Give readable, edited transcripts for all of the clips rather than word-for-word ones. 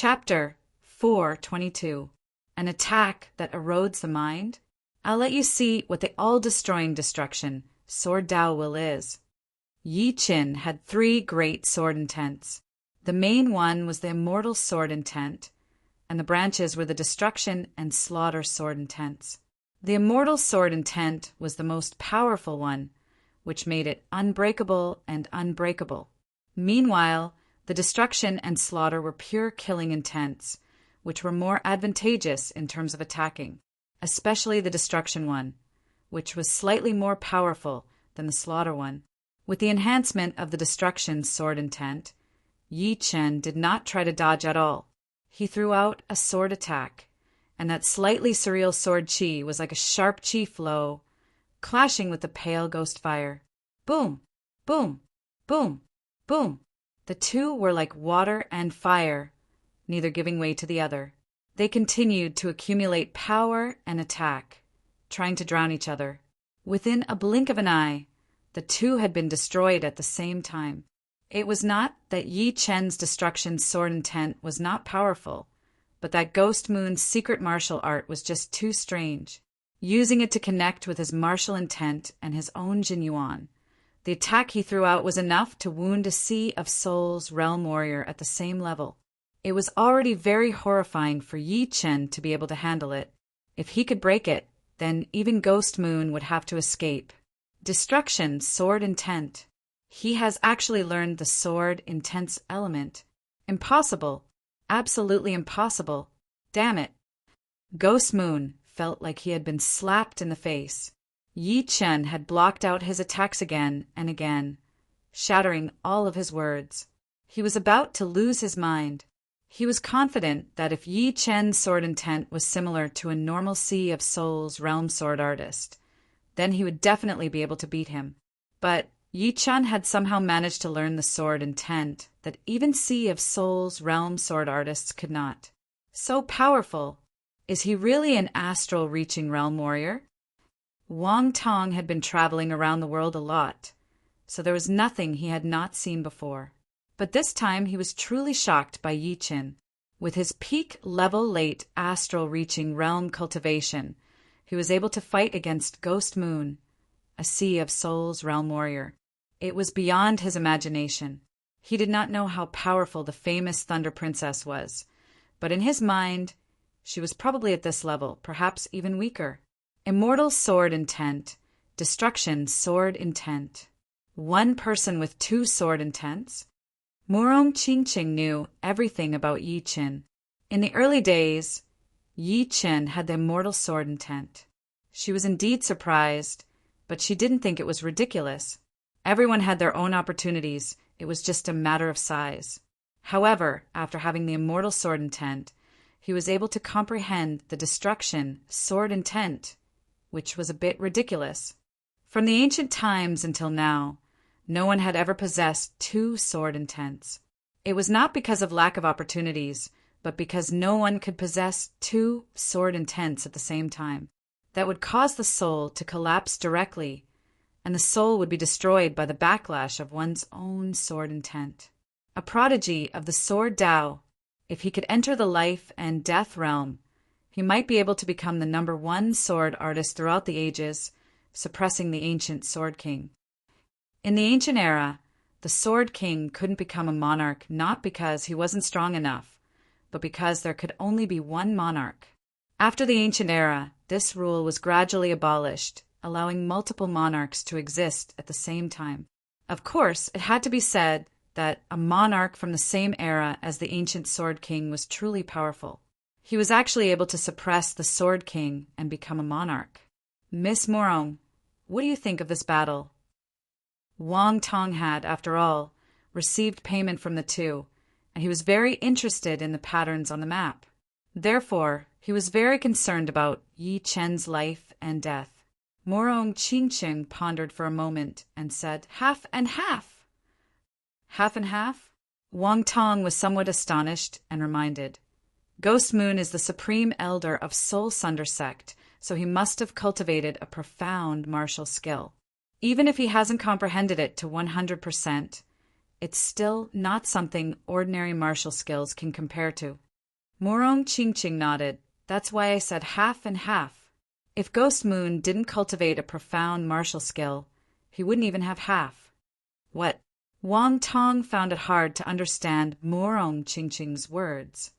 Chapter 4:22. An attack that erodes the mind? I'll let you see what the all-destroying destruction, sword Dao will is. Yi Qin had 3 great sword intents. The main one was the immortal sword intent, and the branches were the destruction and slaughter sword intents. The immortal sword intent was the most powerful one, which made it unbreakable and unbreakable. Meanwhile, the destruction and slaughter were pure killing intents, which were more advantageous in terms of attacking, especially the destruction one, which was slightly more powerful than the slaughter one. With the enhancement of the destruction sword intent, Yi Chen did not try to dodge at all. He threw out a sword attack, and that slightly surreal sword chi was like a sharp chi flow, clashing with the pale ghost fire. Boom! Boom! Boom! Boom! The two were like water and fire, neither giving way to the other. They continued to accumulate power and attack, trying to drown each other. Within a blink of an eye, the two had been destroyed at the same time. It was not that Yi Chen's destruction sword intent was not powerful, but that Ghost Moon's secret martial art was just too strange. Using it to connect with his martial intent and his own Jinyuan, the attack he threw out was enough to wound a Sea of Souls realm warrior at the same level. It was already very horrifying for Yi Chen to be able to handle it. If he could break it, then even Ghost Moon would have to escape. Destruction sword intent. He has actually learned the sword intense element. Impossible. Absolutely impossible. Damn it. Ghost Moon felt like he had been slapped in the face. Yi Chen had blocked out his attacks again and again, shattering all of his words. He was about to lose his mind. He was confident that if Yi Chen's sword intent was similar to a normal Sea of Souls realm sword artist, then he would definitely be able to beat him. But Yi Chen had somehow managed to learn the sword intent that even Sea of Souls realm sword artists could not. So powerful. Is he really an astral reaching realm warrior? Wang Tong had been traveling around the world a lot, so there was nothing he had not seen before. But this time he was truly shocked by Yi Chen. With his peak level late astral reaching realm cultivation, he was able to fight against Ghost Moon, a Sea of Souls realm warrior. It was beyond his imagination. He did not know how powerful the famous Thunder Princess was, but in his mind, she was probably at this level, perhaps even weaker. Immortal sword intent, destruction sword intent. One person with 2 sword intents? Murong Qingqing knew everything about Yi Chen. In the early days, Yi Chen had the immortal sword intent. She was indeed surprised, but she didn't think it was ridiculous. Everyone had their own opportunities, it was just a matter of size. However, after having the immortal sword intent, he was able to comprehend the destruction sword intent, which was a bit ridiculous. From the ancient times until now, no one had ever possessed 2 sword intents. It was not because of lack of opportunities, but because no one could possess 2 sword intents at the same time. That would cause the soul to collapse directly, and the soul would be destroyed by the backlash of one's own sword intent. A prodigy of the sword Dao, if he could enter the life and death realm, he might be able to become the #1 sword artist throughout the ages, suppressing the ancient Sword King. In the ancient era, the Sword King couldn't become a monarch not because he wasn't strong enough, but because there could only be one monarch. After the ancient era, this rule was gradually abolished, allowing multiple monarchs to exist at the same time. Of course, it had to be said that a monarch from the same era as the ancient Sword King was truly powerful. He was actually able to suppress the Sword King and become a monarch. Miss Morong, what do you think of this battle? Wang Tong had, after all, received payment from the two, and he was very interested in the patterns on the map. Therefore, he was very concerned about Yi Chen's life and death. Murong Qingqing pondered for a moment and said, "Half and half." Half and half? Wang Tong was somewhat astonished and reminded. Ghost Moon is the supreme elder of Soul Sunder sect, so he must have cultivated a profound martial skill. Even if he hasn't comprehended it to 100%, it's still not something ordinary martial skills can compare to. Morong Ching nodded. That's why I said half and half. If Ghost Moon didn't cultivate a profound martial skill, he wouldn't even have half. What? Wang Tong found it hard to understand Morong Ching's words.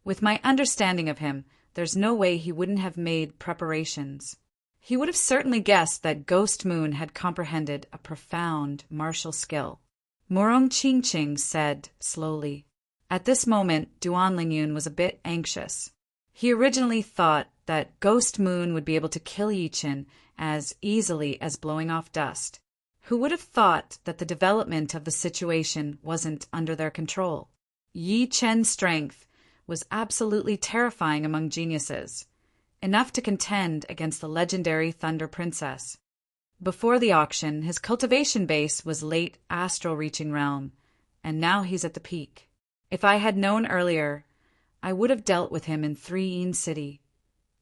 With my understanding of him, there's no way he wouldn't have made preparations. He would have certainly guessed that Ghost Moon had comprehended a profound martial skill. Morong Ching said slowly. At this moment, Duan Lingyun was a bit anxious. He originally thought that Ghost Moon would be able to kill Yi Qin as easily as blowing off dust. Who would have thought that the development of the situation wasn't under their control? Yi Qin's strength was absolutely terrifying among geniuses, enough to contend against the legendary Thunder Princess. Before the auction, his cultivation base was late astral reaching realm, and now he's at the peak. If I had known earlier, I would have dealt with him in 3 Yin City,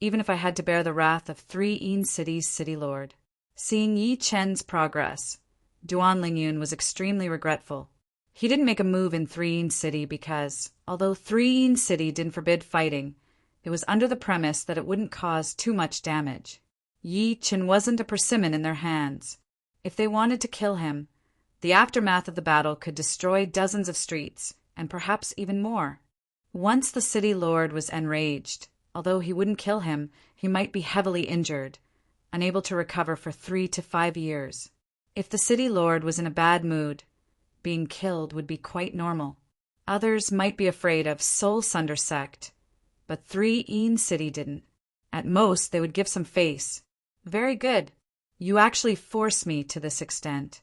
even if I had to bear the wrath of 3 Yin City's city lord. Seeing Yi Qin's progress, Duan Lingyun was extremely regretful. He didn't make a move in 3 Yin City because, although 3 Yin City didn't forbid fighting, it was under the premise that it wouldn't cause too much damage. Yi Qin wasn't a persimmon in their hands. If they wanted to kill him, the aftermath of the battle could destroy dozens of streets, and perhaps even more. Once the city lord was enraged, although he wouldn't kill him, he might be heavily injured, unable to recover for 3 to 5 years. If the city lord was in a bad mood, being killed would be quite normal. Others might be afraid of Soul Sunder sect, but 3 Yin City didn't. At most, they would give some face. Very good. You actually force me to this extent.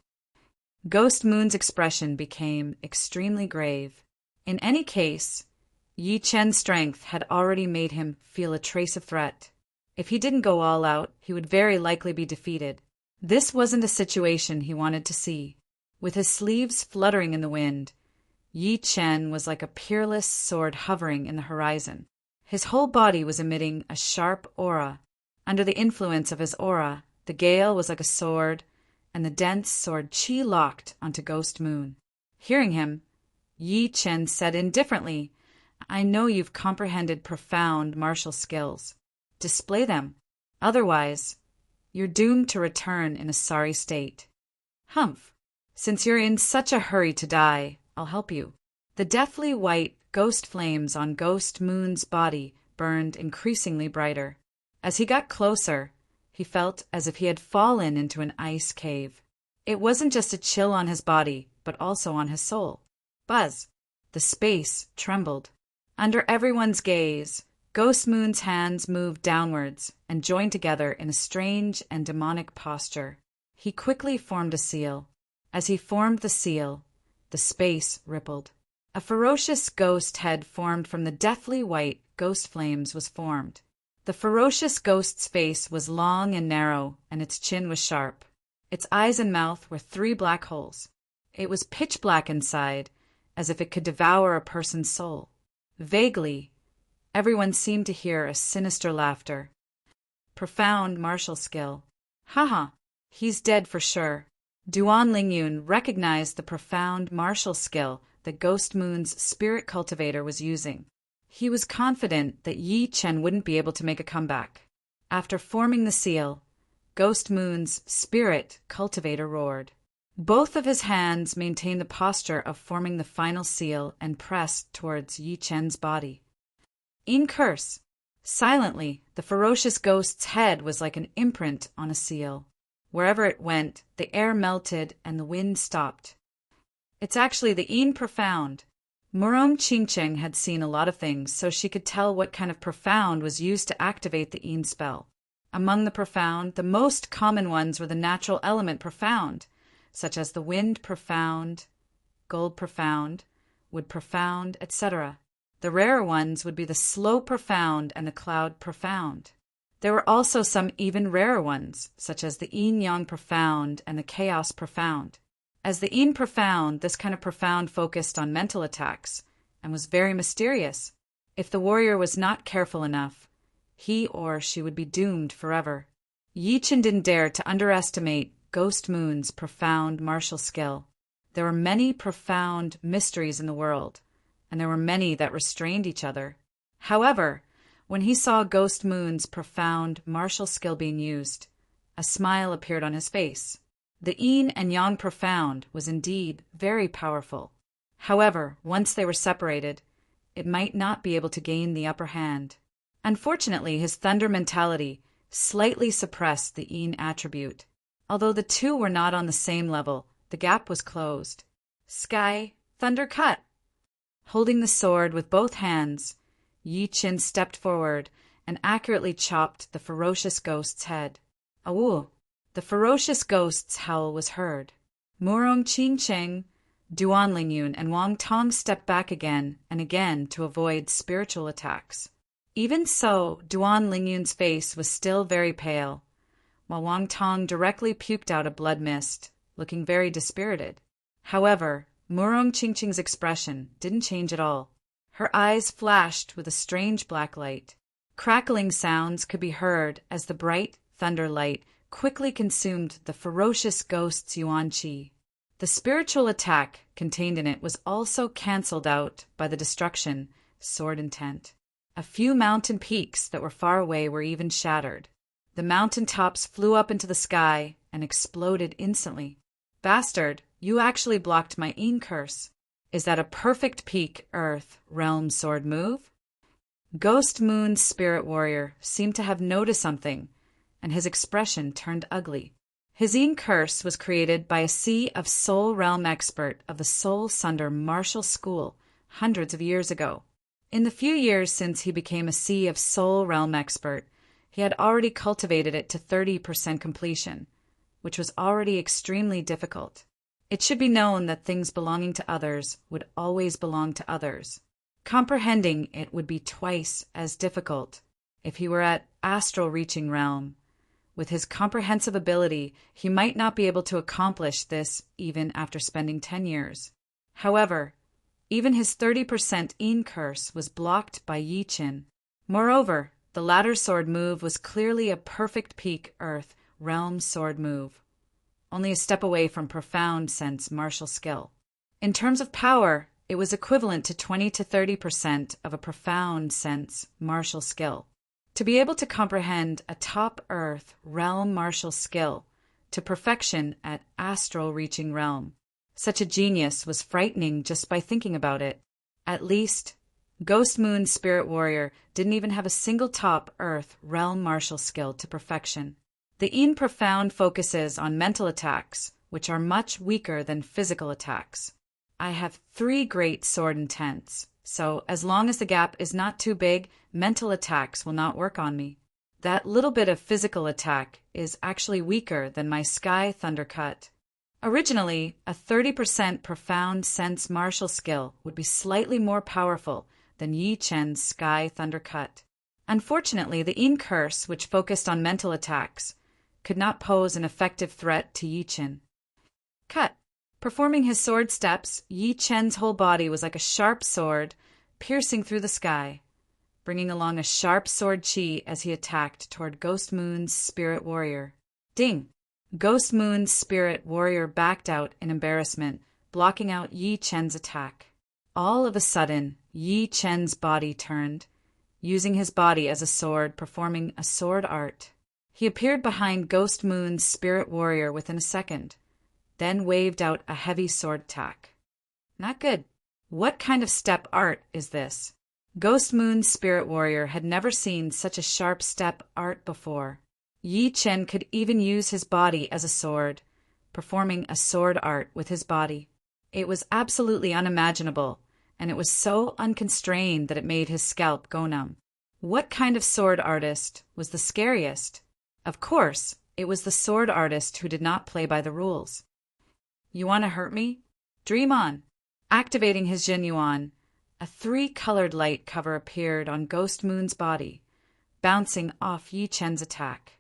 Ghost Moon's expression became extremely grave. In any case, Yi Qin's strength had already made him feel a trace of threat. If he didn't go all out, he would very likely be defeated. This wasn't a situation he wanted to see. With his sleeves fluttering in the wind, Yi Qin was like a peerless sword hovering in the horizon. His whole body was emitting a sharp aura. Under the influence of his aura, the gale was like a sword, and the dense sword chi locked onto Ghost Moon. Hearing him, Yi Qin said indifferently, I know you've comprehended profound martial skills. Display them. Otherwise, you're doomed to return in a sorry state. Humph. Since you're in such a hurry to die, I'll help you. The deathly white ghost flames on Ghost Moon's body burned increasingly brighter. As he got closer, he felt as if he had fallen into an ice cave. It wasn't just a chill on his body, but also on his soul. Buzz. The space trembled. Under everyone's gaze, Ghost Moon's hands moved downwards and joined together in a strange and demonic posture. He quickly formed a seal. As he formed the seal, the space rippled. A ferocious ghost head formed from the deathly white ghost flames was formed. The ferocious ghost's face was long and narrow, and its chin was sharp. Its eyes and mouth were 3 black holes. It was pitch black inside, as if it could devour a person's soul. Vaguely, everyone seemed to hear a sinister laughter. Profound martial skill. Haha, he's dead for sure. Duan Lingyun recognized the profound martial skill that Ghost Moon's spirit cultivator was using. He was confident that Yi Qin wouldn't be able to make a comeback. After forming the seal, Ghost Moon's spirit cultivator roared. Both of his hands maintained the posture of forming the final seal and pressed towards Yi Qin's body. In curse. Silently, the ferocious ghost's head was like an imprint on a seal. Wherever it went, the air melted and the wind stopped. It's actually the Yin Profound. Morong Ching had seen a lot of things, so she could tell what kind of profound was used to activate the Yin spell. Among the profound, the most common ones were the natural element profound, such as the wind profound, gold profound, wood profound, etc. The rarer ones would be the slow profound and the cloud profound. There were also some even rarer ones, such as the yin-yang profound and the chaos profound. As the yin profound, this kind of profound focused on mental attacks and was very mysterious. If the warrior was not careful enough, he or she would be doomed forever. Yi Qin didn't dare to underestimate Ghost Moon's profound martial skill. There were many profound mysteries in the world, and there were many that restrained each other. However, when he saw Ghost Moon's profound martial skill being used, a smile appeared on his face. The yin and yang profound was indeed very powerful. However, once they were separated, it might not be able to gain the upper hand. Unfortunately, his thunder mentality slightly suppressed the yin attribute. Although the two were not on the same level, the gap was closed. Sky, thunder cut! Holding the sword with both hands, Yi Qin stepped forward and accurately chopped the ferocious ghost's head. Awoo! The ferocious ghost's howl was heard. Murong Qing Cheng, Duan Lingyun, and Wang Tong stepped back again and again to avoid spiritual attacks. Even so, Duan Lingyun's face was still very pale, while Wang Tong directly puked out a blood mist, looking very dispirited. However, Murong Qingqing's expression didn't change at all. Her eyes flashed with a strange black light. Crackling sounds could be heard as the bright thunder light quickly consumed the ferocious ghost's yuan qi. The spiritual attack contained in it was also cancelled out by the destruction, sword intent. A few mountain peaks that were far away were even shattered. The mountain tops flew up into the sky and exploded instantly. Bastard, you actually blocked my yin curse. Is that a perfect peak earth realm sword move? Ghost Moon's spirit warrior seemed to have noticed something, and his expression turned ugly. His yin curse was created by a sea of soul realm expert of the Soul Sunder martial school hundreds of years ago. In the few years since he became a sea of soul realm expert, he had already cultivated it to 30% completion, which was already extremely difficult. It should be known that things belonging to others would always belong to others. Comprehending it would be twice as difficult if he were at astral reaching realm. With his comprehensive ability, he might not be able to accomplish this even after spending 10 years. However, even his 30% yin curse was blocked by Yi Qin. Moreover, the latter sword move was clearly a perfect peak earth realm sword move, only a step away from profound sense martial skill. In terms of power, it was equivalent to 20 to 30% of a profound sense martial skill. To be able to comprehend a top earth realm martial skill to perfection at astral reaching realm, such a genius was frightening just by thinking about it. At least, Ghost Moon's spirit warrior didn't even have a single top earth realm martial skill to perfection. The yin profound focuses on mental attacks, which are much weaker than physical attacks. I have 3 great sword intents, so as long as the gap is not too big, mental attacks will not work on me. That little bit of physical attack is actually weaker than my sky thunder cut. Originally, a 30% profound sense martial skill would be slightly more powerful than Yi Chen's sky thunder cut. Unfortunately, the yin curse, which focused on mental attacks, could not pose an effective threat to Yi Chen. Cut. Performing his sword steps, Yi Chen's whole body was like a sharp sword piercing through the sky, bringing along a sharp sword chi as he attacked toward Ghost Moon's spirit warrior. Ding! Ghost Moon's spirit warrior backed out in embarrassment, blocking out Yi Chen's attack. All of a sudden, Yi Chen's body turned, using his body as a sword, performing a sword art. He appeared behind Ghost Moon's spirit warrior within a second, then waved out a heavy sword attack. Not good. What kind of step art is this? Ghost Moon's spirit warrior had never seen such a sharp step art before. Yi Chen could even use his body as a sword, performing a sword art with his body. It was absolutely unimaginable, and it was so unconstrained that it made his scalp go numb. What kind of sword artist was the scariest? Of course, it was the sword artist who did not play by the rules. You want to hurt me? Dream on. Activating his Jin Yuan, a 3-colored light cover appeared on Ghost Moon's body, bouncing off Yi Chen's attack.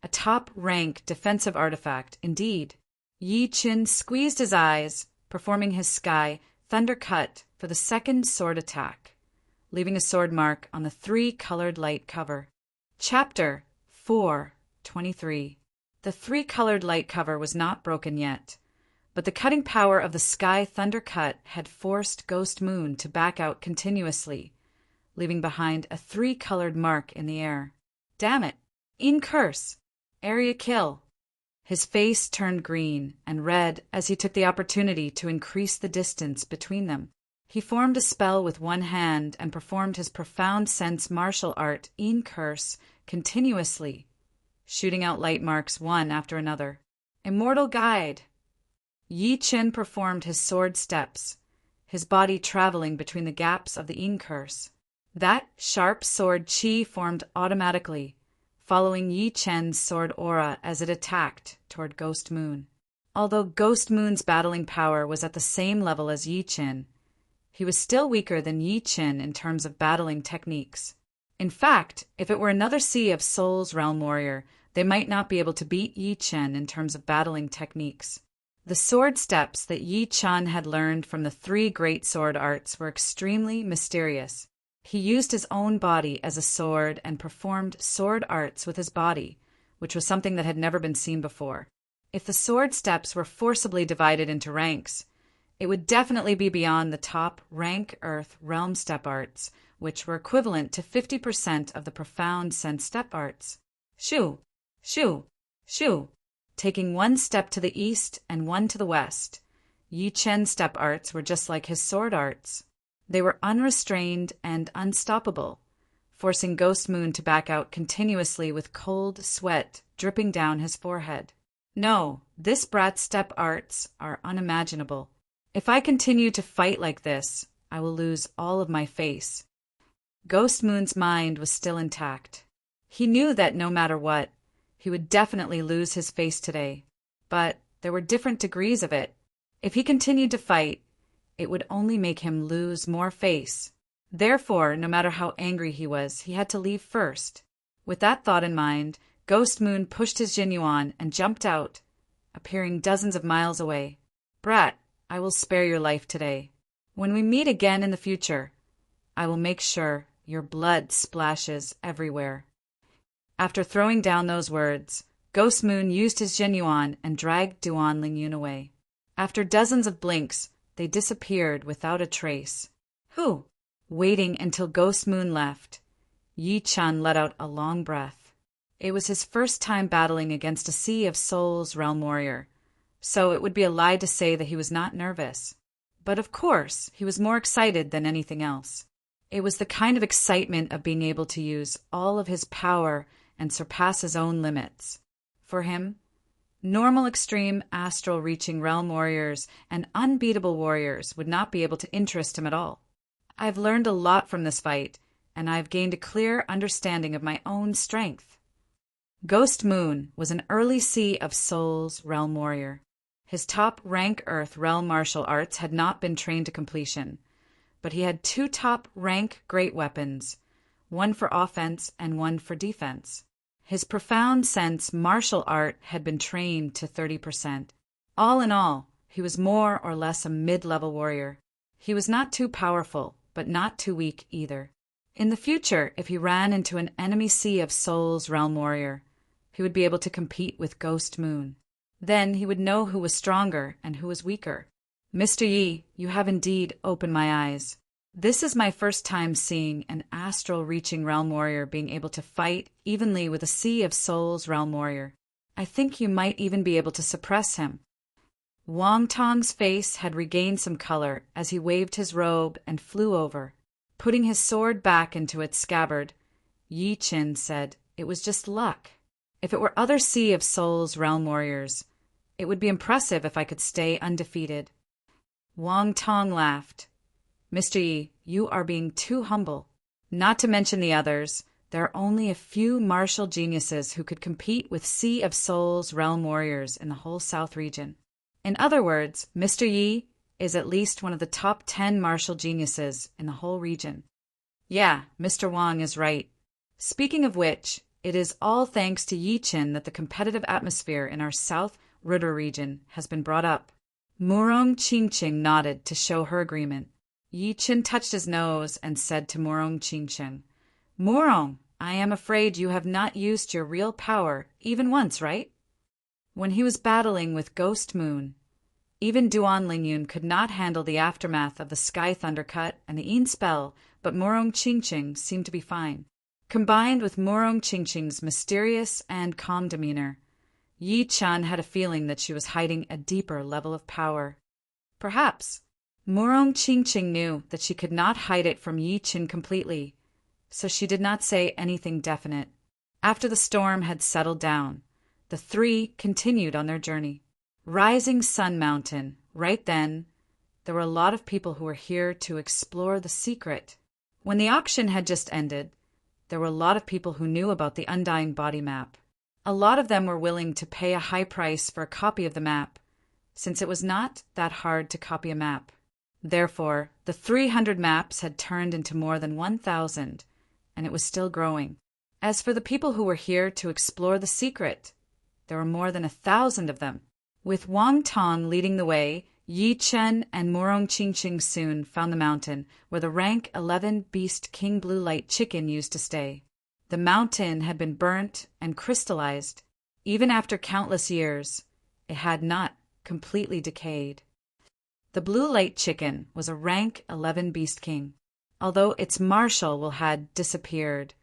A top-rank defensive artifact, indeed. Yi Chen squeezed his eyes, performing his sky thunder cut for the second sword attack, leaving a sword mark on the 3-colored light cover. Chapter 4:23. The 3-colored light cover was not broken yet, but the cutting power of the sky thunder cut had forced Ghost Moon to back out continuously, leaving behind a 3-colored mark in the air. Damn it! In curse! Area kill! His face turned green and red as he took the opportunity to increase the distance between them. He formed a spell with one hand and performed his profound sense martial art in curse continuously, shooting out light marks one after another. Immortal guide! Yi Qin performed his sword steps, his body traveling between the gaps of the yin curse. That sharp sword chi formed automatically, following Yi Chen's sword aura as it attacked toward Ghost Moon. Although Ghost Moon's battling power was at the same level as Yi Qin, he was still weaker than Yi Qin in terms of battling techniques. In fact, if it were another Sea of Souls realm warrior, they might not be able to beat Yi Qin in terms of battling techniques. The sword steps that Yi Qin had learned from the 3 great sword arts were extremely mysterious. He used his own body as a sword and performed sword arts with his body, which was something that had never been seen before. If the sword steps were forcibly divided into ranks, it would definitely be beyond the top rank Earth realm step arts, which were equivalent to 50% of the profound sense step arts. Shoo! Shoo! Shoo! Taking one step to the east and one to the west, Yi Chen's step arts were just like his sword arts. They were unrestrained and unstoppable, forcing Ghost Moon to back out continuously with cold sweat dripping down his forehead. No, this brat's step arts are unimaginable. If I continue to fight like this, I will lose all of my face. Ghost Moon's mind was still intact. He knew that no matter what, he would definitely lose his face today. But there were different degrees of it. If he continued to fight, it would only make him lose more face. Therefore, no matter how angry he was, he had to leave first. With that thought in mind, Ghost Moon pushed his Jinyuan and jumped out, appearing dozens of miles away. Brat, I will spare your life today. When we meet again in the future, I will make sure your blood splashes everywhere. After throwing down those words, Ghost Moon used his Jinyuan and dragged Duan Lingyun away. After dozens of blinks, they disappeared without a trace. Who? Waiting until Ghost Moon left, Yi Qin let out a long breath. It was his first time battling against a Sea of Souls realm warrior, so it would be a lie to say that he was not nervous. But of course, he was more excited than anything else. It was the kind of excitement of being able to use all of his power and surpass his own limits. For him, normal extreme astral reaching realm warriors and unbeatable warriors would not be able to interest him at all. I've learned a lot from this fight, and I've gained a clear understanding of my own strength. Ghost Moon was an early Sea of Souls realm warrior. His top rank Earth realm martial arts had not been trained to completion, but he had 2 top rank great weapons, one for offense and one for defense. His profound sense martial art had been trained to 30%. All in all, he was more or less a mid-level warrior. He was not too powerful, but not too weak either. In the future, if he ran into an enemy Sea of Souls realm warrior, he would be able to compete with Ghost Moon. Then he would know who was stronger and who was weaker. Mr. Yi, you have indeed opened my eyes. This is my first time seeing an astral-reaching realm warrior being able to fight evenly with a Sea of Souls realm warrior. I think you might even be able to suppress him. Wang Tong's face had regained some color as he waved his robe and flew over. Putting his sword back into its scabbard, Yi Qin said, "It was just luck. If it were other Sea of Souls realm warriors, it would be impressive if I could stay undefeated." Wang Tong laughed. "Mr. Yi, you are being too humble. Not to mention the others, there are only a few martial geniuses who could compete with Sea of Souls realm warriors in the whole South region. In other words, Mr. Yi is at least one of the top 10 martial geniuses in the whole region." Yeah, Mr. Wang is right. Speaking of which, it is all thanks to Yi Qin that the competitive atmosphere in our South Ruder region has been brought up. Murong Qingqing nodded to show her agreement. Yi Qin touched his nose and said to Murong Qingqing, "Murong, I am afraid you have not used your real power even once, right?" When he was battling with Ghost Moon, even Duan Lingyun could not handle the aftermath of the Sky Thundercut and the Yin spell but Murong Chingching seemed to be fine. Combined with Murong Chingching's mysterious and calm demeanor, Yi Chen had a feeling that she was hiding a deeper level of power. Perhaps Murong Chingching knew that she could not hide it from Yi Chen completely, so she did not say anything definite. After the storm had settled down, the three continued on their journey. Rising Sun Mountain. Right then, there were a lot of people who were here to explore the secret. When the auction had just ended, there were a lot of people who knew about the Undying Body map. A lot of them were willing to pay a high price for a copy of the map, since it was not that hard to copy a map. Therefore, the 300 maps had turned into more than 1,000, and it was still growing. As for the people who were here to explore the secret, there were more than 1,000 of them. With Wang Tong leading the way, Yi Chen and Murong Chingching soon found the mountain where the rank 11 beast King Blue Light Chicken used to stay. The mountain had been burnt and crystallized. Even after countless years, it had not completely decayed. The Blue Light Chicken was a rank 11 beast king. Although its marshal had disappeared,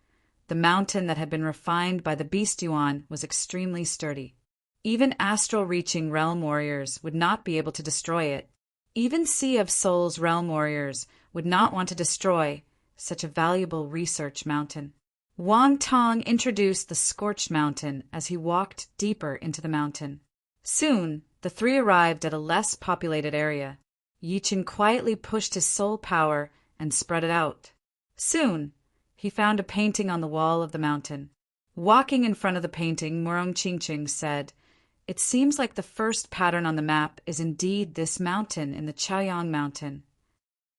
the mountain that had been refined by the beast Yuan was extremely sturdy. Even astral-reaching realm warriors would not be able to destroy it. Even Sea of Souls realm warriors would not want to destroy such a valuable research mountain. Wang Tong introduced the Scorched Mountain as he walked deeper into the mountain. Soon, the three arrived at a less populated area. Yi Chen quietly pushed his soul power and spread it out. Soon, he found a painting on the wall of the mountain. Walking in front of the painting, Murong Chingching said, "It seems like the first pattern on the map is indeed this mountain in the Chaoyang Mountain."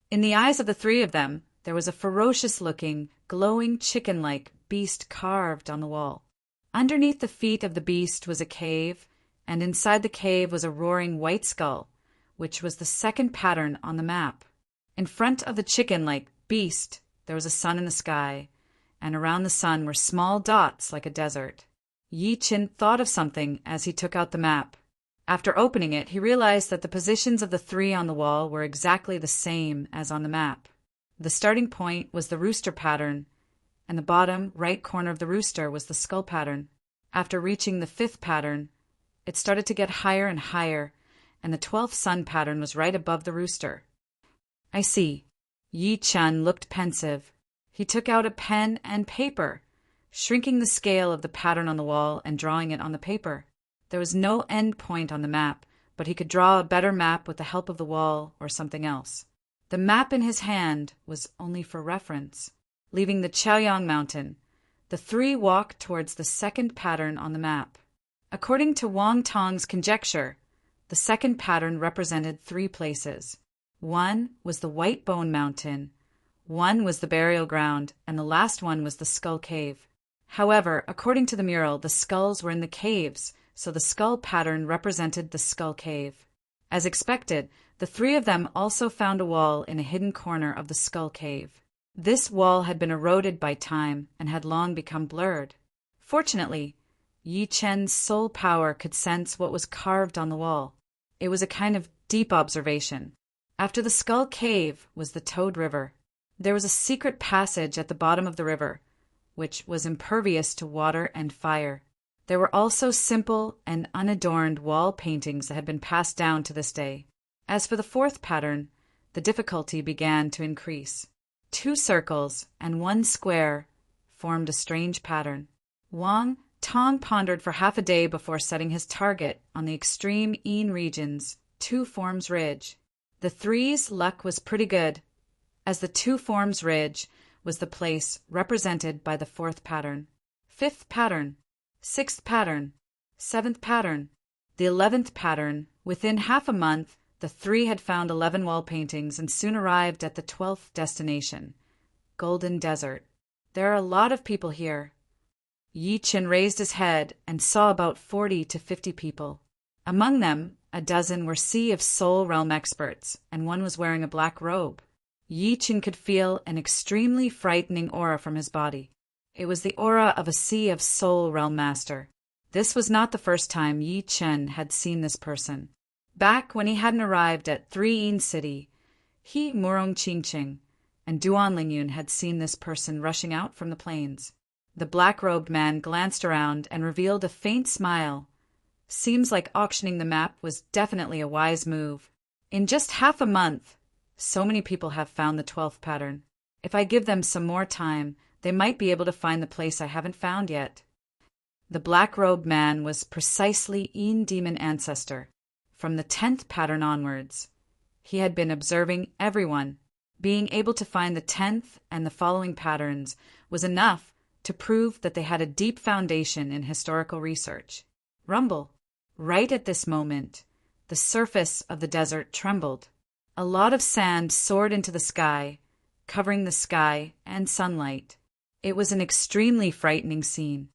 In the eyes of the three of them, there was a ferocious-looking, glowing chicken-like beast carved on the wall. Underneath the feet of the beast was a cave, and inside the cave was a roaring white skull, which was the second pattern on the map. In front of the chicken-like beast, there was a sun in the sky, and around the sun were small dots like a desert. Yi Chen thought of something as he took out the map. After opening it, he realized that the positions of the three on the wall were exactly the same as on the map. The starting point was the rooster pattern, and the bottom right corner of the rooster was the skull pattern. After reaching the 5th pattern, it started to get higher and higher, and the 12th sun pattern was right above the rooster. "I see." Yi Chen looked pensive. He took out a pen and paper, shrinking the scale of the pattern on the wall and drawing it on the paper. There was no end point on the map, but he could draw a better map with the help of the wall or something else. The map in his hand was only for reference. Leaving the Chaoyang Mountain, the three walked towards the 2nd pattern on the map. According to Wang Tong's conjecture, the 2nd pattern represented 3 places. One was the White Bone Mountain, one was the burial ground, and the last one was the Skull Cave. However, according to the mural, the skulls were in the caves, so the skull pattern represented the Skull Cave. As expected, the three of them also found a wall in a hidden corner of the Skull Cave. This wall had been eroded by time and had long become blurred. Fortunately, Yi Chen's soul power could sense what was carved on the wall. It was a kind of deep observation. After the Skull Cave was the Toad River. There was a secret passage at the bottom of the river, which was impervious to water and fire. There were also simple and unadorned wall paintings that had been passed down to this day. As for the 4th pattern, the difficulty began to increase. 2 circles and 1 square formed a strange pattern. Wang Tong pondered for half a day before setting his target on the extreme Yin region's 2 forms ridge. The three's luck was pretty good, as the 2 forms ridge was the place represented by the 4th pattern. 5th pattern, 6th pattern, 7th pattern, the 11th pattern. Within half a month, the three had found 11 wall paintings and soon arrived at the 12th destination, Golden Desert. There are a lot of people here. Yi Chen raised his head and saw about 40 to 50 people. Among them, a dozen were Sea of Soul realm experts, and one was wearing a black robe. Yi Chen could feel an extremely frightening aura from his body. It was the aura of a Sea of Soul realm master. This was not the first time Yi Chen had seen this person. Back when he hadn't arrived at 3 Yin City, he, Murong Chingching, and Duanlingyun had seen this person rushing out from the plains. The black-robed man glanced around and revealed a faint smile. Seems like auctioning the map was definitely a wise move. In just half a month, so many people have found the 12th pattern. If I give them some more time, they might be able to find the place I haven't found yet. The black-robed man was precisely Een Demon ancestor. From the 10th pattern onwards, he had been observing everyone. Being able to find the 10th and the following patterns was enough to prove that they had a deep foundation in historical research. Rumble. Right at this moment, the surface of the desert trembled. A lot of sand soared into the sky, covering the sky and sunlight. It was an extremely frightening scene.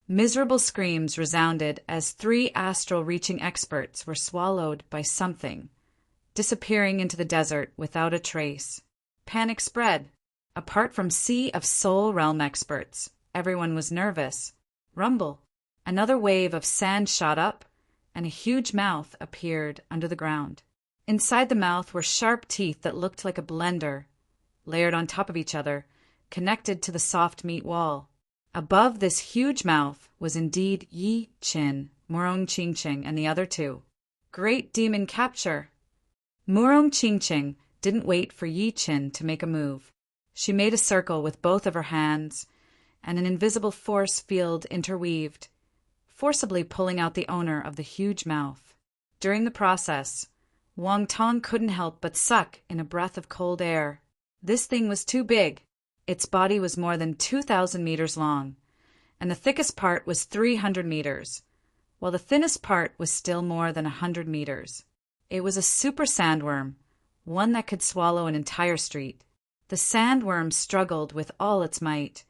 Miserable screams resounded as 3 astral-reaching experts were swallowed by something, disappearing into the desert without a trace. Panic spread. Apart from Sea of Soul realm experts, everyone was nervous. Rumble. Another wave of sand shot up, and a huge mouth appeared under the ground. Inside the mouth were sharp teeth that looked like a blender, layered on top of each other, connected to the soft meat wall. Above this huge mouth was indeed Yi Qin, Murong Qingqing, and the other 2. Great demon capture! Murong Qingqing didn't wait for Yi Qin to make a move. She made a circle with both of her hands, and an invisible force field interweaved, forcibly pulling out the owner of the huge mouth. During the process, Wang Tong couldn't help but suck in a breath of cold air. This thing was too big. Its body was more than 2,000 meters long, and the thickest part was 300 meters, while the thinnest part was still more than 100 meters. It was a super sandworm, one that could swallow an entire street. The sandworm struggled with all its might,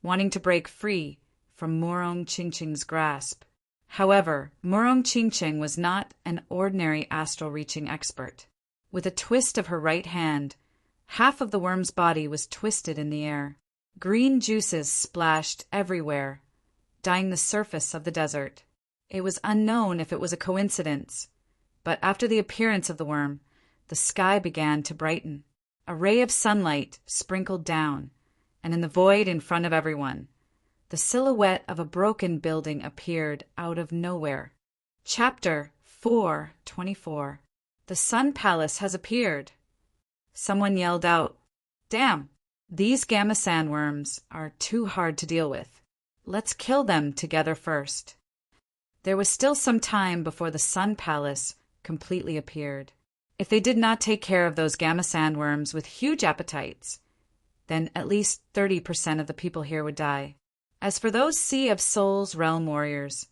wanting to break free from Murong Qingqing's grasp. However, Murong Qingqing was not an ordinary astral-reaching expert. With a twist of her right hand, half of the worm's body was twisted in the air. Green juices splashed everywhere, dyeing the surface of the desert. It was unknown if it was a coincidence, but after the appearance of the worm, the sky began to brighten. A ray of sunlight sprinkled down, and in the void in front of everyone, the silhouette of a broken building appeared out of nowhere. Chapter 4:24. The Sun Palace has appeared. Someone yelled out, "Damn! These gamma sandworms are too hard to deal with. Let's kill them together first." There was still some time before the Sun Palace completely appeared. If they did not take care of those gamma sandworms with huge appetites, then at least 30% of the people here would die. As for those Sea of Souls realm warriors,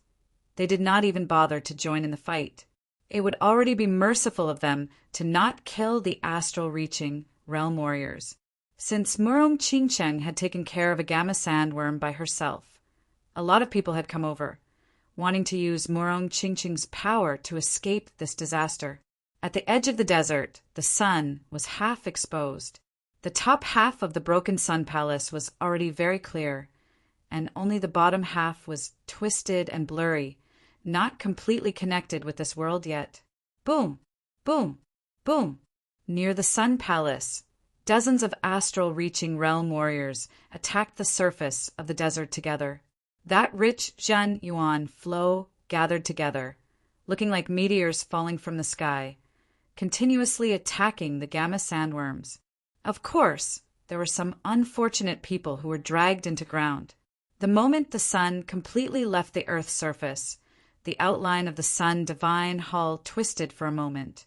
they did not even bother to join in the fight. It would already be merciful of them to not kill the astral-reaching realm warriors. Since Murong Qingqing had taken care of a gamma sandworm by herself, a lot of people had come over, wanting to use Murong Qingqing's power to escape this disaster. At the edge of the desert, the sun was half exposed. The top half of the broken sun palace was already very clear, and only the bottom half was twisted and blurry, not completely connected with this world yet. Boom! Boom! Boom! Near the sun palace, dozens of astral-reaching realm warriors attacked the surface of the desert together. That rich Zhen Yuan flow gathered together, looking like meteors falling from the sky, continuously attacking the gamma sandworms. Of course, there were some unfortunate people who were dragged into ground. The moment the sun completely left the Earth's surface, the outline of the sun divine hull twisted for a moment,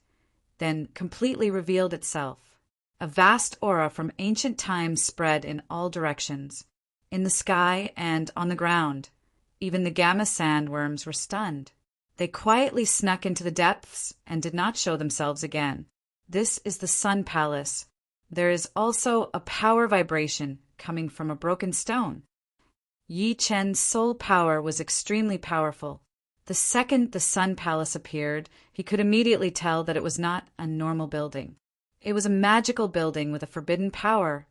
then completely revealed itself. A vast aura from ancient times spread in all directions. In the sky and on the ground, even the gamma sandworms were stunned. They quietly snuck into the depths and did not show themselves again. This is the Sun Palace. There is also a power vibration coming from a broken stone. Yi Chen's soul power was extremely powerful. The second the Sun Palace appeared, he could immediately tell that it was not a normal building. It was a magical building with a forbidden power,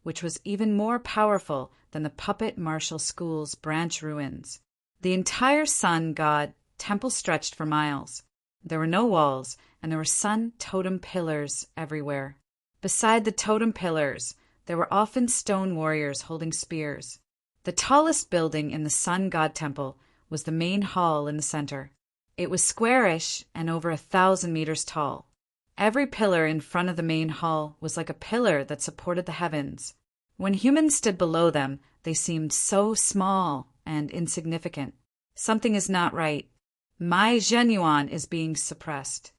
which was even more powerful than the puppet martial school's branch ruins. The entire sun god temple stretched for miles. There were no walls, and there were sun totem pillars everywhere. Beside the totem pillars, there were often stone warriors holding spears. The tallest building in the sun god temple was the main hall in the center. It was squarish and over 1,000 meters tall. Every pillar in front of the main hall was like a pillar that supported the heavens. When humans stood below them, they seemed so small and insignificant. Something is not right. My genuine is being suppressed.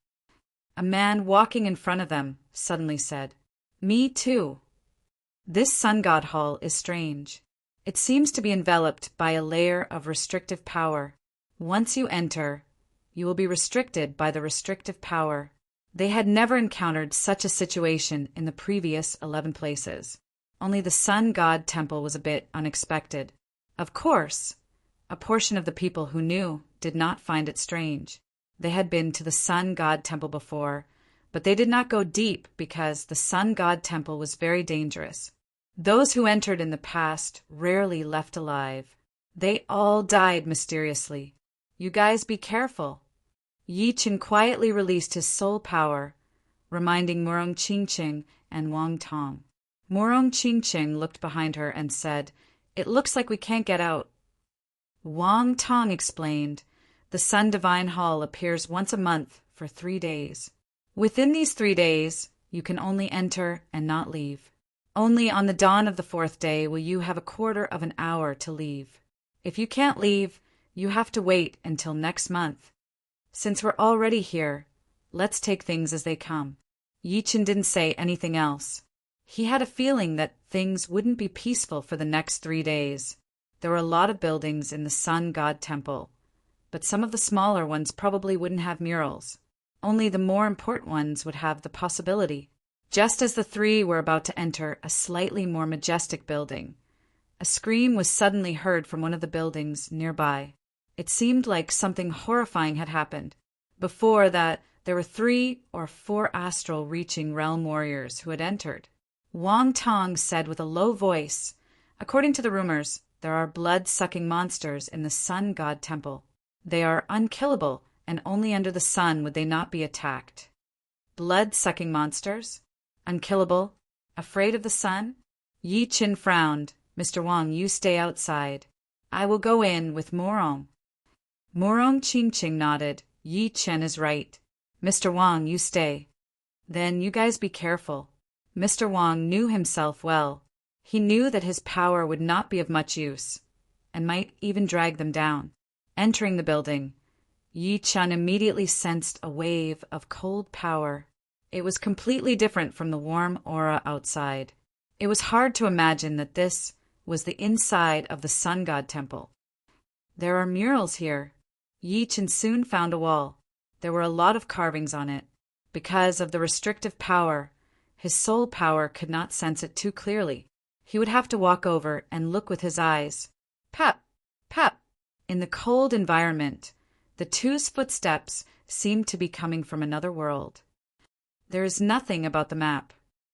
A man walking in front of them suddenly said, "Me too." This sun god hall is strange. It seems to be enveloped by a layer of restrictive power. Once you enter, you will be restricted by the restrictive power. They had never encountered such a situation in the previous 11 places. Only the sun god temple was a bit unexpected. Of course, a portion of the people who knew did not find it strange. They had been to the sun god temple before, but they did not go deep because the sun god temple was very dangerous. Those who entered in the past rarely left alive. They all died mysteriously. You guys be careful. Yi Chen quietly released his soul power, reminding Murong Qingqing and Wang Tong. Murong Qingqing looked behind her and said, "It looks like we can't get out." Wang Tong explained, "The Sun Divine Hall appears once a month for 3 days. Within these 3 days, you can only enter and not leave. Only on the dawn of the 4th day will you have a quarter of an hour to leave. If you can't leave, you have to wait until next month. Since we're already here, let's take things as they come." Yi Chen didn't say anything else. He had a feeling that things wouldn't be peaceful for the next 3 days. There were a lot of buildings in the Sun God Temple, but some of the smaller ones probably wouldn't have murals. Only the more important ones would have the possibility. Just as the three were about to enter a slightly more majestic building, a scream was suddenly heard from one of the buildings nearby. It seemed like something horrifying had happened. Before that, there were 3 or 4 astral reaching realm warriors who had entered. Wang Tong said with a low voice, "According to the rumors, there are blood-sucking monsters in the Sun God Temple. They are unkillable, and only under the sun would they not be attacked." Blood-sucking monsters? Unkillable? Afraid of the sun? Yi Chen frowned. "Mr. Wang, you stay outside. I will go in with Morong." Morong Qingqing nodded. "Yi Chen is right. Mr. Wang, you stay. Then you guys be careful." Mr. Wang knew himself well. He knew that his power would not be of much use, and might even drag them down. Entering the building, Yi Chen immediately sensed a wave of cold power. It was completely different from the warm aura outside. It was hard to imagine that this was the inside of the Sun God Temple. "There are murals here." Yi Chen soon found a wall. There were a lot of carvings on it. Because of the restrictive power, his soul power could not sense it too clearly. He would have to walk over and look with his eyes. Pap! Pap! In the cold environment, the two's footsteps seemed to be coming from another world. There is nothing about the map.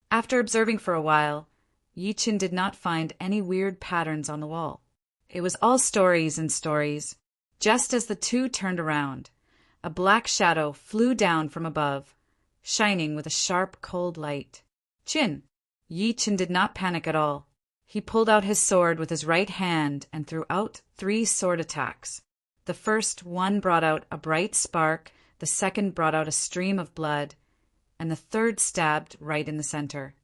After observing for a while, Yi Chen did not find any weird patterns on the wall. It was all stories and stories. Just as the two turned around, a black shadow flew down from above, shining with a sharp, cold light. "Chin!" Yi Chen did not panic at all. He pulled out his sword with his right hand and threw out 3 sword attacks. The first one brought out a bright spark, the second brought out a stream of blood, and the third stabbed right in the center.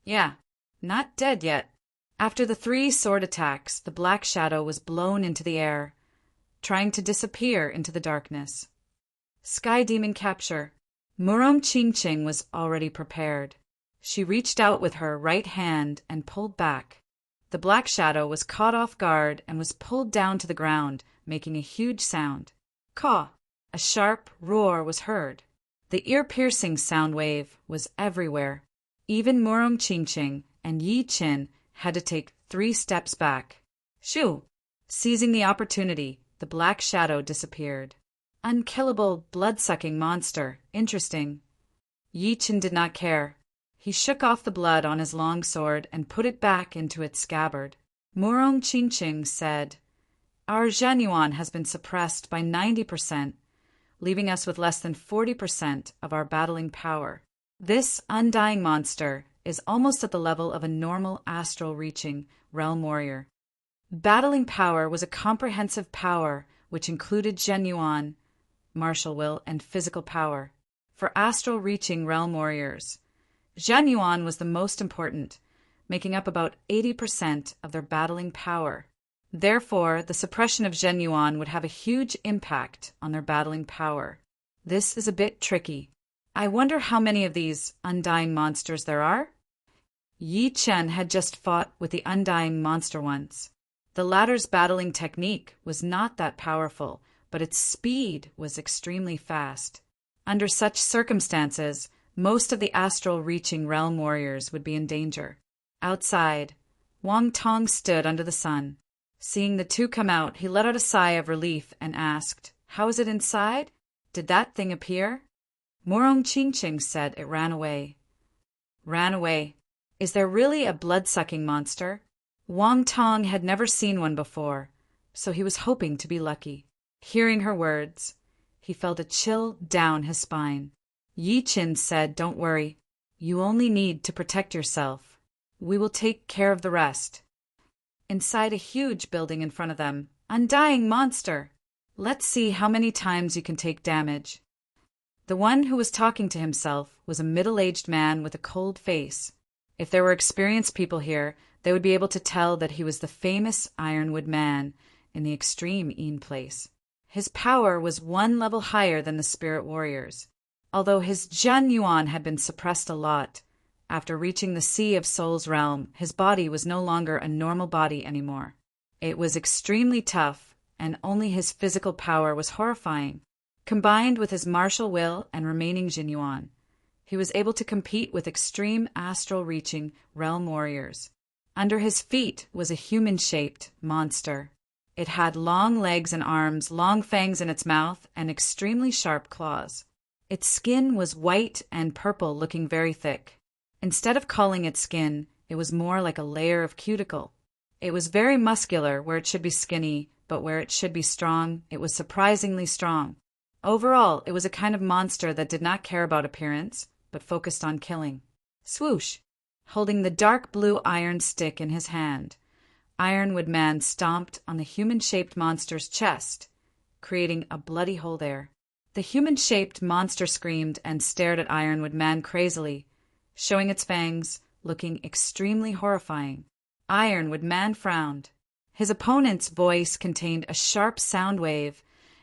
Yeah, not dead yet. After the 3 sword attacks, the black shadow was blown into the air, trying to disappear into the darkness. Sky Demon capture. Murong Qingqing was already prepared. She reached out with her right hand and pulled back. The black shadow was caught off guard and was pulled down to the ground, making a huge sound. Caw! A sharp roar was heard. The ear-piercing sound wave was everywhere. Even Murong Qingqing and Yi Chen had to take 3 steps back. Shoo! Seizing the opportunity, the black shadow disappeared. Unkillable, blood-sucking monster. Interesting. Yi Chen did not care. He shook off the blood on his long sword and put it back into its scabbard. Murong Qingqing said, "Our genuine has been suppressed by 90%, leaving us with less than 40% of our battling power. This undying monster is almost at the level of a normal astral-reaching realm warrior. Battling power was a comprehensive power which included genuine, martial will, and physical power. For astral-reaching realm warriors, genuine was the most important, making up about 80% of their battling power. Therefore, the suppression of genuine would have a huge impact on their battling power. This is a bit tricky. I wonder how many of these undying monsters there are? Yi Chen had just fought with the undying monster once. The latter's battling technique was not that powerful, but its speed was extremely fast. Under such circumstances, most of the astral-reaching realm warriors would be in danger. Outside, Wang Tong stood under the sun. Seeing the two come out, he let out a sigh of relief and asked, "How is it inside? Did that thing appear?" Morong Qingqing said it ran away. Ran away. Is there really a blood-sucking monster? Wang Tong had never seen one before, so he was hoping to be lucky. Hearing her words, he felt a chill down his spine. Yi Qin said, "Don't worry. You only need to protect yourself. We will take care of the rest." Inside a huge building in front of them, undying monster. Let's see how many times you can take damage. The one who was talking to himself was a middle-aged man with a cold face. If there were experienced people here, they would be able to tell that he was the famous Ironwood Man in the extreme Een place. His power was one level higher than the spirit warriors. Although his genuine had been suppressed a lot, after reaching the Sea of Souls realm, his body was no longer a normal body anymore. It was extremely tough, and only his physical power was horrifying. Combined with his martial will and remaining genuine, he was able to compete with extreme astral-reaching realm warriors. Under his feet was a human-shaped monster. It had long legs and arms, long fangs in its mouth, and extremely sharp claws. Its skin was white and purple, looking very thick. Instead of calling it skin, it was more like a layer of cuticle. It was very muscular where it should be skinny, but where it should be strong, it was surprisingly strong. Overall, it was a kind of monster that did not care about appearance, but focused on killing. Swoosh! Holding the dark blue iron stick in his hand, Ironwood Man stomped on the human-shaped monster's chest, creating a bloody hole there. The human-shaped monster screamed and stared at Ironwood Man crazily, showing its fangs, looking extremely horrifying. Ironwood Man frowned. His opponent's voice contained a sharp sound wave,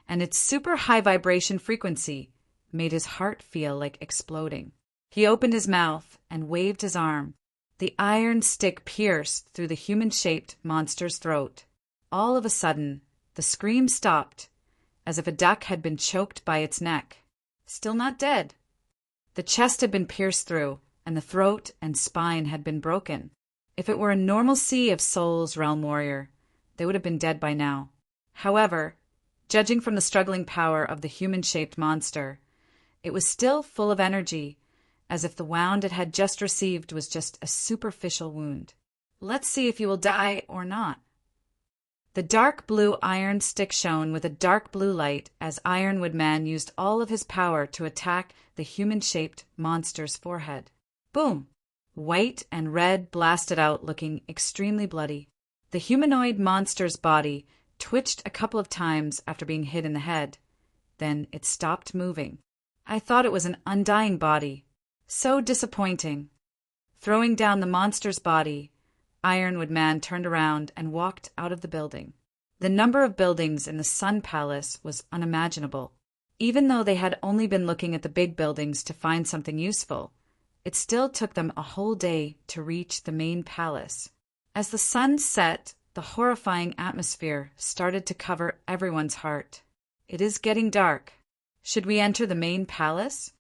and its super high vibration frequency made his heart feel like exploding. He opened his mouth and waved his arm. The iron stick pierced through the human-shaped monster's throat. All of a sudden, the scream stopped, as if a duck had been choked by its neck. Still not dead. The chest had been pierced through, and the throat and spine had been broken. If it were a normal Sea of Souls realm warrior, they would have been dead by now. However, judging from the struggling power of the human-shaped monster, it was still full of energy, as if the wound it had just received was just a superficial wound. Let's see if you will die or not. The dark blue iron stick shone with a dark blue light as Ironwood Man used all of his power to attack the human-shaped monster's forehead. Boom! White and red blasted out, looking extremely bloody. The humanoid monster's body twitched a couple of times after being hit in the head. Then it stopped moving. I thought it was an undying body. So disappointing. Throwing down the monster's body, Ironwood Man turned around and walked out of the building. The number of buildings in the Sun Palace was unimaginable. Even though they had only been looking at the big buildings to find something useful, it still took them a whole day to reach the main palace. As the sun set, the horrifying atmosphere started to cover everyone's heart. It is getting dark. Should we enter the main palace?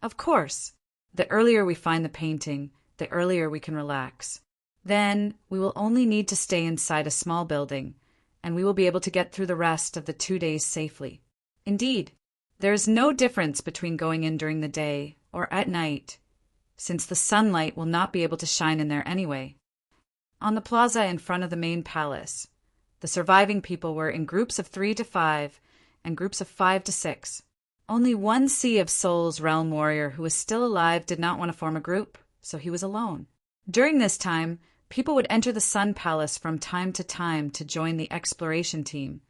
Of course. The earlier we find the painting, the earlier we can relax. Then we will only need to stay inside a small building, and we will be able to get through the rest of the 2 days safely. Indeed, there is no difference between going in during the day or at night, since the sunlight will not be able to shine in there anyway. On the plaza in front of the main palace, the surviving people were in groups of 3 to 5 and groups of 5 to 6. Only one Sea of Souls realm warrior who was still alive did not want to form a group, so he was alone. During this time, people would enter the Sun Palace from time to join the exploration team,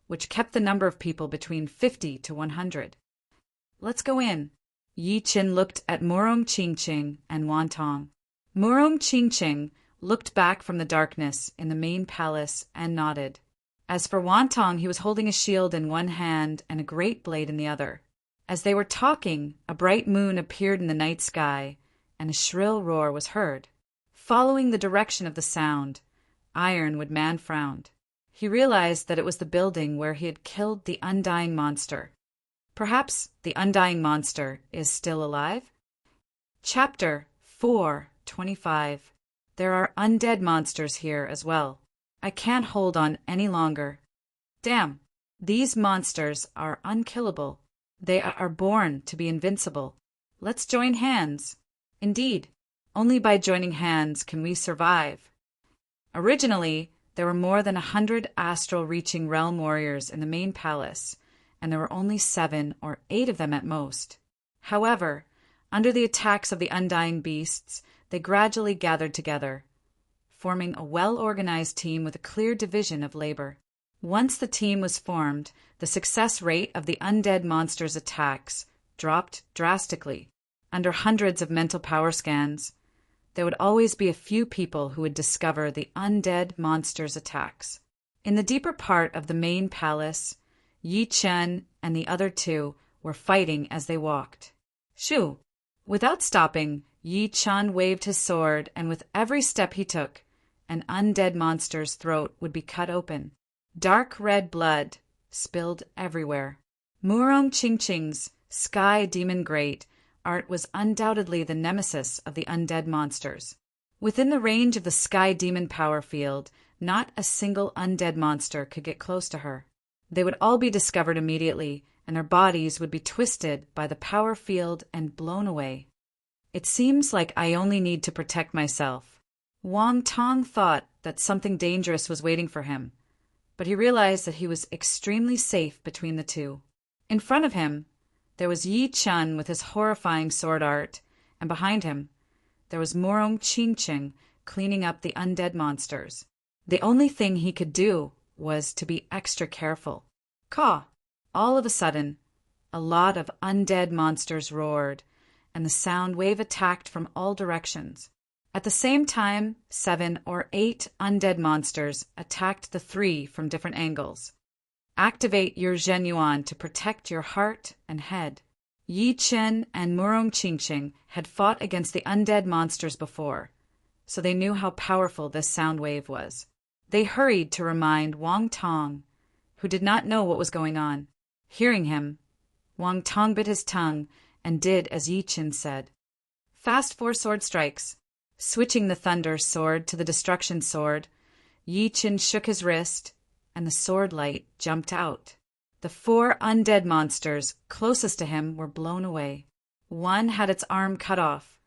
which kept the number of people between 50 to 100. Let's go in. Yi Qin looked at Murong Qingqing and Wan Tong. Murong Qingqing looked back from the darkness in the main palace and nodded. As for Wan Tong, he was holding a shield in one hand and a great blade in the other. As they were talking, a bright moon appeared in the night sky, and a shrill roar was heard. Following the direction of the sound, Ironwood Man frowned. He realized that it was the building where he had killed the undying monster. Perhaps the undying monster is still alive? Chapter 4:25. There are undead monsters here as well. I can't hold on any longer. Damn, these monsters are unkillable. They are born to be invincible. Let's join hands. Indeed, only by joining hands can we survive. Originally, there were more than 100 astral-reaching realm warriors in the main palace, and there were only 7 or 8 of them at most. However, under the attacks of the undying beasts, they gradually gathered together, forming a well-organized team with a clear division of labor. Once the team was formed, the success rate of the undead monsters' attacks dropped drastically. Under hundreds of mental power scans, there would always be a few people who would discover the undead monsters' attacks. In the deeper part of the main palace, Yi Chen and the other 2 were fighting as they walked. Shoo! Without stopping, Yi Chen waved his sword, and with every step he took, an undead monster's throat would be cut open. Dark red blood spilled everywhere. Murong Qingqing's Sky Demon Great art was undoubtedly the nemesis of the undead monsters. Within the range of the Sky Demon power field, not a single undead monster could get close to her. They would all be discovered immediately, and their bodies would be twisted by the power field and blown away. It seems like I only need to protect myself. Wang Tong thought that something dangerous was waiting for him, but he realized that he was extremely safe between the 2. In front of him, there was Yi Chen with his horrifying sword art, and behind him, there was Murong Qingqing cleaning up the undead monsters. The only thing he could do was to be extra careful. Caw! All of a sudden, a lot of undead monsters roared, and the sound wave attacked from all directions. At the same time, 7 or 8 undead monsters attacked the 3 from different angles. Activate your Zhenyuan to protect your heart and head. Yi Chen and Murong Qingqing had fought against the undead monsters before, so they knew how powerful this sound wave was. They hurried to remind Wang Tong, who did not know what was going on. Hearing him, Wang Tong bit his tongue and did as Yi Chen said. Fast 4 sword strikes. Switching the Thunder sword to the Destruction sword, Yi Chen shook his wrist, and the sword light jumped out. The 4 undead monsters closest to him were blown away. One had its arm cut off.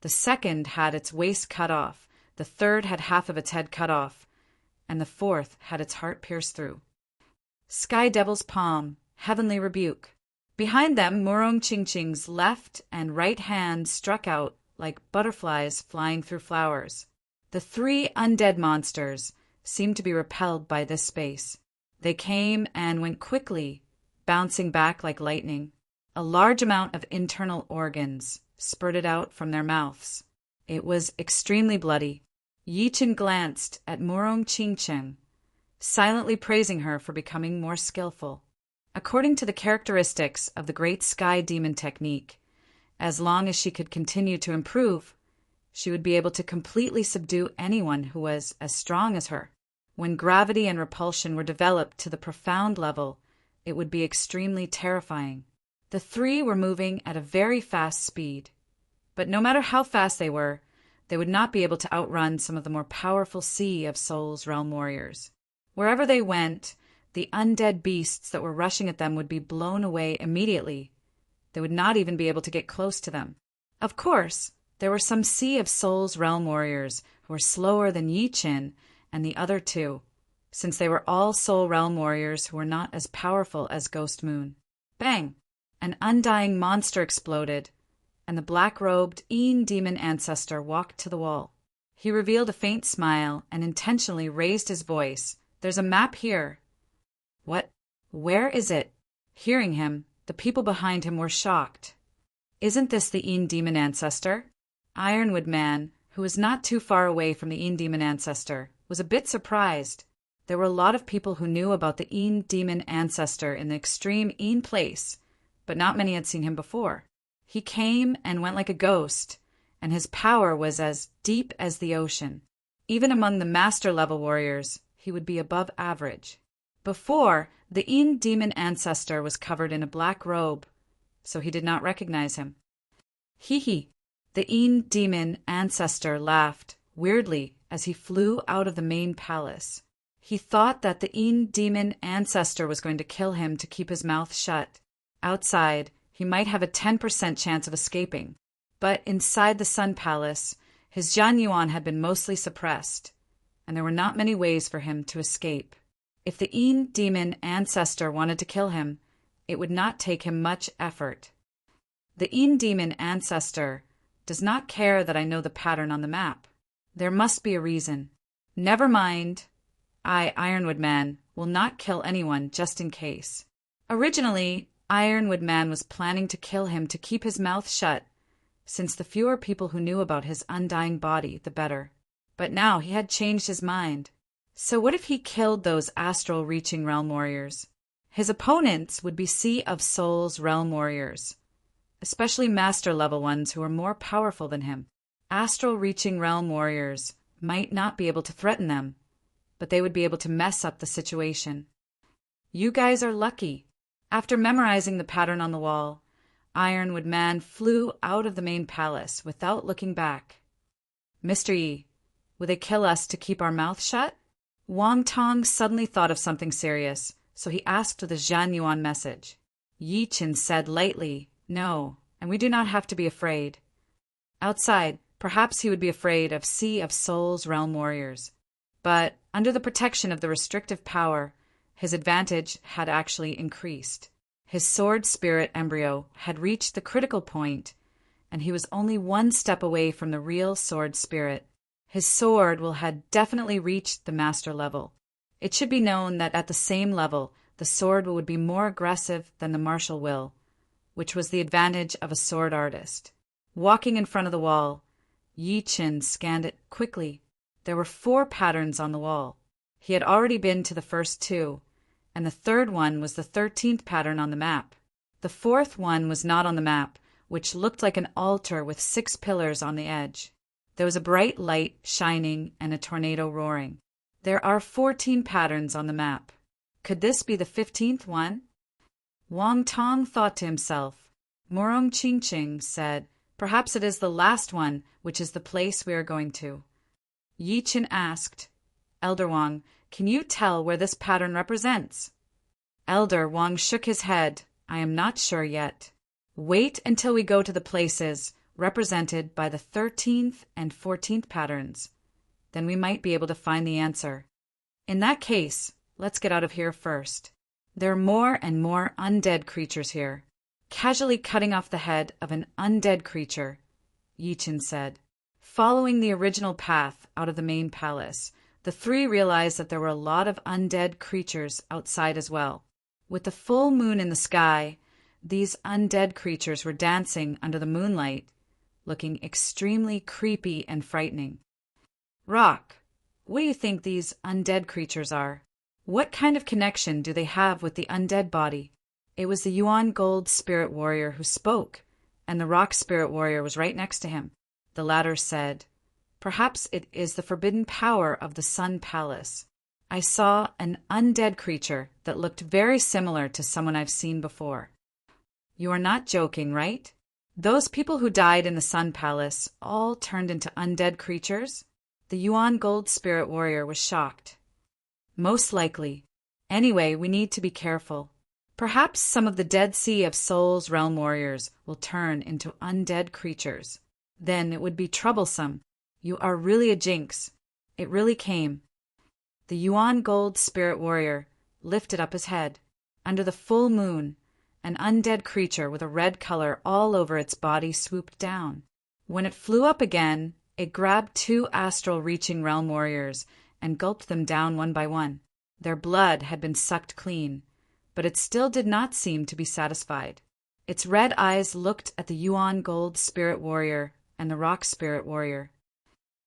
The second had its waist cut off. The third had half of its head cut off. And the 4th had its heart pierced through. Sky Devil's Palm, Heavenly Rebuke. Behind them, Murong Qingqing's left and right hand struck out like butterflies flying through flowers. The 3 undead monsters seemed to be repelled by this space. They came and went quickly, bouncing back like lightning. A large amount of internal organs spurted out from their mouths. It was extremely bloody. Yi Chen glanced at Murong Qingqing, silently praising her for becoming more skillful. According to the characteristics of the Great Sky Demon technique, as long as she could continue to improve, she would be able to completely subdue anyone who was as strong as her. When gravity and repulsion were developed to the profound level, it would be extremely terrifying. The 3 were moving at a very fast speed, but no matter how fast they would not be able to outrun some of the more powerful Sea of Souls realm warriors. Wherever they went, the undead beasts that were rushing at them would be blown away immediately. They would not even be able to get close to them. Of course, there were some Sea of Souls realm warriors who were slower than Yi Chen and the other 2, since they were all soul realm warriors who were not as powerful as Ghost Moon. Bang! An undying monster exploded, and the black-robed Een demon ancestor walked to the wall. He revealed a faint smile and intentionally raised his voice. "There's a map here." "What? Where is it?" Hearing him, the people behind him were shocked. "Isn't this the Een demon ancestor?" Ironwood Man, who was not too far away from the Een demon ancestor, was a bit surprised. There were a lot of people who knew about the Een demon ancestor in the extreme Een place, but not many had seen him before. He came and went like a ghost, and his power was as deep as the ocean. Even among the master-level warriors, he would be above average. Before, the Een demon ancestor was covered in a black robe, so he did not recognize him. Hee. The Een demon ancestor laughed weirdly as he flew out of the main palace. He thought that the Een demon ancestor was going to kill him to keep his mouth shut. Outside, he might have a 10% chance of escaping, but inside the Sun Palace, his Jian Yuan had been mostly suppressed, and there were not many ways for him to escape. If the Een demon ancestor wanted to kill him, it would not take him much effort. The Een demon ancestor does not care that I know the pattern on the map. There must be a reason. Never mind. I, Ironwood Man, will not kill anyone just in case. Originally, Ironwood Man was planning to kill him to keep his mouth shut, since the fewer people who knew about his undying body, the better. But now he had changed his mind. So what if he killed those astral-reaching realm warriors? His opponents would be Sea of Souls realm warriors, especially master-level ones who are more powerful than him. Astral-reaching realm warriors might not be able to threaten them, but they would be able to mess up the situation. You guys are lucky. After memorizing the pattern on the wall, Ironwood Man flew out of the main palace without looking back. "Mr. Yi, will they kill us to keep our mouth shut?" Wang Tong suddenly thought of something serious, so he asked with a Jian Yuan message. Yi Qin said lightly, "No, and we do not have to be afraid." Outside, perhaps he would be afraid of Sea of Souls realm warriors. But under the protection of the restrictive power, his advantage had actually increased. His sword spirit embryo had reached the critical point, and he was only one step away from the real sword spirit. His sword will had definitely reached the master level. It should be known that at the same level, the sword would be more aggressive than the martial will, which was the advantage of a sword artist. Walking in front of the wall, Yi Qin scanned it quickly. There were 4 patterns on the wall. He had already been to the first 2, and the third one was the 13th pattern on the map. The 4th one was not on the map, which looked like an altar with 6 pillars on the edge. There was a bright light shining and a tornado roaring. There are 14 patterns on the map. Could this be the 15th one? Wang Tong thought to himself. Morong Qingqing said, "Perhaps it is the last one, which is the place we are going to." Yi Qin asked, "Elder Wang, can you tell where this pattern represents?" Elder Wang shook his head. "I am not sure yet. Wait until we go to the places represented by the 13th and 14th patterns. Then we might be able to find the answer. In that case, let's get out of here first. There are more and more undead creatures here." Casually cutting off the head of an undead creature, Yi Qin said. Following the original path out of the main palace, the 3 realized that there were a lot of undead creatures outside as well. With the full moon in the sky, these undead creatures were dancing under the moonlight, looking extremely creepy and frightening. "Rock, what do you think these undead creatures are? What kind of connection do they have with the undead body?" It was the Yuan Gold Spirit Warrior who spoke, and the Rock Spirit Warrior was right next to him. The latter said, "Perhaps it is the forbidden power of the Sun Palace. I saw an undead creature that looked very similar to someone I've seen before." "You are not joking, right? Those people who died in the Sun Palace all turned into undead creatures?" The Yuan Gold Spirit Warrior was shocked. "Most likely. Anyway, we need to be careful. Perhaps some of the Dead Sea of Souls realm warriors will turn into undead creatures. Then it would be troublesome. You are really a jinx. It really came." The Yuan Gold Spirit Warrior lifted up his head. Under the full moon, an undead creature with a red color all over its body swooped down. When it flew up again, it grabbed 2 astral-reaching realm warriors and gulped them down one by one. Their blood had been sucked clean, but it still did not seem to be satisfied. Its red eyes looked at the Yuan Gold Spirit Warrior and the Rock Spirit Warrior.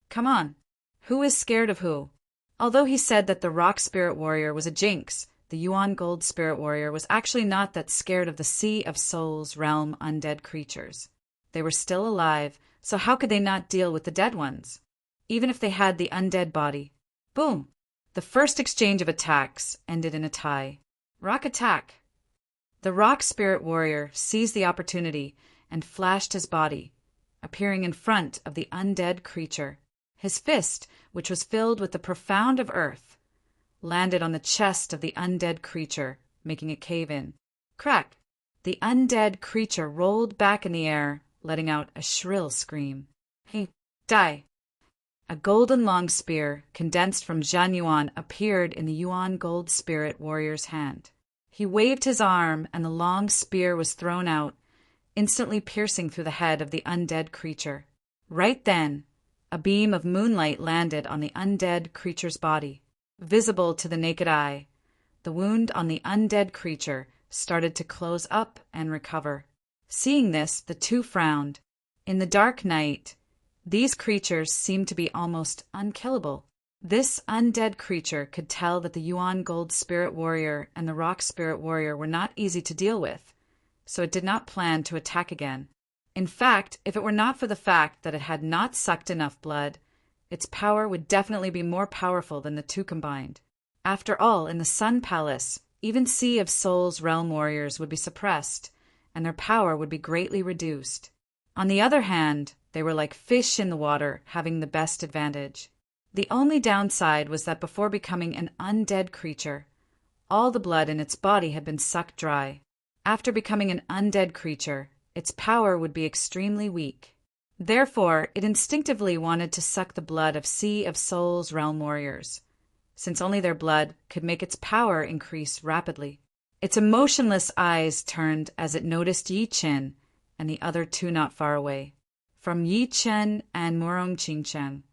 Come on, who is scared of who? Although he said that the Rock Spirit Warrior was a jinx, the Yuan Gold Spirit Warrior was actually not that scared of the Sea of Souls realm undead creatures. They were still alive, so how could they not deal with the dead ones? Even if they had the undead body. Boom! The first exchange of attacks ended in a tie. Rock attack! The Rock Spirit Warrior seized the opportunity and flashed his body, appearing in front of the undead creature. His fist, which was filled with the profound of earth, landed on the chest of the undead creature, making it cave in. Crack! The undead creature rolled back in the air, letting out a shrill scream. Hey, die! A golden long spear, condensed from Zhan Yuan, appeared in the Yuan Gold Spirit Warrior's hand. He waved his arm, and the long spear was thrown out, instantly piercing through the head of the undead creature. Right then, a beam of moonlight landed on the undead creature's body. Visible to the naked eye, the wound on the undead creature started to close up and recover. Seeing this, the two frowned. In the dark night, these creatures seemed to be almost unkillable. This undead creature could tell that the Yuan Gold Spirit Warrior and the Rock Spirit Warrior were not easy to deal with, so it did not plan to attack again. In fact, if it were not for the fact that it had not sucked enough blood, its power would definitely be more powerful than the two combined. After all, in the Sun Palace, even Sea of Souls realm warriors would be suppressed, and their power would be greatly reduced. On the other hand, they were like fish in the water, having the best advantage. The only downside was that before becoming an undead creature, all the blood in its body had been sucked dry. After becoming an undead creature, its power would be extremely weak. Therefore, it instinctively wanted to suck the blood of Sea of Souls realm warriors, since only their blood could make its power increase rapidly. Its emotionless eyes turned as it noticed Yi Chen and the other two not far away. From Yi Chen and Murong Qingchen,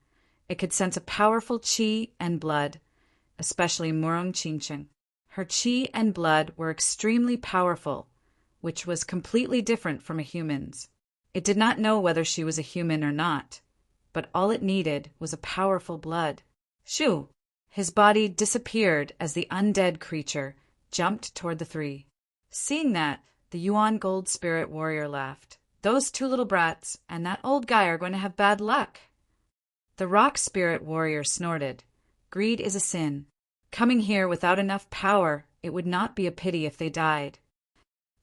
it could sense a powerful qi and blood, especially Murong Qingchen. Her qi and blood were extremely powerful, which was completely different from a human's. It did not know whether she was a human or not, but all it needed was a powerful blood. Shoo! His body disappeared as the undead creature jumped toward the three. Seeing that, the Yuan Gold Spirit Warrior laughed. Those two little brats and that old guy are going to have bad luck. The Rock Spirit Warrior snorted. Greed is a sin. Coming here without enough power, it would not be a pity if they died.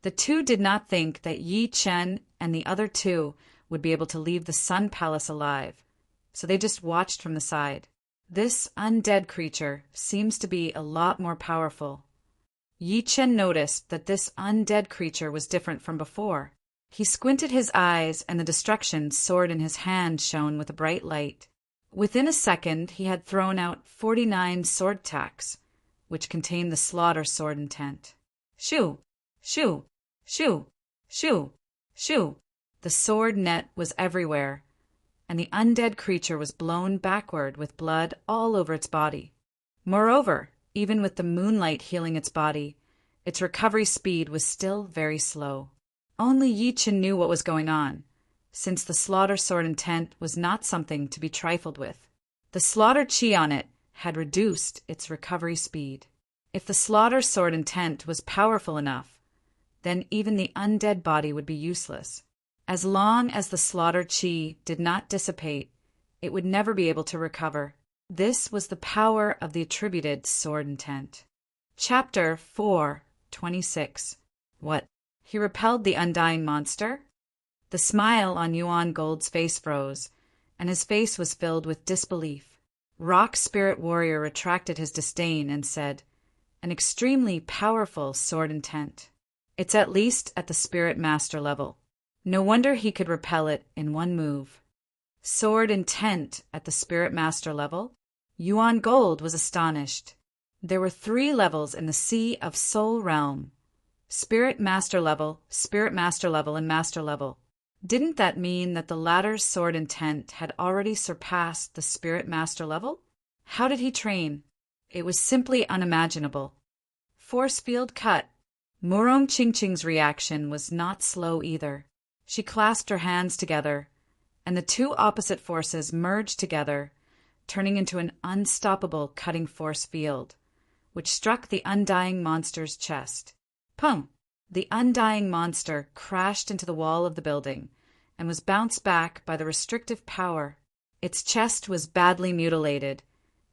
The two did not think that Yi Chen and the other two would be able to leave the Sun Palace alive, so they just watched from the side. This undead creature seems to be a lot more powerful. Yi Chen noticed that this undead creature was different from before. He squinted his eyes, and the destruction sword in his hand shone with a bright light. Within a second, he had thrown out 49 sword tacks, which contained the slaughter sword intent. Shoo! Shoo! Shoo! Shoo! Shoo! The sword net was everywhere, and the undead creature was blown backward with blood all over its body. Moreover, even with the moonlight healing its body, its recovery speed was still very slow. Only Yi Chen knew what was going on, since the slaughter sword intent was not something to be trifled with. The slaughter chi on it had reduced its recovery speed. If the slaughter sword intent was powerful enough, then even the undead body would be useless. As long as the slaughter chi did not dissipate, it would never be able to recover. This was the power of the attributed sword intent. Chapter 4:26. What? He repelled the undying monster? The smile on Yuan Gold's face froze, and his face was filled with disbelief. Rock Spirit Warrior retracted his disdain and said, "An extremely powerful sword intent. It's at least at the Spirit Master level. No wonder he could repel it in one move." Sword intent at the Spirit Master level? Yuan Gold was astonished. There were 3 levels in the Sea of Soul realm. Spirit Master Level, Spirit Master Level, and Master Level. Didn't that mean that the latter's sword intent had already surpassed the Spirit Master Level? How did he train? It was simply unimaginable. Force field cut. Murong Qingqing's reaction was not slow either. She clasped her hands together, and the two opposite forces merged together, turning into an unstoppable cutting force field, which struck the undying monster's chest. Pum! The undying monster crashed into the wall of the building and was bounced back by the restrictive power. Its chest was badly mutilated,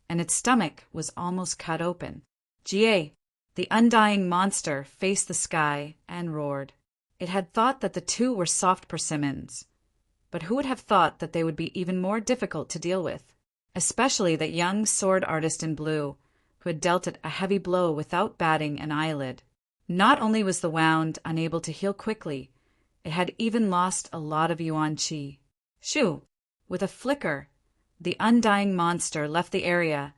and its stomach was almost cut open. Jie, the undying monster, faced the sky and roared. It had thought that the two were soft persimmons, but who would have thought that they would be even more difficult to deal with, especially that young sword artist in blue, who had dealt it a heavy blow without batting an eyelid. Not only was the wound unable to heal quickly, it had even lost a lot of yuan qi. Shoo! With a flicker, the undying monster left the area,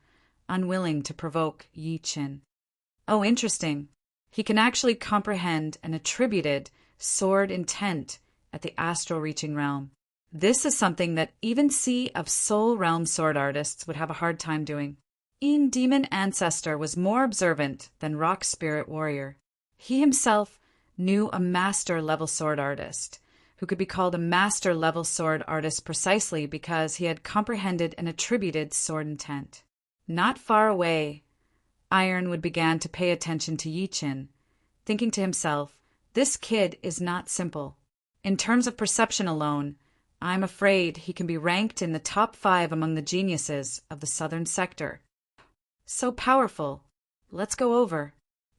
unwilling to provoke Yi Qin. Oh, interesting. He can actually comprehend an attributed sword intent at the astral reaching realm. This is something that even Sea of Soul Realm sword artists would have a hard time doing. Yin Demon Ancestor was more observant than Rock Spirit Warrior. He himself knew a master-level sword artist, who could be called a master-level sword artist precisely because he had comprehended an attributed sword intent. Not far away, Ironwood began to pay attention to Yi Qin, thinking to himself, this kid is not simple. In terms of perception alone, I'm afraid he can be ranked in the top 5 among the geniuses of the southern sector. So powerful. Let's go over.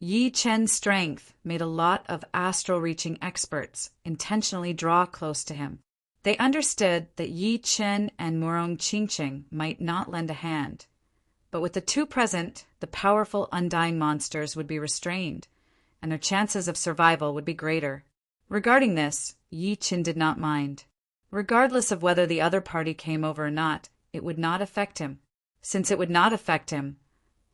Yi Qin's strength made a lot of astral-reaching experts intentionally draw close to him. They understood that Yi Qin and Murong Qingqing might not lend a hand, but with the two present, the powerful undying monsters would be restrained, and their chances of survival would be greater. Regarding this, Yi Qin did not mind. Regardless of whether the other party came over or not, it would not affect him. Since it would not affect him,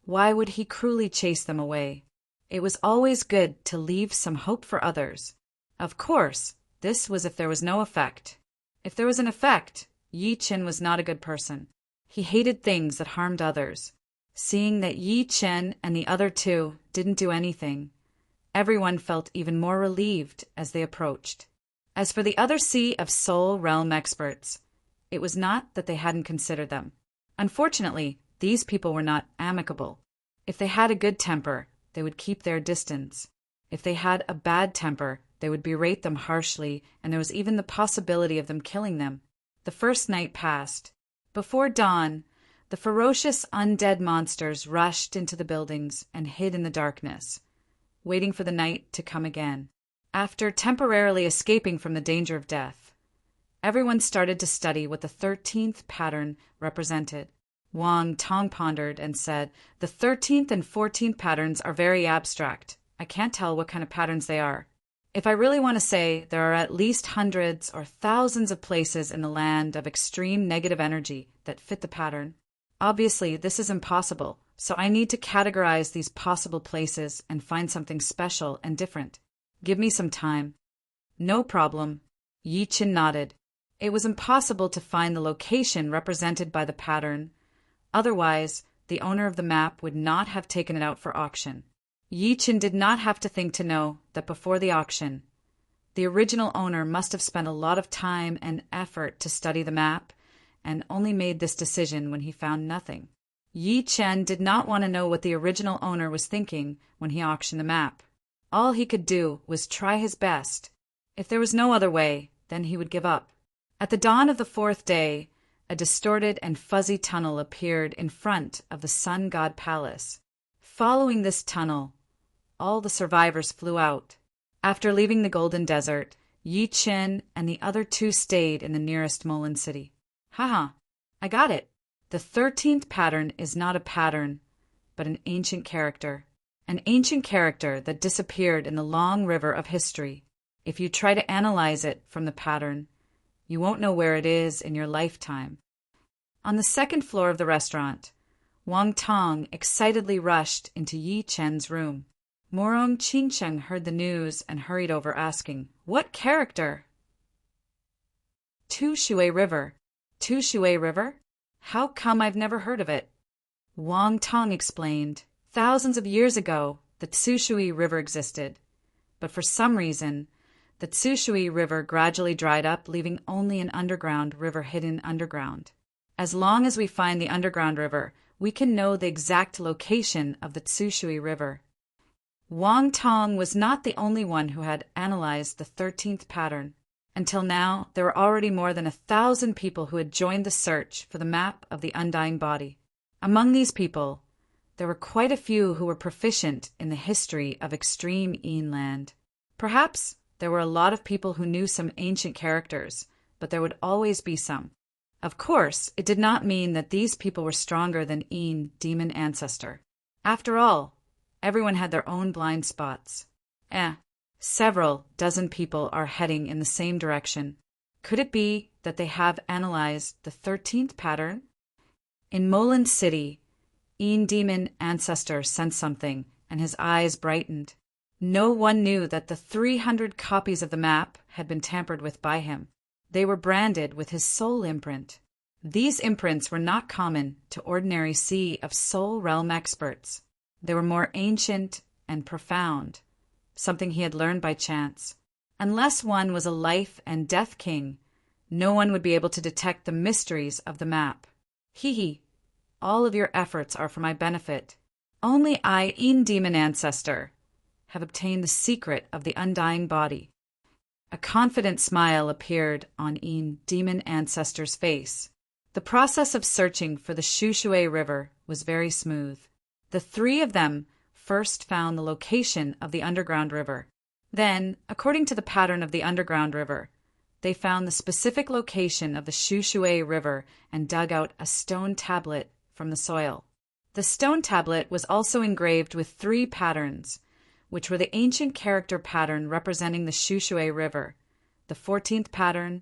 why would he cruelly chase them away? It was always good to leave some hope for others. Of course, this was if there was no effect. If there was an effect, Yi Qin was not a good person. He hated things that harmed others. Seeing that Yi Qin and the other two didn't do anything, everyone felt even more relieved as they approached. As for the other Sea of Soul Realm experts, it was not that they hadn't considered them. Unfortunately, these people were not amicable. If they had a good temper, they would keep their distance. If they had a bad temper, they would berate them harshly, and there was even the possibility of them killing them. The first night passed. Before dawn, the ferocious undead monsters rushed into the buildings and hid in the darkness, waiting for the night to come again. After temporarily escaping from the danger of death, everyone started to study what the 13th pattern represented. Wang Tong pondered and said, the 13th and 14th patterns are very abstract. I can't tell what kind of patterns they are. If I really want to say, there are at least hundreds or thousands of places in the land of extreme negative energy that fit the pattern. Obviously, this is impossible, so I need to categorize these possible places and find something special and different. Give me some time. No problem. Yi Qin nodded. It was impossible to find the location represented by the pattern. Otherwise, the owner of the map would not have taken it out for auction. Yi Qin did not have to think to know that before the auction, the original owner must have spent a lot of time and effort to study the map, and only made this decision when he found nothing. Yi Qin did not want to know what the original owner was thinking when he auctioned the map. All he could do was try his best. If there was no other way, then he would give up. At the dawn of the 4th day, a distorted and fuzzy tunnel appeared in front of the Sun God Palace. Following this tunnel, all the survivors flew out. After leaving the Golden Desert, Yi Qin and the other two stayed in the nearest Molan city. Haha, I got it. The 13th pattern is not a pattern, but an ancient character. An ancient character that disappeared in the long river of history. If you try to analyze it from the pattern, you won't know where it is in your lifetime. On the 2nd floor of the restaurant, Wang Tong excitedly rushed into Yi Qin's room. Morong Chingcheng heard the news and hurried over, asking, "What character?" Tu Shui River. Tu Shui River? How come I've never heard of it? Wang Tong explained, "Thousands of years ago, the Tsu Shui River existed, but for some reason, the Tsu Shui River gradually dried up, leaving only an underground river hidden underground. As long as we find the underground river, we can know the exact location of the Tsu Shui River." Wang Tong was not the only one who had analyzed the 13th pattern. Until now, there were already more than 1,000 people who had joined the search for the map of the undying body. Among these people, there were quite a few who were proficient in the history of extreme Yin land. Perhaps there were a lot of people who knew some ancient characters, but there would always be some. Of course, it did not mean that these people were stronger than Yin demon ancestor. After all, everyone had their own blind spots. Several dozen people are heading in the same direction. Could it be that they have analyzed the 13th pattern? In Molan City, Yin demon ancestor sensed something, and his eyes brightened. No one knew that the 300 copies of the map had been tampered with by him. They were branded with his soul imprint. These imprints were not common to ordinary Sea of Soul Realm experts. They were more ancient and profound, something he had learned by chance. Unless one was a life and death king, no one would be able to detect the mysteries of the map. All of your efforts are for my benefit. Only I, Yin demon ancestor, have obtained the secret of the undying body. A confident smile appeared on Yin demon ancestor's face. The process of searching for the Shushui River was very smooth. The three of them first found the location of the underground river. Then, according to the pattern of the underground river, they found the specific location of the Shushui River and dug out a stone tablet from the soil. The stone tablet was also engraved with 3 patterns, which were the ancient character pattern representing the Shushui River, the 14th pattern,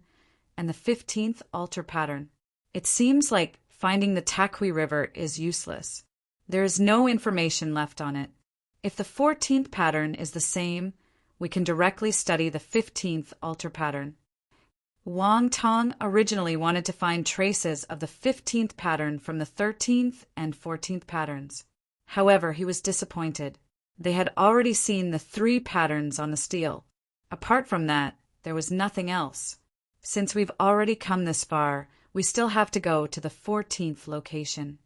and the 15th altar pattern. It seems like finding the Takui River is useless. There is no information left on it. If the 14th pattern is the same, we can directly study the 15th altar pattern. Wang Tong originally wanted to find traces of the 15th pattern from the 13th and 14th patterns. However, he was disappointed. They had already seen the 3 patterns on the stele. Apart from that, there was nothing else. Since we've already come this far, we still have to go to the 14th location.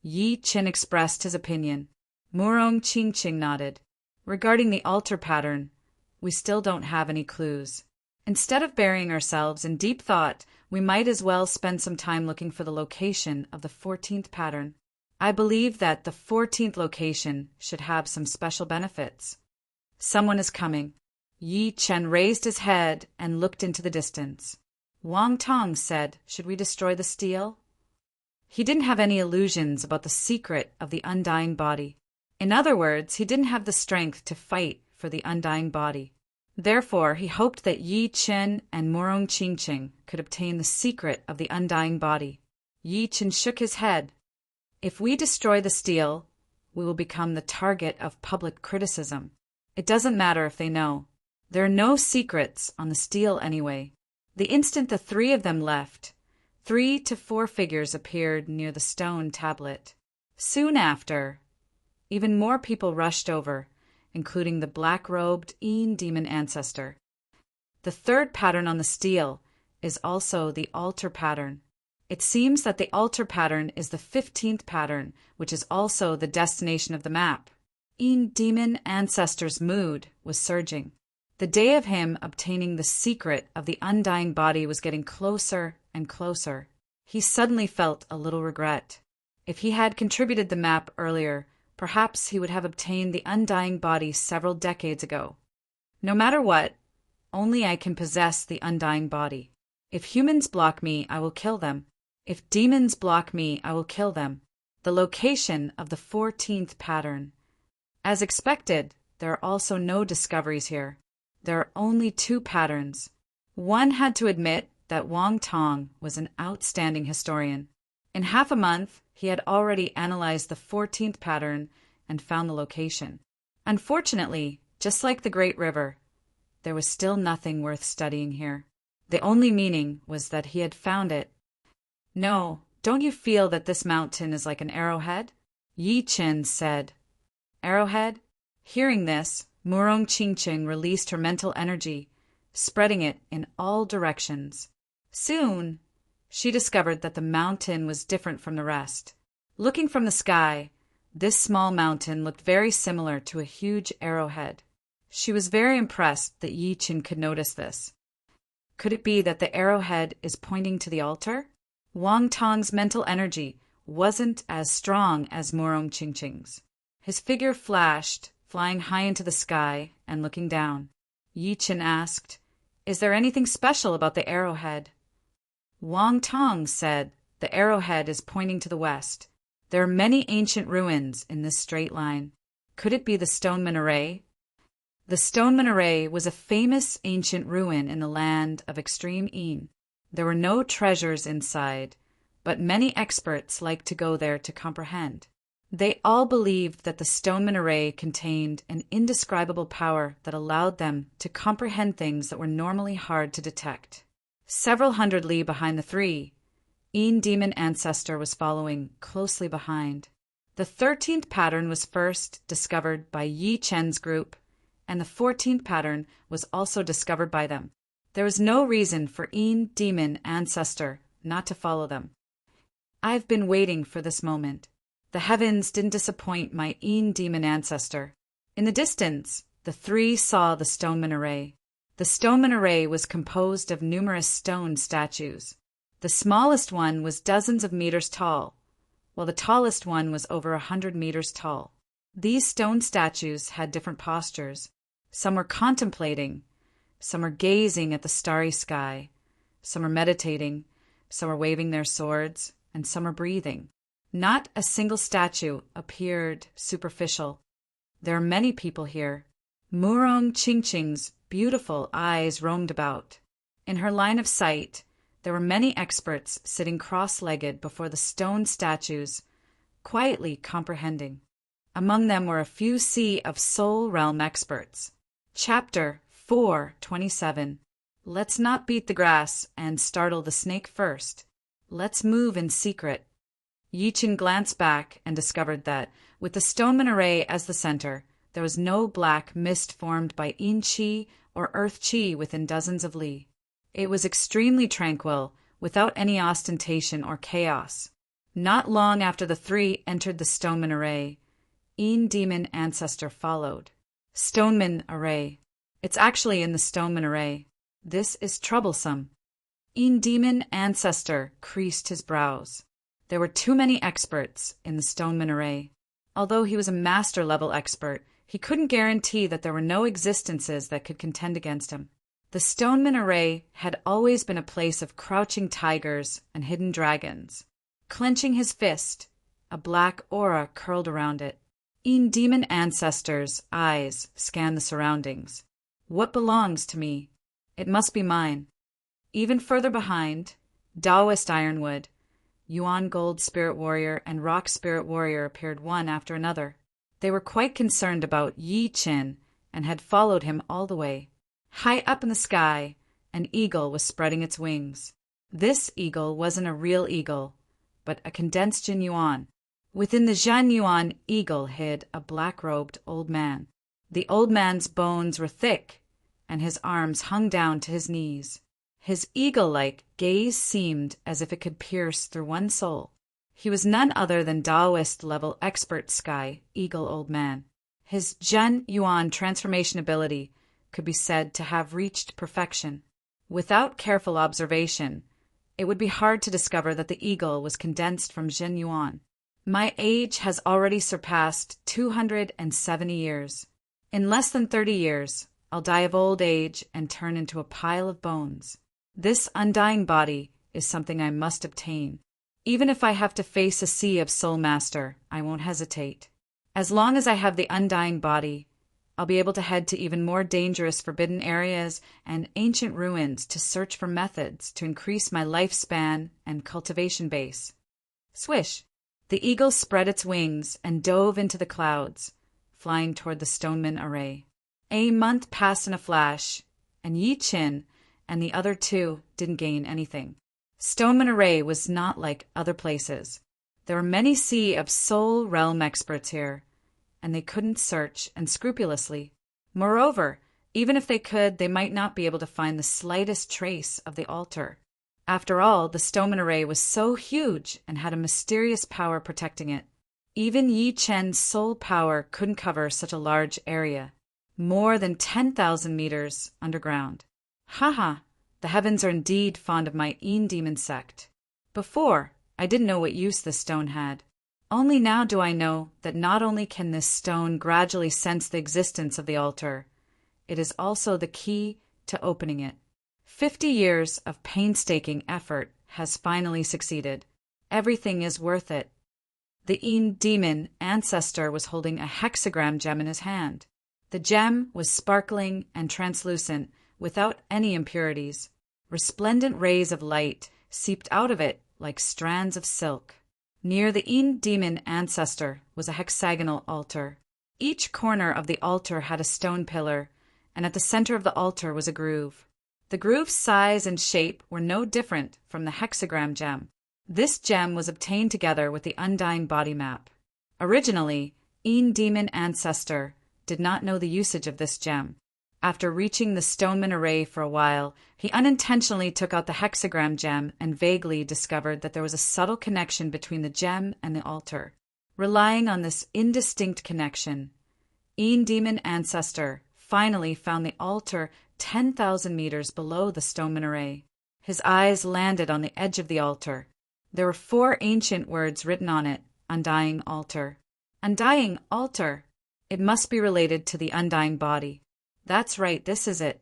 Yi Qin expressed his opinion. Murong Qingqing nodded. Regarding the altar pattern, we still don't have any clues. Instead of burying ourselves in deep thought, we might as well spend some time looking for the location of the 14th pattern. I believe that the 14th location should have some special benefits. Someone is coming. Yi Chen raised his head and looked into the distance. Wang Tong said, "Should we destroy the stele?" He didn't have any illusions about the secret of the undying body. In other words, he didn't have the strength to fight for the undying body. Therefore, he hoped that Yi Chen and Murong Qingqing could obtain the secret of the undying body. Yi Chen shook his head. If we destroy the stele, we will become the target of public criticism. It doesn't matter if they know. There are no secrets on the stele anyway. The instant the 3 of them left, 3 to 4 figures appeared near the stone tablet. Soon after, even more people rushed over, including the black-robed Yin demon ancestor. The 3rd pattern on the stele is also the altar pattern. It seems that the altar pattern is the 15th pattern, which is also the destination of the map. Yin demon ancestor's mood was surging. The day of him obtaining the secret of the undying body was getting closer and closer. He suddenly felt a little regret. If he had contributed the map earlier, perhaps he would have obtained the undying body several decades ago. No matter what, only I can possess the undying body. If humans block me, I will kill them. If demons block me, I will kill them. The location of the 14th pattern. As expected, there are also no discoveries here. There are only 2 patterns. One had to admit that Wang Tong was an outstanding historian. In half a month, he had already analyzed the 14th pattern and found the location. Unfortunately, just like the Great River, there was still nothing worth studying here. The only meaning was that he had found it. No, don't you feel that this mountain is like an arrowhead? Yi Chen said. Arrowhead? Hearing this, Murong Qingqing released her mental energy, spreading it in all directions. Soon, she discovered that the mountain was different from the rest. Looking from the sky, this small mountain looked very similar to a huge arrowhead. She was very impressed that Yi Chen could notice this. Could it be that the arrowhead is pointing to the altar? Wang Tong's mental energy wasn't as strong as Murong Qingqing's. His figure flashed, flying high into the sky and looking down. Yi Chen asked, "Is there anything special about the arrowhead?" Wang Tong said, "The arrowhead is pointing to the west. There are many ancient ruins in this straight line. Could it be the stone minaret?" The stone minaret was a famous ancient ruin in the land of Extreme Yin. There were no treasures inside, but many experts liked to go there to comprehend. They all believed that the stone minaret contained an indescribable power that allowed them to comprehend things that were normally hard to detect. Several hundred li behind the three, Yin demon ancestor was following closely behind. The 13th pattern was first discovered by Yi Chen's group, and the 14th pattern was also discovered by them. There was no reason for Yin demon ancestor not to follow them. I've been waiting for this moment. The heavens didn't disappoint my Yin demon ancestor. In the distance, the three saw the stone minaret. The stone minaret was composed of numerous stone statues. The smallest one was dozens of meters tall, while the tallest one was over 100 meters tall. These stone statues had different postures. Some were contemplating, some were gazing at the starry sky, some were meditating, some were waving their swords, and some were breathing. Not a single statue appeared superficial. There are many people here. Murong Qingqing's beautiful eyes roamed about. In her line of sight, there were many experts sitting cross-legged before the stone statues, quietly comprehending. Among them were a few Sea of Soul Realm experts. Chapter 4:27. Let's not beat the grass and startle the snake first. Let's move in secret. Yi Chen glanced back and discovered that, with the stone minaret as the center, there was no black mist formed by Yin Qi or Earth Qi within dozens of li. It was extremely tranquil, without any ostentation or chaos. Not long after the three entered the stone minaret, Yin demon ancestor followed. Stone minaret. It's actually in the stone minaret. This is troublesome. Yin demon ancestor creased his brows. There were too many experts in the stone minaret. Although he was a master-level expert, he couldn't guarantee that there were no existences that could contend against him. The stone minaret had always been a place of crouching tigers and hidden dragons. Clenching his fist, a black aura curled around it. Yin demon ancestor's eyes scanned the surroundings. What belongs to me? It must be mine. Even further behind, Taoist Ironwood, Yuan Gold Spirit Warrior, and Rock Spirit Warrior appeared one after another. They were quite concerned about Yi Chen and had followed him all the way. High up in the sky, an eagle was spreading its wings. This eagle wasn't a real eagle, but a condensed Jin Yuan. Within the Zhan Yuan eagle hid a black-robed old man. The old man's bones were thick, and his arms hung down to his knees. His eagle-like gaze seemed as if it could pierce through one's soul. He was none other than Taoist-level expert sky eagle old man. His Zhen Yuan transformation ability could be said to have reached perfection. Without careful observation, it would be hard to discover that the eagle was condensed from Zhen Yuan. My age has already surpassed 270 years. In less than 30 years, I'll die of old age and turn into a pile of bones. This undying body is something I must obtain. Even if I have to face a sea of Soul Master, I won't hesitate. As long as I have the undying body, I'll be able to head to even more dangerous forbidden areas and ancient ruins to search for methods to increase my lifespan and cultivation base. Swish! The eagle spread its wings and dove into the clouds, flying toward the Stoneman array. A month passed in a flash, and Yi Qin and the other two didn't gain anything. Stoneman array was not like other places. There were many Sea of Soul realm experts here, and they couldn't search unscrupulously. Moreover, even if they could, they might not be able to find the slightest trace of the altar. After all, the Stoneman array was so huge and had a mysterious power protecting it. Even Yi Chen's soul power couldn't cover such a large area, more than 10,000 meters underground. Haha, the heavens are indeed fond of my Een demon sect. Before, I didn't know what use this stone had. Only now do I know that not only can this stone gradually sense the existence of the altar, it is also the key to opening it. 50 years of painstaking effort has finally succeeded. Everything is worth it. The Een demon ancestor was holding a hexagram gem in his hand. The gem was sparkling and translucent, without any impurities. Resplendent rays of light seeped out of it like strands of silk. Near the Een demon ancestor was a hexagonal altar. Each corner of the altar had a stone pillar, and at the center of the altar was a groove. The groove's size and shape were no different from the hexagram gem. This gem was obtained together with the undying body map. Originally, Een demon ancestor did not know the usage of this gem. After reaching the Stoneman array for a while, he unintentionally took out the hexagram gem and vaguely discovered that there was a subtle connection between the gem and the altar. Relying on this indistinct connection, Een demon ancestor finally found the altar 10,000 meters below the Stoneman array. His eyes landed on the edge of the altar. There were 4 ancient words written on it: Undying Altar. Undying Altar! It must be related to the undying body. That's right, this is it.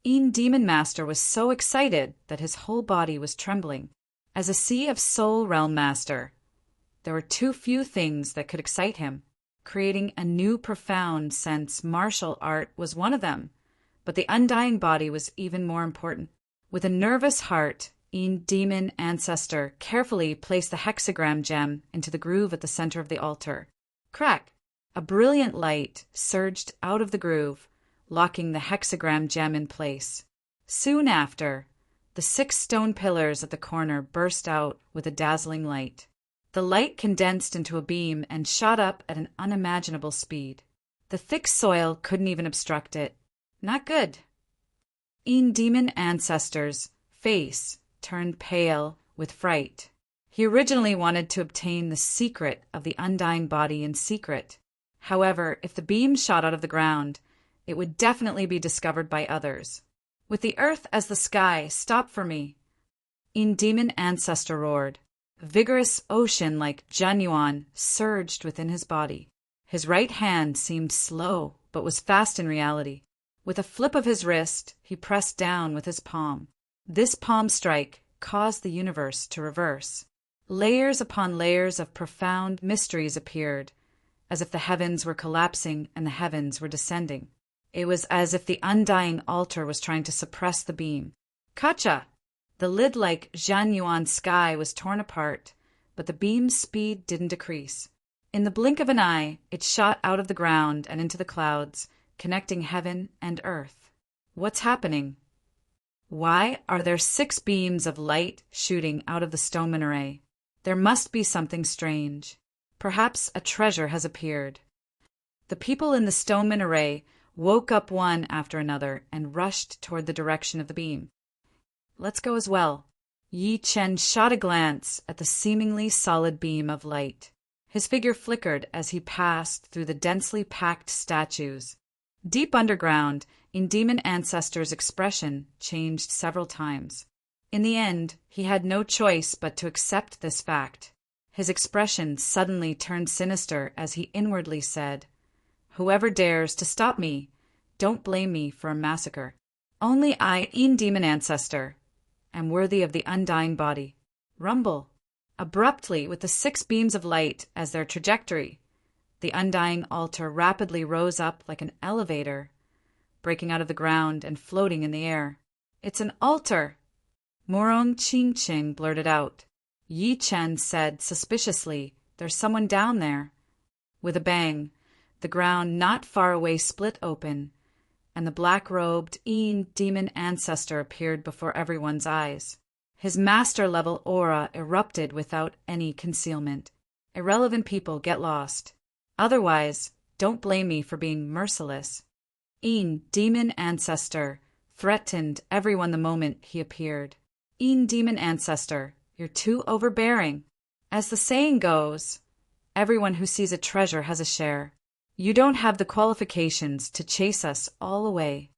Een Demon Master was so excited that his whole body was trembling. As a Sea of Soul Realm Master, there were too few things that could excite him. Creating a new profound sense martial art was one of them, but the undying body was even more important. With a nervous heart, Een Demon Ancestor carefully placed the hexagram gem into the groove at the center of the altar. Crack! A brilliant light surged out of the groove, locking the hexagram gem in place. Soon after, the 6 stone pillars at the corner burst out with a dazzling light. The light condensed into a beam and shot up at an unimaginable speed. The thick soil couldn't even obstruct it. Not good. Een Demon Ancestor's face turned pale with fright. He originally wanted to obtain the secret of the undying body in secret. However, if the beam shot out of the ground, it would definitely be discovered by others. With the earth as the sky, stop for me! Een Demon Ancestor roared. Vigorous ocean like Jianyuan surged within his body. His right hand seemed slow, but was fast in reality. With a flip of his wrist, he pressed down with his palm. This palm strike caused the universe to reverse. Layers upon layers of profound mysteries appeared, as if the heavens were collapsing and the heavens were descending. It was as if the undying altar was trying to suppress the beam. Kacha! The lid-like Jianyuan sky was torn apart, but the beam's speed didn't decrease. In the blink of an eye, it shot out of the ground and into the clouds, connecting heaven and earth. What's happening? Why are there 6 beams of light shooting out of the Stoneman array? There must be something strange. Perhaps a treasure has appeared. The people in the Stoneman array woke up one after another and rushed toward the direction of the beam. Let's go as well. Yi Chen shot a glance at the seemingly solid beam of light. His figure flickered as he passed through the densely packed statues. Deep underground, Een Demon Ancestor's expression changed several times. In the end, he had no choice but to accept this fact. His expression suddenly turned sinister as he inwardly said, "Whoever dares to stop me, don't blame me for a massacre. Only I, Een Demon Ancestor, am worthy of the undying body." Rumble. Abruptly, with the 6 beams of light as their trajectory, the undying altar rapidly rose up like an elevator, breaking out of the ground and floating in the air. "It's an altar!" Morong Ching blurted out. Yi Chen said suspiciously, "There's someone down there." With a bang, the ground not far away split open, and the black-robed demon ancestor appeared before everyone's eyes. His master-level aura erupted without any concealment. Irrelevant people get lost. Otherwise, don't blame me for being merciless. Demon ancestor threatened everyone the moment he appeared. Demon ancestor, you're too overbearing. As the saying goes, everyone who sees a treasure has a share. You don't have the qualifications to chase us all away.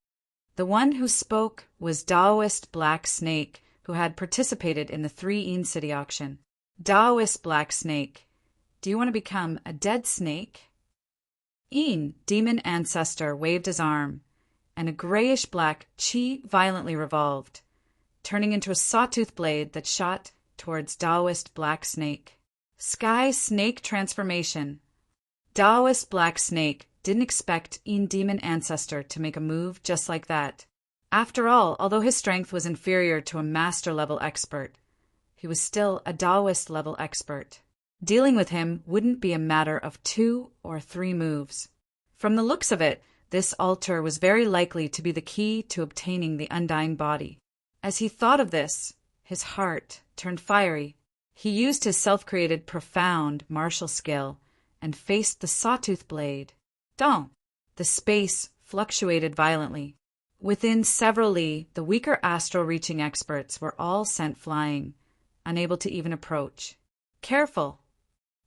The one who spoke was Taoist Black Snake, who had participated in the 3 City auction. Taoist Black Snake, do you want to become a dead snake? Demon ancestor waved his arm, and a grayish-black chi violently revolved, turning into a sawtooth blade that shot towards Taoist Black Snake. Sky Snake transformation. Taoist Black Snake didn't expect Demon ancestor to make a move just like that. After all, although his strength was inferior to a master-level expert, he was still a Taoist-level expert. Dealing with him wouldn't be a matter of 2 or 3 moves. From the looks of it, this altar was very likely to be the key to obtaining the undying body. As he thought of this, his heart turned fiery. He used his self-created profound martial skill and faced the sawtooth blade. Dong! The space fluctuated violently. Within several li, the weaker astral-reaching experts were all sent flying, unable to even approach. Careful!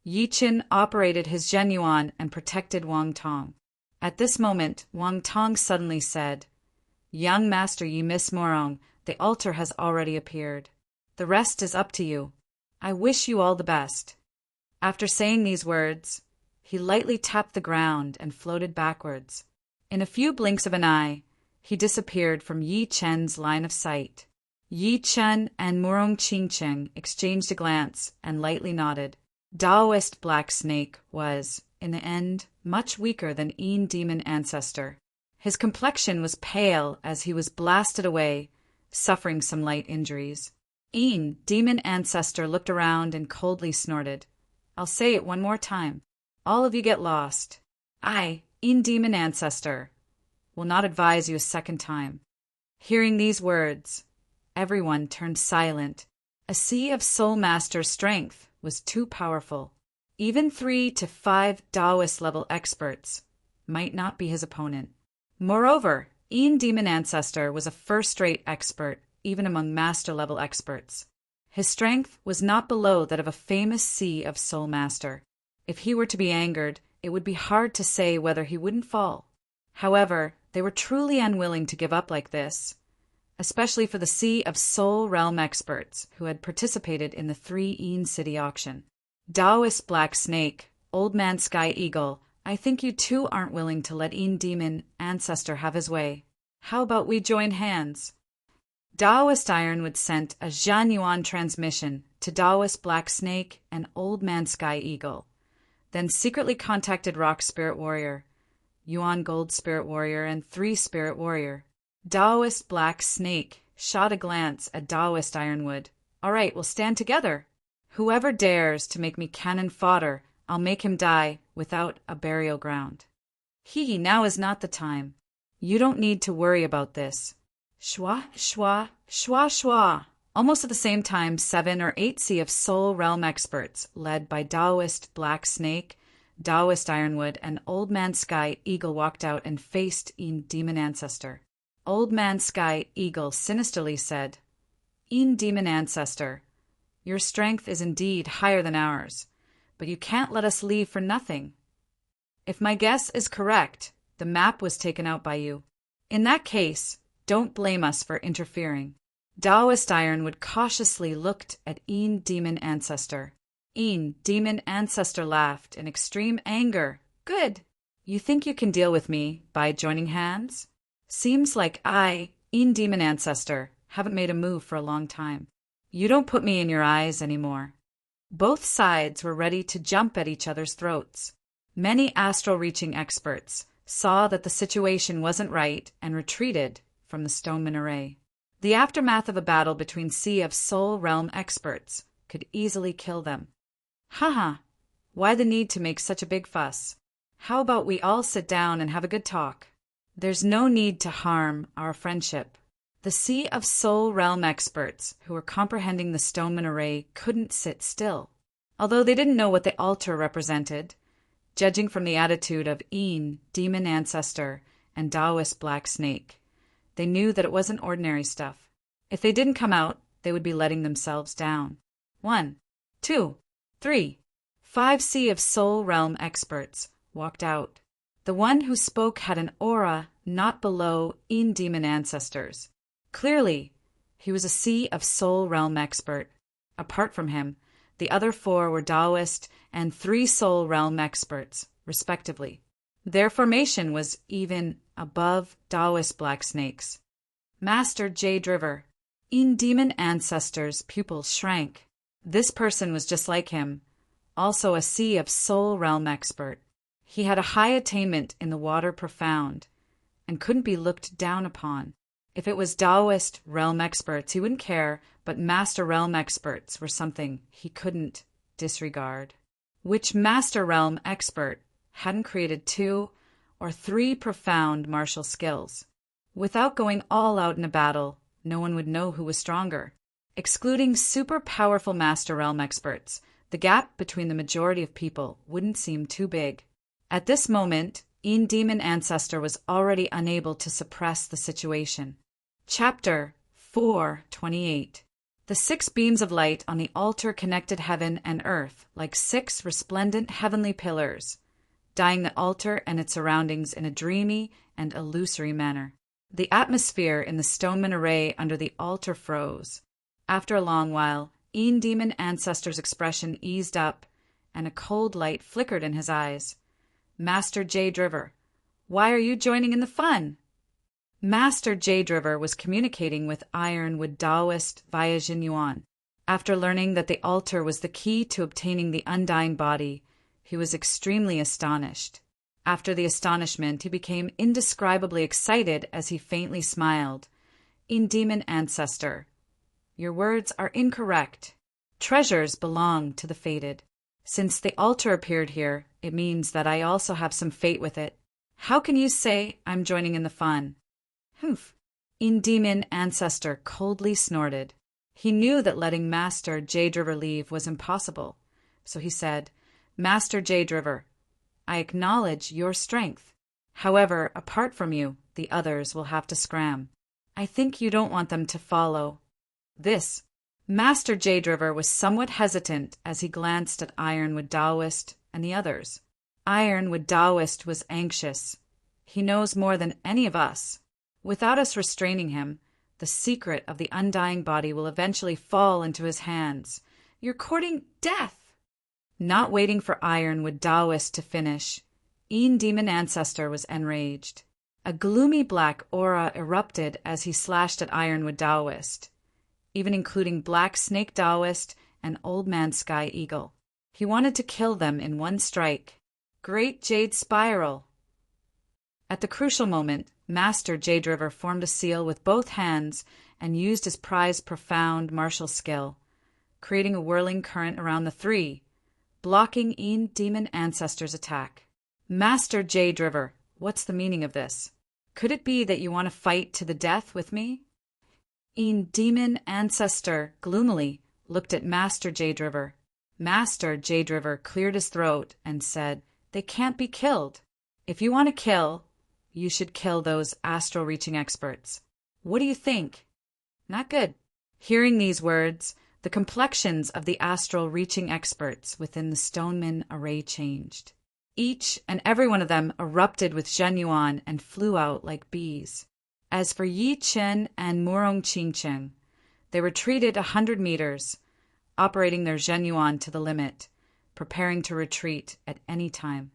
Yi Qin operated his Zhenyuan and protected Wang Tong. At this moment, Wang Tong suddenly said, "Young Master Yi Miss Morong, the altar has already appeared. The rest is up to you. I wish you all the best." After saying these words, he lightly tapped the ground and floated backwards. In a few blinks of an eye, he disappeared from Yi Chen's line of sight. Yi Chen and Murong Qingcheng exchanged a glance and lightly nodded. Taoist Black Snake was, in the end, much weaker than Demon ancestor. His complexion was pale as he was blasted away, suffering some light injuries. Demon ancestor looked around and coldly snorted. "I'll say it one more time. All of you get lost. I, Demon ancestor, will not advise you a second time." Hearing these words, everyone turned silent. A sea of Soul Master strength was too powerful. Even 3 to 5 Taoist-level experts might not be his opponent. Moreover, Demon ancestor was a first-rate expert, even among master-level experts. His strength was not below that of a famous sea of Soul Master. If he were to be angered, it would be hard to say whether he wouldn't fall. However, they were truly unwilling to give up like this, especially for the sea of Soul Realm experts who had participated in the 3 City auction. Taoist Black Snake, Old Man Sky Eagle, I think you too aren't willing to let Demon ancestor have his way. How about we join hands? Taoist Ironwood sent a Zhenyuan transmission to Taoist Black Snake and Old Man Sky Eagle, then secretly contacted Rock Spirit Warrior, Yuan Gold Spirit Warrior, and 3 Spirit Warrior. Taoist Black Snake shot a glance at Taoist Ironwood. "All right, we'll stand together. Whoever dares to make me cannon fodder, I'll make him die without a burial ground." Now is not the time. You don't need to worry about this. Shwa, shwa, shwa, shwa. Almost at the same time, 7 or 8 Sea of Soul Realm experts, led by Taoist Black Snake, Taoist Ironwood, and Old Man Sky Eagle walked out and faced Demon ancestor. Old Man Sky Eagle sinisterly said, Demon ancestor, your strength is indeed higher than ours, but you can't let us leave for nothing. If my guess is correct, the map was taken out by you. In that case, don't blame us for interfering. Taoist Ironwood cautiously looked at Demon ancestor. Demon ancestor laughed in extreme anger. Good. You think you can deal with me by joining hands? Seems like I, Demon ancestor, haven't made a move for a long time. You don't put me in your eyes anymore. Both sides were ready to jump at each other's throats. Many astral-reaching experts saw that the situation wasn't right and retreated from the stone minaret. The aftermath of a battle between Sea of Soul Realm experts could easily kill them. Haha, why the need to make such a big fuss? How about we all sit down and have a good talk? There's no need to harm our friendship. The sea of soul realm experts who were comprehending the Stoneman array couldn't sit still. Although they didn't know what the altar represented, judging from the attitude of Een, demon ancestor, and Taoist black snake, they knew that it wasn't ordinary stuff. If they didn't come out, they would be letting themselves down. 1, 2, 3, 5 sea of soul realm experts walked out. The one who spoke had an aura not below Een demon ancestors. Clearly, he was a sea of soul realm expert. Apart from him, the other 4 were Taoist and 3 soul realm experts, respectively. Their formation was even above Taoist black snakes. Master Jade River. Een demon ancestors' pupils shrank. This person was just like him, also a sea of soul realm expert. He had a high attainment in the water profound, and couldn't be looked down upon. If it was Taoist realm experts, he wouldn't care, but master realm experts were something he couldn't disregard. Which master realm expert hadn't created 2 or 3 profound martial skills? Without going all out in a battle, no one would know who was stronger. Excluding super powerful master realm experts, the gap between the majority of people wouldn't seem too big. At this moment, Een demon ancestor was already unable to suppress the situation. Chapter 4:28. The 6 beams of light on the altar connected heaven and earth like 6 resplendent heavenly pillars, dyeing the altar and its surroundings in a dreamy and illusory manner. The atmosphere in the Stoneman array under the altar froze. After a long while, Een demon ancestor's expression eased up, and a cold light flickered in his eyes. Master Jade River, why are you joining in the fun? Master Jade River was communicating with Ironwood Taoist via Jinyuan. After learning that the altar was the key to obtaining the undying body, he was extremely astonished. After the astonishment, he became indescribably excited as he faintly smiled. Een demon ancestor, your words are incorrect. Treasures belong to the fated. Since the altar appeared here, it means that I also have some fate with it. How can you say I'm joining in the fun? Humph. Een demon ancestor coldly snorted. He knew that letting Master Jade River leave was impossible, so he said, Master Jade River, I acknowledge your strength. However, apart from you, the others will have to scram. I think you don't want them to follow. This. Master Jade River was somewhat hesitant as he glanced at Ironwood Taoist and the others. Ironwood Taoist was anxious. He knows more than any of us. Without us restraining him, the secret of the undying body will eventually fall into his hands. You're courting death. Not waiting for Ironwood Taoist to finish, Een demon ancestor was enraged. A gloomy black aura erupted as he slashed at Ironwood Taoist, even including Black Snake Taoist and Old Man Sky Eagle. He wanted to kill them in one strike. Great Jade Spiral. At the crucial moment, Master Jade River formed a seal with both hands and used his prized profound martial skill, creating a whirling current around the 3, blocking Een demon ancestor's attack. Master Jade River, what's the meaning of this? Could it be that you want to fight to the death with me? Een demon ancestor gloomily looked at Master Jade River. Master Jade River cleared his throat and said, They can't be killed. If you want to kill, you should kill those astral reaching experts. What do you think? Not good. Hearing these words, the complexions of the astral reaching experts within the Stoneman array changed. Each and every one of them erupted with Jinyuan and flew out like bees. As for Yi Chen and Murong Qingchen, they retreated 100 meters, operating their Jinyuan to the limit, preparing to retreat at any time.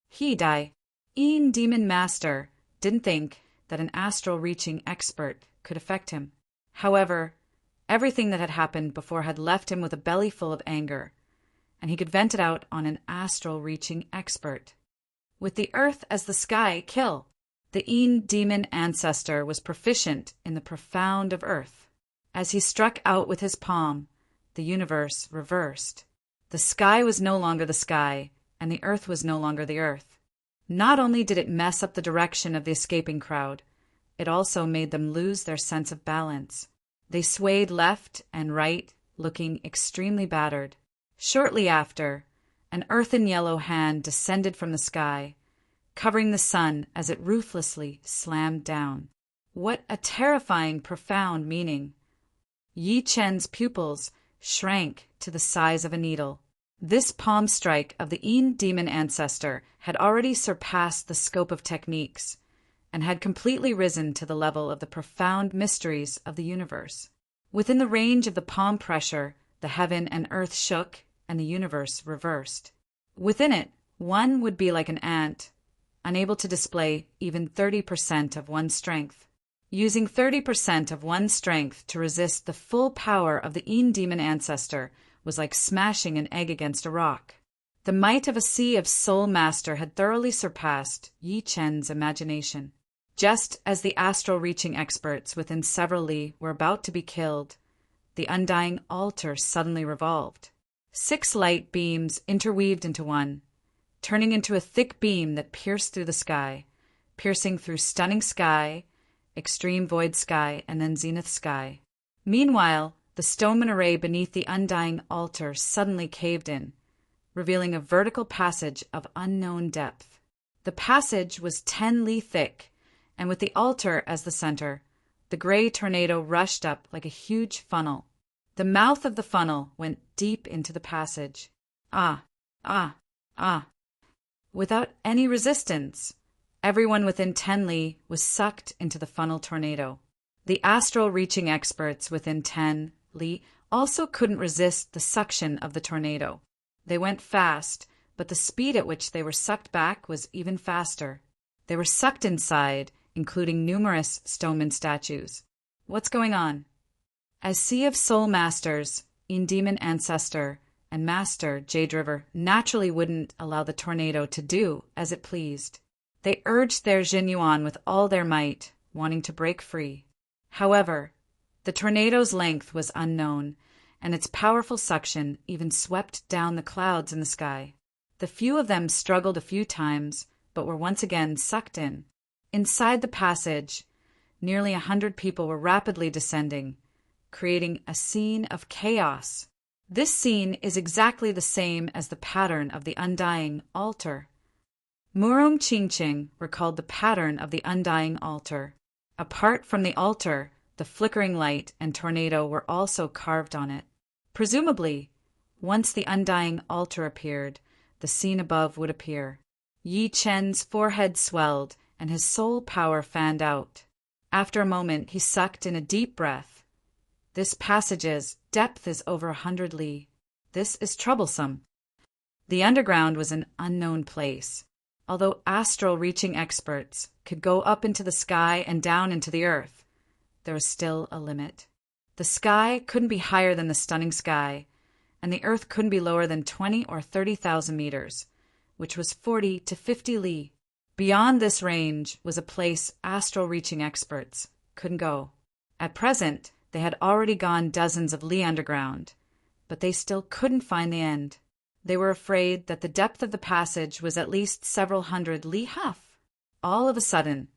He Dai, Een demon master, didn't think that an astral reaching expert could affect him. However, everything that had happened before had left him with a belly full of anger, and he could vent it out on an astral reaching expert. With the earth as the sky, kill. The Een demon ancestor was proficient in the profound of earth. As he struck out with his palm, the universe reversed. The sky was no longer the sky, and the earth was no longer the earth. Not only did it mess up the direction of the escaping crowd, it also made them lose their sense of balance. They swayed left and right, looking extremely battered. Shortly after, an earthen yellow hand descended from the sky, covering the sun as it ruthlessly slammed down. What a terrifying, profound meaning! Yi Chen's pupils shrank to the size of a needle. This palm strike of the Yin demon ancestor had already surpassed the scope of techniques and had completely risen to the level of the profound mysteries of the universe. Within the range of the palm pressure, the heaven and earth shook and the universe reversed. Within it, one would be like an ant, unable to display even 30% of one's strength. Using 30% of one's strength to resist the full power of the Yin demon ancestor was like smashing an egg against a rock. The might of a sea of soul master had thoroughly surpassed Yi Chen's imagination. Just as the astral reaching experts within several li were about to be killed, the undying altar suddenly revolved. 6 light beams interweaved into one, turning into a thick beam that pierced through the sky, piercing through stunning sky, extreme void sky, and then zenith sky. Meanwhile, the stoneman array beneath the undying altar suddenly caved in, revealing a vertical passage of unknown depth. The passage was 10 li thick, and with the altar as the center, the gray tornado rushed up like a huge funnel. The mouth of the funnel went deep into the passage. Ah, ah, ah. Without any resistance, everyone within 10 li was sucked into the funnel tornado. The astral reaching experts within 10 li also couldn't resist the suction of the tornado. They went fast, but the speed at which they were sucked back was even faster. They were sucked inside, including numerous stoneman statues. What's going on? As Sea of Soul Masters, Yin Demon Ancestor, and Master Jade River naturally wouldn't allow the tornado to do as it pleased. They urged their Jinyuan with all their might, wanting to break free. However, the tornado's length was unknown, and its powerful suction even swept down the clouds in the sky. The few of them struggled a few times, but were once again sucked in. Inside the passage, nearly 100 people were rapidly descending, creating a scene of chaos. This scene is exactly the same as the pattern of the undying altar. Murong Qingqing recalled the pattern of the undying altar. Apart from the altar, the flickering light and tornado were also carved on it. Presumably, once the undying altar appeared, the scene above would appear. Yi Chen's forehead swelled, and his soul power fanned out. After a moment, he sucked in a deep breath. This passage's depth is over 100 li. This is troublesome. The underground was an unknown place. Although astral-reaching experts could go up into the sky and down into the earth, there was still a limit. The sky couldn't be higher than the stunning sky, and the earth couldn't be lower than 20 or 30,000 meters, which was 40 to 50 li. Beyond this range was a place astral-reaching experts couldn't go. At present, they had already gone dozens of li underground, but they still couldn't find the end. They were afraid that the depth of the passage was at least several hundred li half. All of a sudden,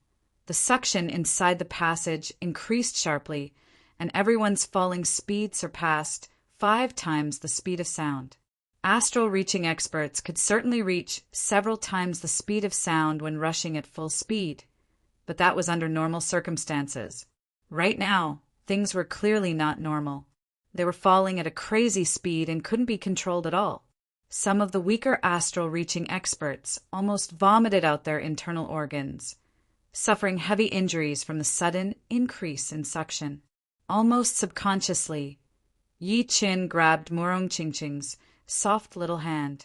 the suction inside the passage increased sharply, and everyone's falling speed surpassed 5 times the speed of sound. Astral reaching experts could certainly reach several times the speed of sound when rushing at full speed, but that was under normal circumstances. Right now, things were clearly not normal. They were falling at a crazy speed and couldn't be controlled at all. Some of the weaker astral reaching experts almost vomited out their internal organs, suffering heavy injuries from the sudden increase in suction. Almost subconsciously, Yi Chen grabbed Murong Qingqing's soft little hand.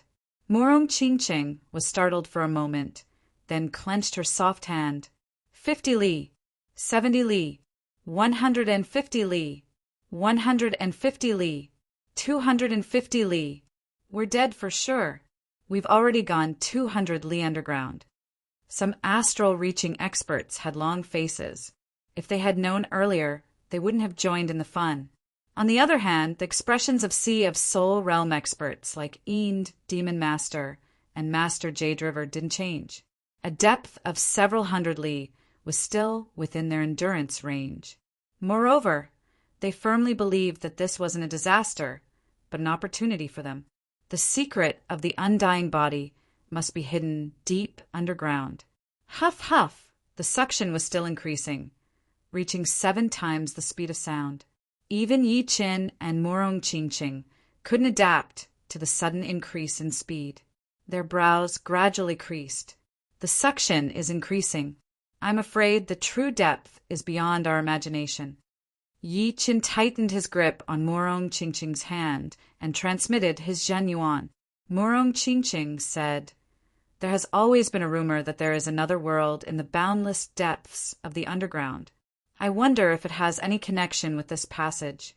Murong Qingqing was startled for a moment, then clenched her soft hand. 50 li, 70 li, 150 li, 150 li, 250 li. We're dead for sure. We've already gone 200 li underground. Some astral-reaching experts had long faces. If they had known earlier, they wouldn't have joined in the fun. On the other hand, the expressions of Sea of Soul realm experts like Yin Demon Master and Master Jade River didn't change. A depth of several hundred li was still within their endurance range. Moreover, they firmly believed that this wasn't a disaster, but an opportunity for them. The secret of the undying body must be hidden deep underground. Huff, huff! The suction was still increasing, reaching 7 times the speed of sound. Even Yi Qin and Morong Qingqing couldn't adapt to the sudden increase in speed. Their brows gradually creased. The suction is increasing. I'm afraid the true depth is beyond our imagination. Yi Qin tightened his grip on Morong Qingqing's hand and transmitted his Zhenyuan. Morong Qingqing said, "There has always been a rumor that there is another world in the boundless depths of the underground. I wonder if it has any connection with this passage.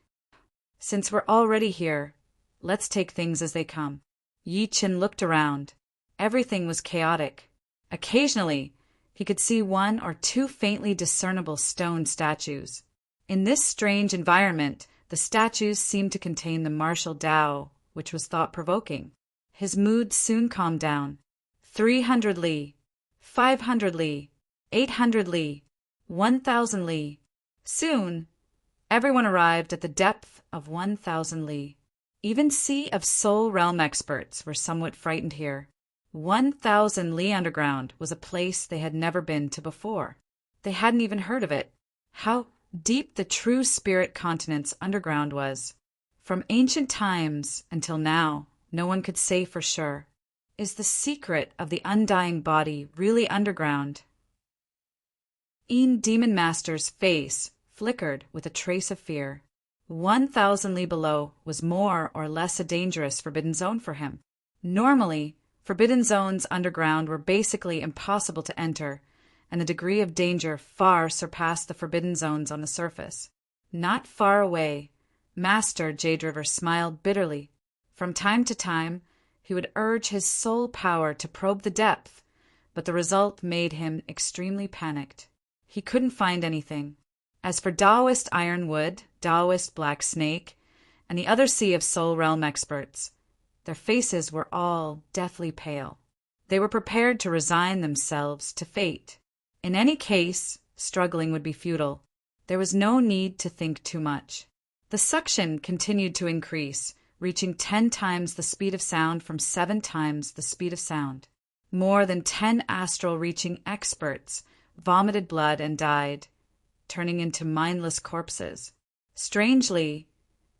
Since we're already here, let's take things as they come." Yi Qin looked around. Everything was chaotic. Occasionally, he could see 1 or 2 faintly discernible stone statues. In this strange environment, the statues seemed to contain the martial Tao, which was thought-provoking. His mood soon calmed down. 300 li, 500 li, 800 li, 1,000 li. Soon, everyone arrived at the depth of 1,000 li. Even Sea of Soul Realm experts were somewhat frightened here. 1,000 li underground was a place they had never been to before. They hadn't even heard of it. How deep the true spirit continent's underground was. From ancient times until now, no one could say for sure. Is the secret of the undying body really underground? Demon Master's face flickered with a trace of fear. 1,000 li below was more or less a dangerous forbidden zone for him. Normally, forbidden zones underground were basically impossible to enter, and the degree of danger far surpassed the forbidden zones on the surface. Not far away, Master Jade River smiled bitterly. From time to time, he would urge his soul power to probe the depth, but the result made him extremely panicked. He couldn't find anything. As for Taoist Ironwood, Taoist Black Snake, and the other Sea of Soul Realm experts, their faces were all deathly pale. They were prepared to resign themselves to fate. In any case, struggling would be futile. There was no need to think too much. The suction continued to increase, reaching 10 times the speed of sound from 7 times the speed of sound. More than 10 astral-reaching experts vomited blood and died, turning into mindless corpses. Strangely,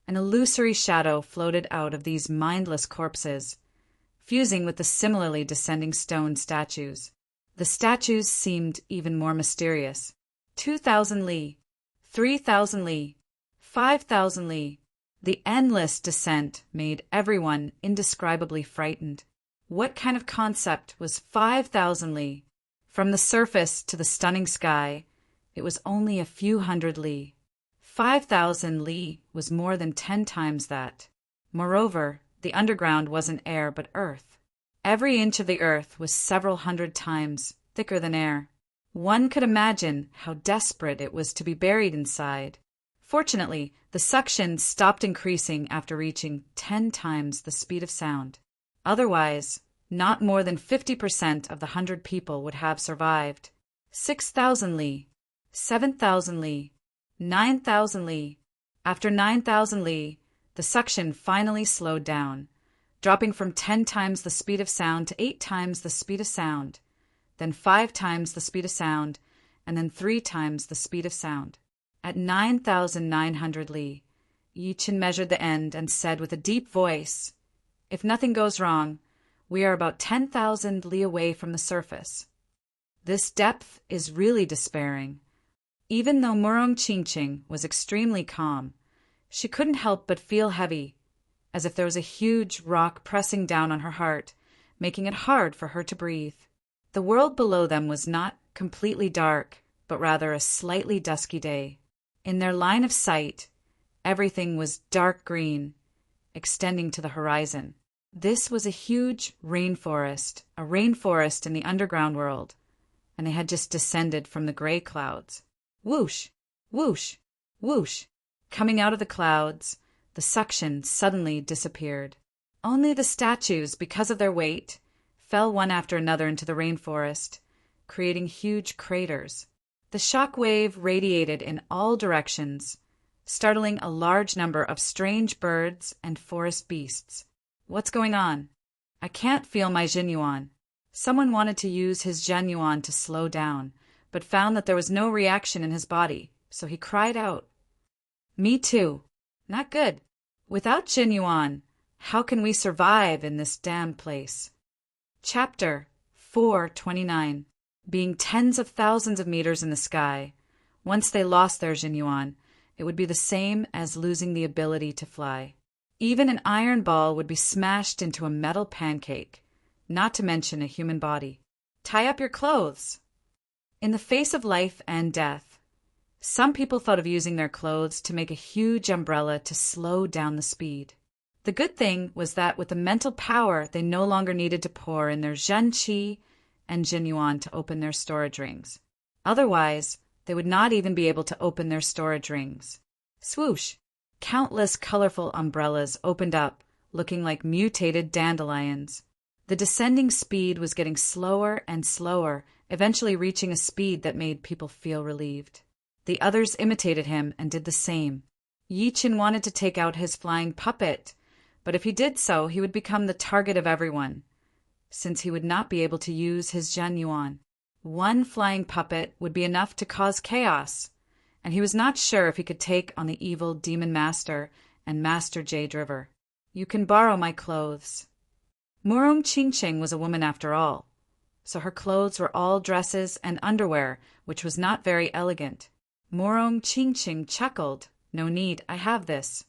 an illusory shadow floated out of these mindless corpses, fusing with the similarly descending stone statues. The statues seemed even more mysterious. 2,000 li, 3,000 li, 5,000 li. The endless descent made everyone indescribably frightened. What kind of concept was 5,000 li? From the surface to the stunning sky, it was only a few hundred li. 5,000 li was more than 10 times that. Moreover, the underground wasn't air but earth. Every inch of the earth was several hundred times thicker than air. One could imagine how desperate it was to be buried inside. Fortunately, the suction stopped increasing after reaching 10 times the speed of sound. Otherwise, not more than 50% of the 100 people would have survived. 6,000 li, 7,000 li, 9,000 li. After 9,000 li, the suction finally slowed down, dropping from 10 times the speed of sound to 8 times the speed of sound, then 5 times the speed of sound, and then 3 times the speed of sound. At 9,900 li, Yi Qin measured the end and said with a deep voice, "If nothing goes wrong, we are about 10,000 li away from the surface." This depth is really despairing. Even though Morong Qingqing was extremely calm, she couldn't help but feel heavy, as if there was a huge rock pressing down on her heart, making it hard for her to breathe. The world below them was not completely dark, but rather a slightly dusky day. In their line of sight, everything was dark green, extending to the horizon. This was a huge rainforest, a rainforest in the underground world, and they had just descended from the gray clouds. Whoosh, whoosh, whoosh. Coming out of the clouds, the suction suddenly disappeared. Only the statues, because of their weight, fell one after another into the rainforest, creating huge craters. The shock wave radiated in all directions, startling a large number of strange birds and forest beasts. What's going on? I can't feel my Jinyuan. Someone wanted to use his Jinyuan to slow down, but found that there was no reaction in his body, so he cried out. Me too. Not good. Without Jinyuan, how can we survive in this damned place? Chapter 4:29. Being tens of thousands of meters in the sky, once they lost their Jinyuan, it would be the same as losing the ability to fly. Even an iron ball would be smashed into a metal pancake, not to mention a human body. Tie up your clothes. In the face of life and death, some people thought of using their clothes to make a huge umbrella to slow down the speed. The good thing was that with the mental power, they no longer needed to pour in their Zhenqi and Jinyuan to open their storage rings. Otherwise, they would not even be able to open their storage rings. Swoosh! Countless colorful umbrellas opened up, looking like mutated dandelions. The descending speed was getting slower and slower, eventually reaching a speed that made people feel relieved. The others imitated him and did the same. Yiqin wanted to take out his flying puppet, but if he did so, he would become the target of everyone, since he would not be able to use his Jianyuan. One flying puppet would be enough to cause chaos, and he was not sure if he could take on the evil Demon Master and Master Jade River. You can borrow my clothes. Murong Qingqing was a woman after all, so her clothes were all dresses and underwear, which was not very elegant. Murong Qingqing chuckled. No need, I have this.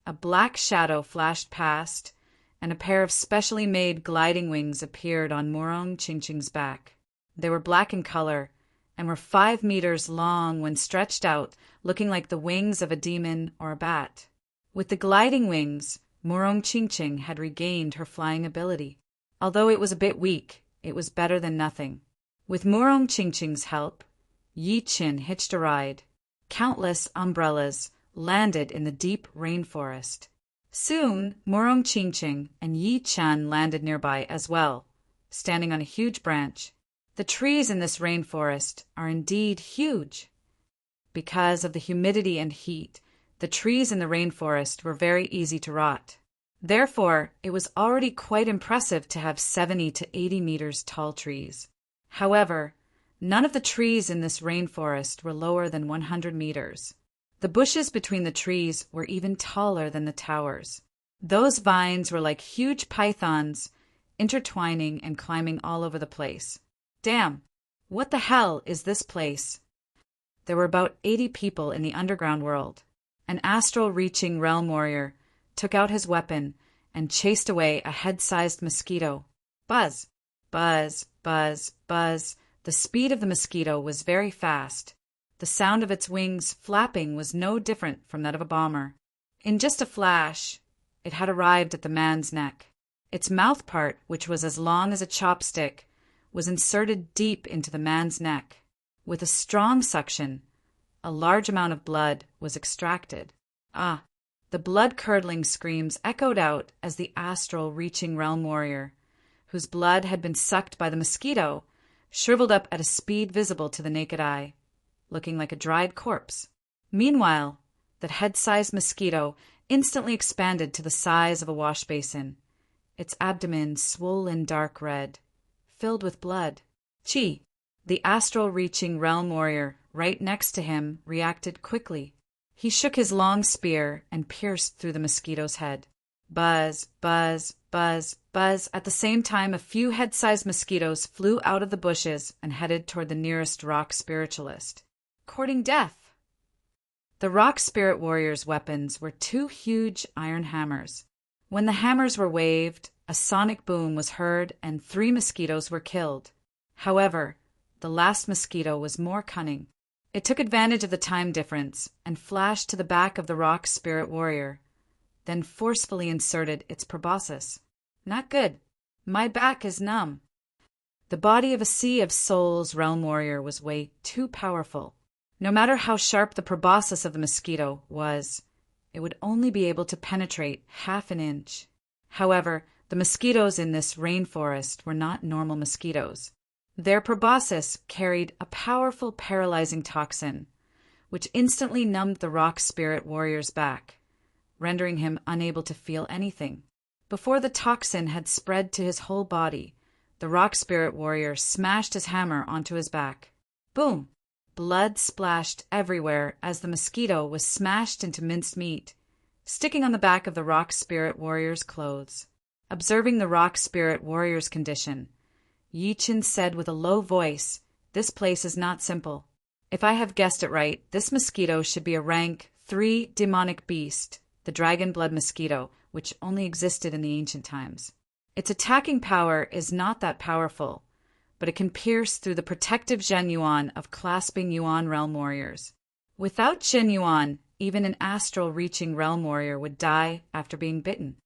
A black shadow flashed past, and a pair of specially made gliding wings appeared on Murong Qingqing's back. They were black in color, and were 5 meters long when stretched out, looking like the wings of a demon or a bat. With the gliding wings, Murong Qingqing had regained her flying ability. Although it was a bit weak, it was better than nothing. With Murong Qingqing's help, Yiqin hitched a ride. Countless umbrellas landed in the deep rainforest. Soon, Murong Qingqing and Yiqian landed nearby as well, standing on a huge branch. The trees in this rainforest are indeed huge. Because of the humidity and heat, the trees in the rainforest were very easy to rot. Therefore, it was already quite impressive to have 70 to 80 meters tall trees. However, none of the trees in this rainforest were lower than 100 meters. The bushes between the trees were even taller than the towers. Those vines were like huge pythons, intertwining and climbing all over the place. Damn, what the hell is this place? There were about 80 people in the underground world. An astral-reaching realm warrior took out his weapon and chased away a head-sized mosquito. Buzz, buzz, buzz, buzz. The speed of the mosquito was very fast. The sound of its wings flapping was no different from that of a bomber. In just a flash, it had arrived at the man's neck. Its mouth part, which was as long as a chopstick, was inserted deep into the man's neck. With a strong suction, a large amount of blood was extracted. Ah! The blood-curdling screams echoed out as the astral-reaching realm warrior, whose blood had been sucked by the mosquito, shriveled up at a speed visible to the naked eye, looking like a dried corpse. Meanwhile, that head-sized mosquito instantly expanded to the size of a wash basin, its abdomen swollen dark red, filled with blood. Chi, the astral-reaching realm warrior right next to him, reacted quickly. He shook his long spear and pierced through the mosquito's head. Buzz, buzz, buzz, buzz. At the same time, a few head-sized mosquitoes flew out of the bushes and headed toward the nearest rock spiritualist, courting death. The rock spirit warrior's weapons were 2 huge iron hammers. When the hammers were waved, a sonic boom was heard and 3 mosquitoes were killed. However, the last mosquito was more cunning. It took advantage of the time difference and flashed to the back of the rock spirit warrior, then forcefully inserted its proboscis. Not good. My back is numb. The body of a sea of souls realm warrior was way too powerful. No matter how sharp the proboscis of the mosquito was, it would only be able to penetrate half an inch. However, the mosquitoes in this rainforest were not normal mosquitoes. Their proboscis carried a powerful paralyzing toxin, which instantly numbed the rock spirit warrior's back, rendering him unable to feel anything. Before the toxin had spread to his whole body, the rock spirit warrior smashed his hammer onto his back. Boom! Blood splashed everywhere as the mosquito was smashed into minced meat, sticking on the back of the rock spirit warrior's clothes. Observing the rock spirit warrior's condition, Yi Qin said with a low voice, "This place is not simple. If I have guessed it right, this mosquito should be a rank 3 demonic beast, the dragon blood mosquito, which only existed in the ancient times. Its attacking power is not that powerful, but it can pierce through the protective Zhen Yuan of clasping Yuan realm warriors. Without Zhen Yuan, even an astral-reaching realm warrior would die after being bitten."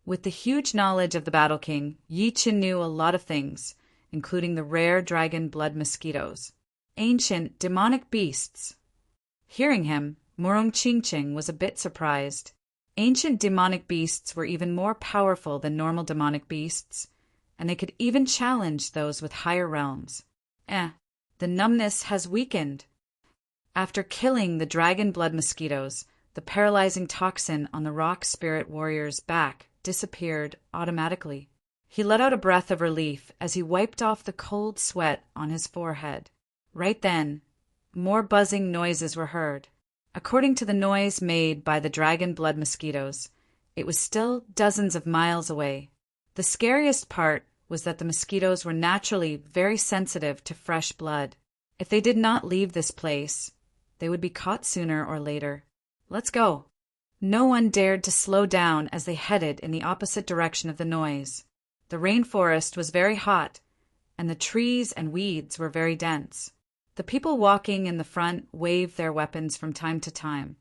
With the huge knowledge of the Battle King, Yi Qin knew a lot of things, including the rare dragon blood mosquitoes, ancient demonic beasts. Hearing him, Murong Qingqing was a bit surprised. Ancient demonic beasts were even more powerful than normal demonic beasts, and they could even challenge those with higher realms. The numbness has weakened. After killing the dragon blood mosquitoes, the paralyzing toxin on the rock spirit warrior's back disappeared automatically. He let out a breath of relief as he wiped off the cold sweat on his forehead. Right then, more buzzing noises were heard. According to the noise made by the dragon blood mosquitoes, it was still dozens of miles away. The scariest part was that the mosquitoes were naturally very sensitive to fresh blood. If they did not leave this place, they would be caught sooner or later. Let's go. No one dared to slow down as they headed in the opposite direction of the noise. The rainforest was very hot, and the trees and weeds were very dense. The people walking in the front waved their weapons from time to time,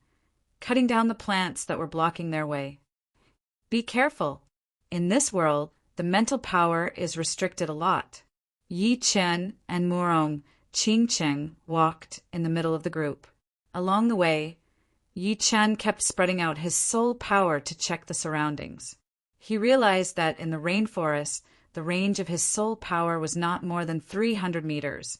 cutting down the plants that were blocking their way. Be careful. In this world, the mental power is restricted a lot. Yi Qin and Murong Qingqing walked in the middle of the group. Along the way, Yi Chen kept spreading out his soul power to check the surroundings. He realized that in the rainforest, the range of his soul power was not more than 300 meters,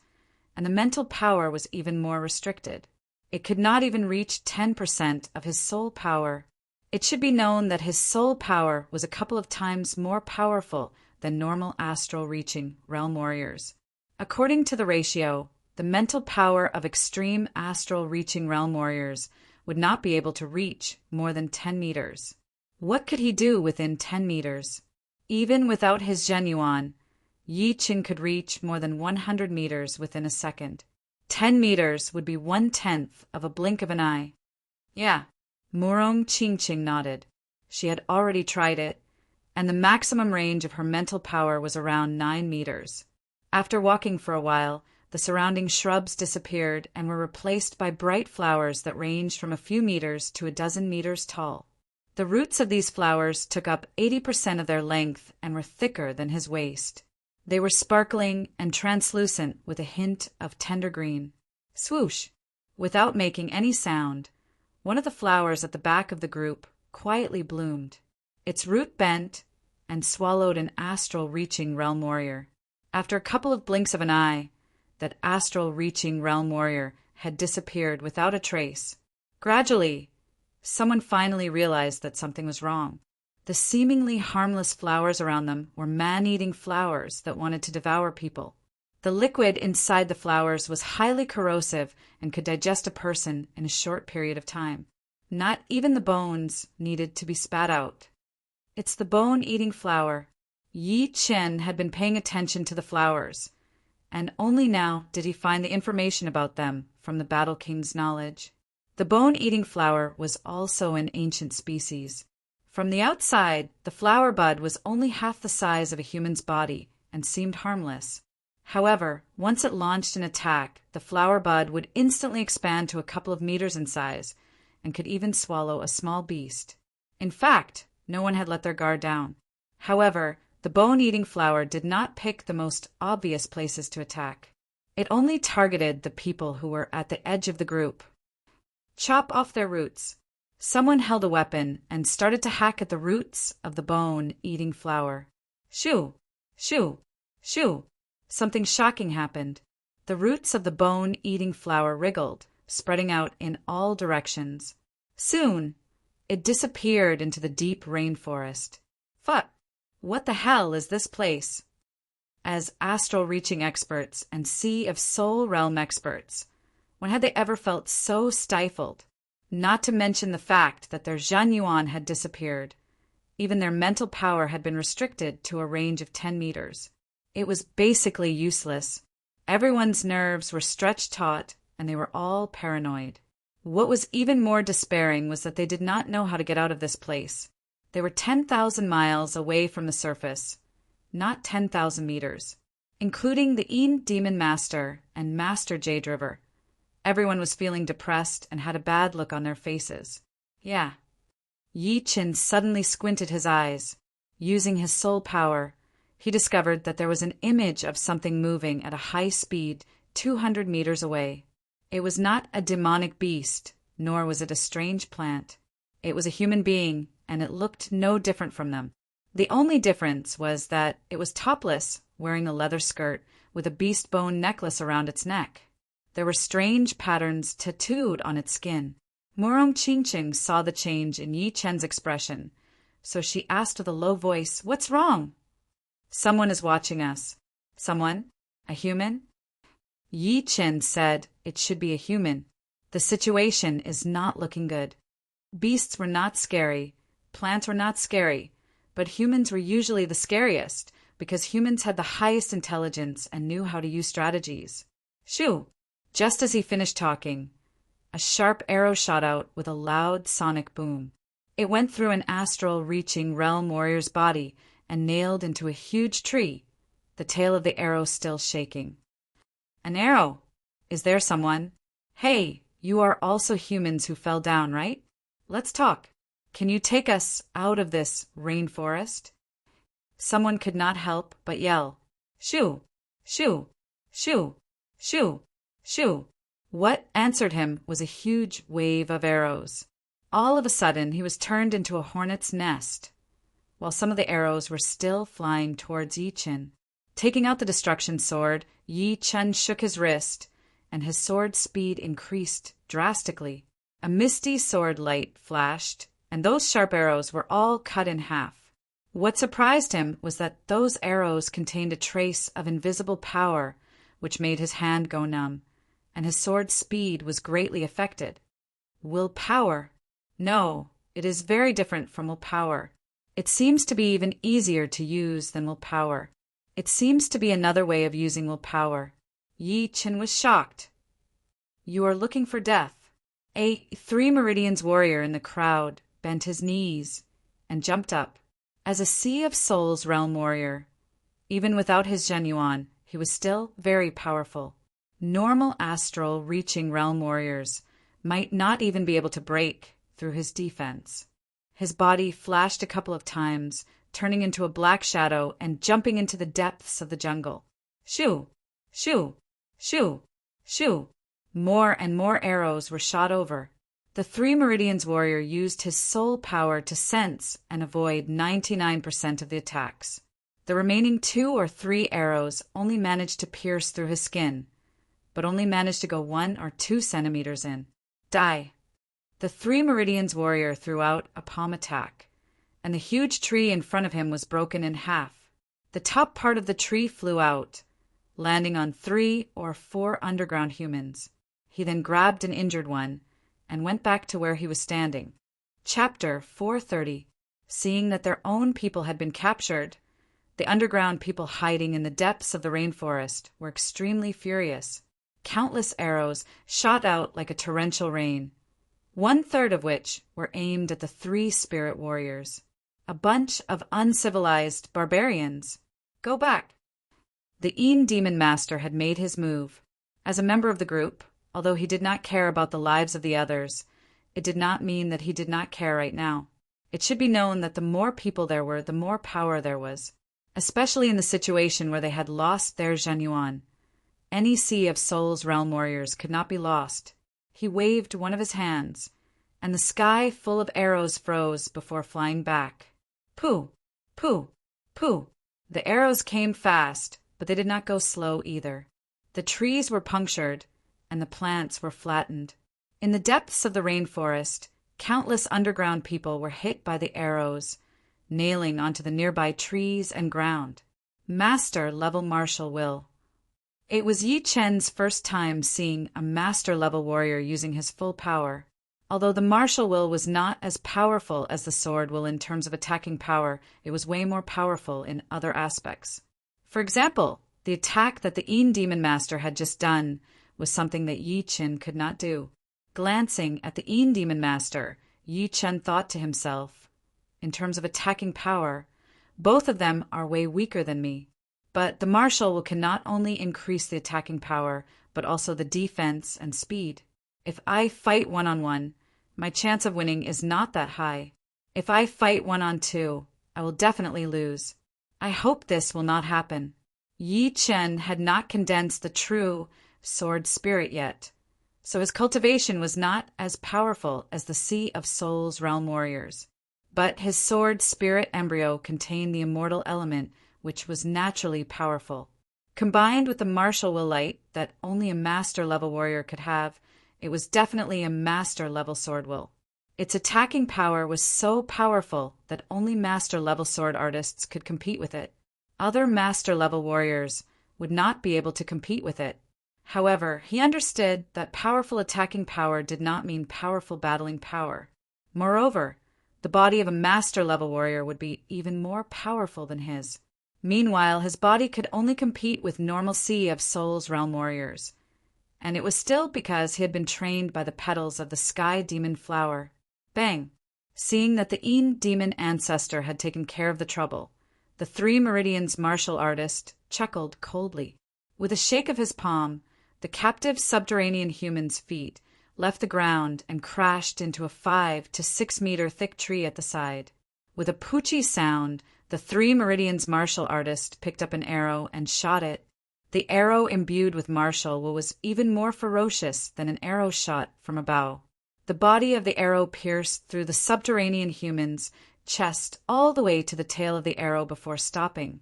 and the mental power was even more restricted. It could not even reach 10% of his soul power. It should be known that his soul power was a couple of times more powerful than normal astral-reaching realm warriors. According to the ratio, the mental power of extreme astral-reaching realm warriors would not be able to reach more than 10 meters. What could he do within 10 meters? Even without his Zhen Yuan, Yi Qin could reach more than 100 meters within a second. 10 meters would be 1/10 of a blink of an eye. Yeah, Murong Qingqing nodded. She had already tried it, and the maximum range of her mental power was around 9 meters. After walking for a while, the surrounding shrubs disappeared and were replaced by bright flowers that ranged from a few meters to a dozen meters tall. The roots of these flowers took up 80% of their length and were thicker than his waist. They were sparkling and translucent with a hint of tender green. Swoosh! Without making any sound, one of the flowers at the back of the group quietly bloomed. Its root bent and swallowed an astral-reaching realm warrior. After a couple of blinks of an eye, that astral-reaching realm warrior had disappeared without a trace. Gradually, someone finally realized that something was wrong. The seemingly harmless flowers around them were man-eating flowers that wanted to devour people. The liquid inside the flowers was highly corrosive and could digest a person in a short period of time. Not even the bones needed to be spat out. It's the bone-eating flower. Yi Qin had been paying attention to the flowers, and only now did he find the information about them from the Battle King's knowledge. The bone-eating flower was also an ancient species. From the outside, the flower bud was only half the size of a human's body and seemed harmless. However, once it launched an attack, the flower bud would instantly expand to a couple of meters in size and could even swallow a small beast. In fact, no one had let their guard down. However, the bone-eating flower did not pick the most obvious places to attack. It only targeted the people who were at the edge of the group. Chop off their roots. Someone held a weapon and started to hack at the roots of the bone-eating flower. Shoo! Shoo! Shoo! something shocking happened. The roots of the bone-eating flower wriggled, spreading out in all directions. Soon, it disappeared into the deep rainforest. Fuck! What the hell is this place? As astral reaching experts and sea of soul realm experts, when had they ever felt so stifled? Not to mention the fact that their Zhanyuan had disappeared. Even their mental power had been restricted to a range of 10 meters. It was basically useless. Everyone's nerves were stretched taut, and they were all paranoid. What was even more despairing was that they did not know how to get out of this place. They were 10,000 miles away from the surface, not 10,000 meters, including the Een Demon Master and Master Jade River. Everyone was feeling depressed and had a bad look on their faces. Yeah. Yi Qin suddenly squinted his eyes. Using his soul power, he discovered that there was an image of something moving at a high speed 200 meters away. It was not a demonic beast, nor was it a strange plant. It was a human being, and it looked no different from them. The only difference was that it was topless, wearing a leather skirt with a beast bone necklace around its neck. There were strange patterns tattooed on its skin. Murong Qingqing saw the change in Yi Chen's expression, so she asked with a low voice, "What's wrong?" "Someone is watching us." "Someone? A human?" Yi Chen said it should be a human. The situation is not looking good. Beasts were not scary, plants were not scary, but humans were usually the scariest because humans had the highest intelligence and knew how to use strategies. Shoo! Just as he finished talking, a sharp arrow shot out with a loud sonic boom. It went through an astral-reaching realm warrior's body and nailed into a huge tree, the tail of the arrow still shaking. "An arrow! Is there someone? Hey, you are also humans who fell down, right? Let's talk. Can you take us out of this rainforest?" Someone could not help but yell, "Shoo! Shoo! Shoo! Shoo! Shoo!" What answered him was a huge wave of arrows. All of a sudden, he was turned into a hornet's nest, while some of the arrows were still flying towards Yi Chen. Taking out the destruction sword, Yi Chen shook his wrist, and his sword speed increased drastically. A misty sword light flashed, and those sharp arrows were all cut in half. What surprised him was that those arrows contained a trace of invisible power, which made his hand go numb, and his sword's speed was greatly affected. Willpower? No, it is very different from willpower. It seems to be even easier to use than willpower. It seems to be another way of using willpower. Yi Chen was shocked. "You are looking for death." A 3 Meridians warrior in the crowd bent his knees and jumped up. As a Sea of Souls realm warrior, even without his Zhenyuan, he was still very powerful. Normal astral reaching realm warriors might not even be able to break through his defense. His body flashed a couple of times, turning into a black shadow and jumping into the depths of the jungle. Shoo! Shoo! Shoo! Shoo! More and more arrows were shot over. The 3 Meridians warrior used his soul power to sense and avoid 99% of the attacks. The remaining 2 or 3 arrows only managed to pierce through his skin, but only managed to go 1 or 2 centimeters in. Die! The 3 Meridians warrior threw out a palm attack, and the huge tree in front of him was broken in half. The top part of the tree flew out, landing on 3 or 4 underground humans. He then grabbed an injured one and went back to where he was standing. Chapter 430. Seeing that their own people had been captured, the underground people hiding in the depths of the rainforest were extremely furious. Countless arrows shot out like a torrential rain, 1/3 of which were aimed at the 3 spirit warriors. A bunch of uncivilized barbarians. Go back! The Een Demon Master had made his move. As a member of the group, although he did not care about the lives of the others, it did not mean that he did not care right now. It should be known that the more people there were, the more power there was, especially in the situation where they had lost their Zhenyuan. Any Sea of Souls realm warriors could not be lost. He waved one of his hands, and the sky full of arrows froze before flying back. Pooh! Pooh! Pooh! The arrows came fast, but they did not go slow either. The trees were punctured, and the plants were flattened. In the depths of the rainforest, countless underground people were hit by the arrows, nailing onto the nearby trees and ground. Master-level martial will. It was Yi Chen's first time seeing a master-level warrior using his full power. Although the martial will was not as powerful as the sword will in terms of attacking power, it was way more powerful in other aspects. For example, the attack that the Yin Demon Master had just done was something that Yi Chen could not do. Glancing at the Yin Demon Master, Yi Chen thought to himself, in terms of attacking power, both of them are way weaker than me. But the martial will can not only increase the attacking power, but also the defense and speed. If I fight one-on-one, my chance of winning is not that high. If I fight one-on-two, I will definitely lose. I hope this will not happen. Yi Chen had not condensed the true sword spirit yet, so his cultivation was not as powerful as the Sea of Souls realm warriors. But his sword spirit embryo contained the immortal element, which was naturally powerful. Combined with the martial will light that only a master-level warrior could have, it was definitely a master-level sword will. Its attacking power was so powerful that only master-level sword artists could compete with it. Other master-level warriors would not be able to compete with it. However, he understood that powerful attacking power did not mean powerful battling power. Moreover, the body of a master-level warrior would be even more powerful than his. Meanwhile, his body could only compete with normal Sea of Souls realm warriors. And it was still because he had been trained by the petals of the sky demon flower. Bang! Seeing that the Yin demon ancestor had taken care of the trouble, the Three Meridians martial artist chuckled coldly. With a shake of his palm, the captive subterranean human's feet left the ground and crashed into a 5 to 6 meter thick tree at the side. With a poochie sound, the Three Meridians martial artist picked up an arrow and shot it. The arrow imbued with martial will was even more ferocious than an arrow shot from a bow. The body of the arrow pierced through the subterranean human's chest all the way to the tail of the arrow before stopping,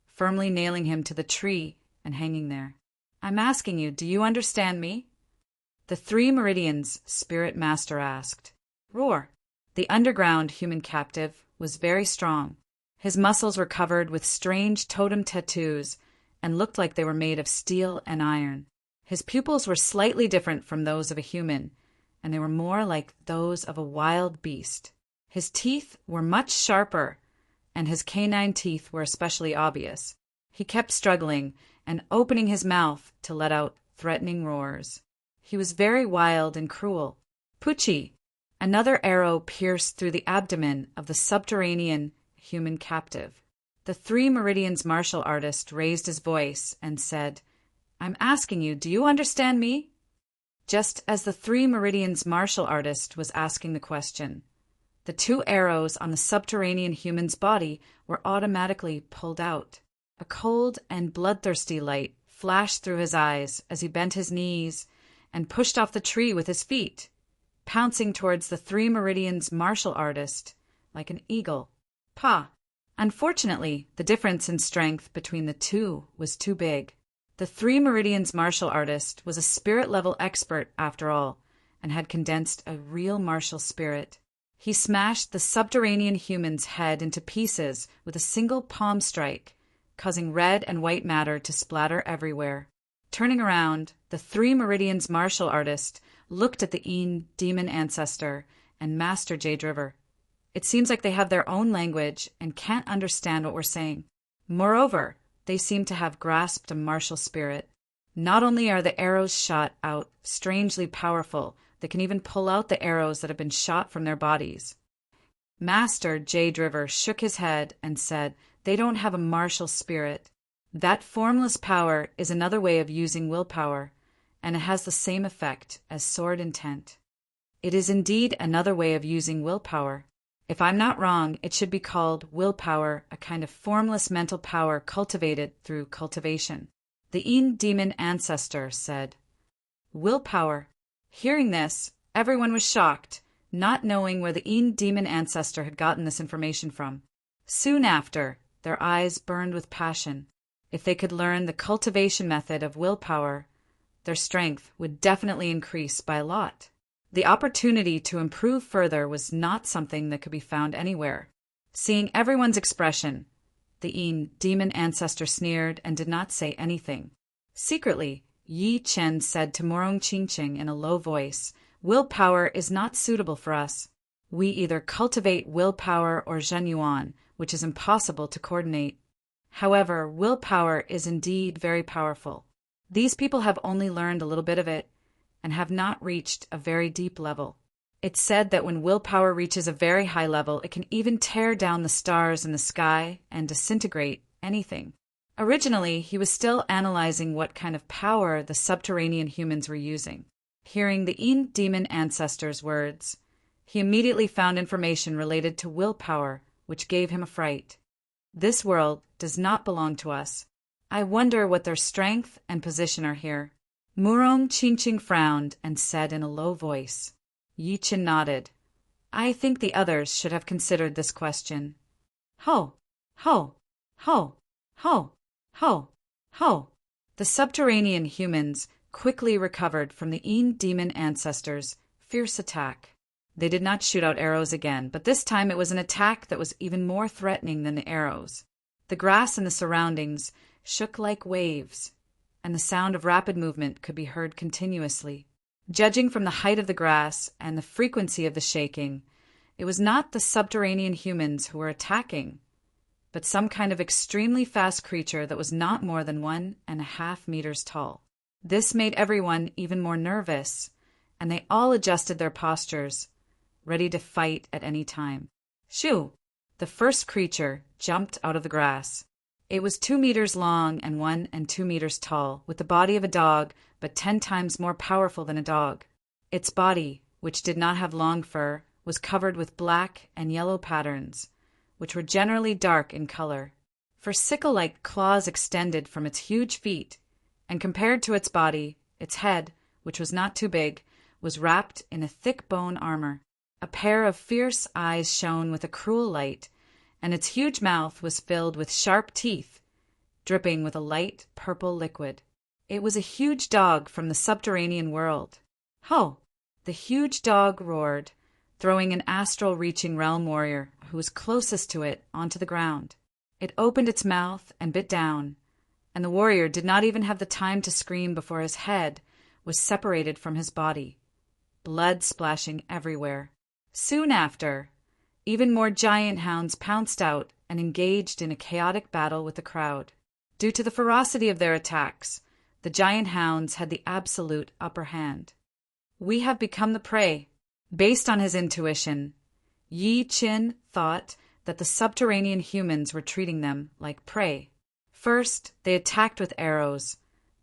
firmly nailing him to the tree and hanging there. I'm asking you, do you understand me? The Three Meridians spirit master asked. Roar! The underground human captive was very strong. His muscles were covered with strange totem tattoos and looked like they were made of steel and iron. His pupils were slightly different from those of a human, and they were more like those of a wild beast. His teeth were much sharper, and his canine teeth were especially obvious. He kept struggling and opening his mouth to let out threatening roars. He was very wild and cruel. Poochie! Another arrow pierced through the abdomen of the subterranean human captive. The Three Meridians martial artist raised his voice and said, I'm asking you, do you understand me? Just as the Three Meridians martial artist was asking the question, the 2 arrows on the subterranean human's body were automatically pulled out. A cold and bloodthirsty light flashed through his eyes as he bent his knees and pushed off the tree with his feet, pouncing towards the Three Meridians martial artist like an eagle. Pa! Unfortunately, the difference in strength between the two was too big. The Three Meridians martial artist was a spirit-level expert after all, and had condensed a real martial spirit. He smashed the subterranean human's head into pieces with a single palm strike, causing red and white matter to splatter everywhere. Turning around, the Three Meridians martial artist looked at the Yin demon ancestor and Master Jade River. It seems like they have their own language and can't understand what we're saying. Moreover, they seem to have grasped a martial spirit. Not only are the arrows shot out strangely powerful, they can even pull out the arrows that have been shot from their bodies. Master Jade River shook his head and said, they don't have a martial spirit. That formless power is another way of using willpower, and it has the same effect as sword intent. It is indeed another way of using willpower. If I'm not wrong, it should be called willpower, a kind of formless mental power cultivated through cultivation. The Yin demon ancestor said, willpower. Hearing this, everyone was shocked, not knowing where the Yin demon ancestor had gotten this information from. Soon after, their eyes burned with passion. If they could learn the cultivation method of willpower, their strength would definitely increase by a lot. The opportunity to improve further was not something that could be found anywhere. Seeing everyone's expression, the demon ancestor sneered and did not say anything. Secretly, Yi Chen said to Morong Qingqing in a low voice, "Willpower is not suitable for us. We either cultivate willpower or zhenyuan, which is impossible to coordinate. However, willpower is indeed very powerful. These people have only learned a little bit of it and have not reached a very deep level. It's said that when willpower reaches a very high level, it can even tear down the stars in the sky and disintegrate anything." Originally, he was still analyzing what kind of power the subterranean humans were using. Hearing the demon ancestor's words, he immediately found information related to willpower, which gave him a fright. This world does not belong to us. I wonder what their strength and position are here. Morong Qingqing frowned and said in a low voice. Yi Chen nodded. I think the others should have considered this question. Ho! Ho! Ho! Ho! Ho! Ho! The subterranean humans quickly recovered from the demon ancestors' fierce attack. They did not shoot out arrows again, but this time it was an attack that was even more threatening than the arrows. The grass in the surroundings shook like waves, and the sound of rapid movement could be heard continuously. Judging from the height of the grass and the frequency of the shaking, it was not the subterranean humans who were attacking, but some kind of extremely fast creature that was not more than 1.5 meters tall. This made everyone even more nervous, and they all adjusted their postures, ready to fight at any time. Shoo! The first creature jumped out of the grass. It was 2 meters long and 1.2 meters tall, with the body of a dog, but 10 times more powerful than a dog. Its body, which did not have long fur, was covered with black and yellow patterns, which were generally dark in color. For sickle-like claws extended from its huge feet, and compared to its body, its head, which was not too big, was wrapped in a thick bone armor. A pair of fierce eyes shone with a cruel light, and its huge mouth was filled with sharp teeth, dripping with a light purple liquid. It was a huge dog from the subterranean world. Ho! The huge dog roared, throwing an astral-reaching realm warrior who was closest to it onto the ground. It opened its mouth and bit down, and the warrior did not even have the time to scream before his head was separated from his body, blood splashing everywhere. Soon after, even more giant hounds pounced out and engaged in a chaotic battle with the crowd. Due to the ferocity of their attacks, the giant hounds had the absolute upper hand. We have become the prey. Based on his intuition, Yi Chen thought that the subterranean humans were treating them like prey. First, they attacked with arrows,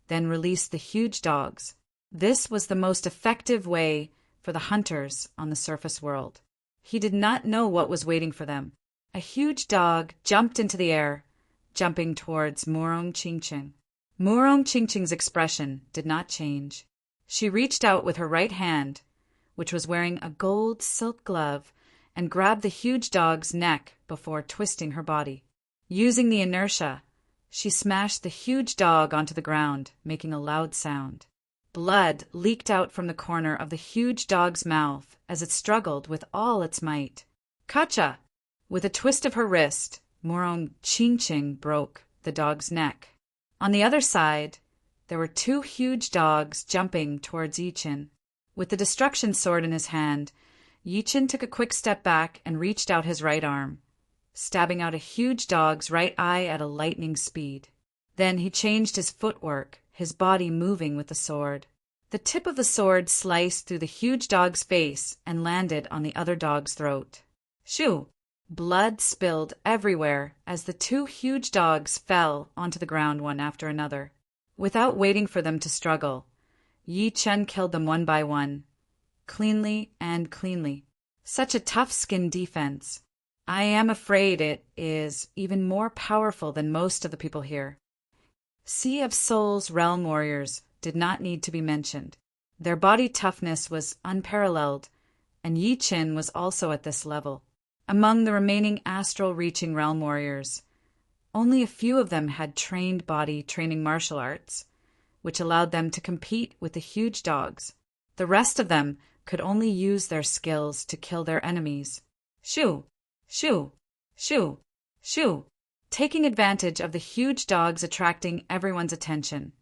then released the huge dogs. This was the most effective way for the hunters on the surface world. He did not know what was waiting for them. A huge dog jumped into the air, jumping towards Morong Qingqing. Morong Qingqing's expression did not change. She reached out with her right hand, which was wearing a gold silk glove, and grabbed the huge dog's neck before twisting her body. Using the inertia, she smashed the huge dog onto the ground, making a loud sound. Blood leaked out from the corner of the huge dog's mouth as it struggled with all its might. Kacha! With a twist of her wrist, Morong Qingqing broke the dog's neck. On the other side, there were 2 huge dogs jumping towards Yi Chen. With the destruction sword in his hand, Yi Chen took a quick step back and reached out his right arm, stabbing out a huge dog's right eye at a lightning speed. Then he changed his footwork, his body moving with the sword. The tip of the sword sliced through the huge dog's face and landed on the other dog's throat. Shoo! Blood spilled everywhere as the 2 huge dogs fell onto the ground one after another. Without waiting for them to struggle, Yi Chen killed them one by one, cleanly and cleanly. Such a tough skin defense. I am afraid it is even more powerful than most of the people here. Sea of Souls realm warriors did not need to be mentioned. Their body toughness was unparalleled, and Yi Chen was also at this level. Among the remaining astral-reaching realm warriors, Only a few of them had trained body training martial arts, which allowed them to compete with the huge dogs. The rest of them could only use their skills to kill their enemies. Shoo! Shoo! Shoo! Shoo! Taking advantage of the huge dogs attracting everyone's attention,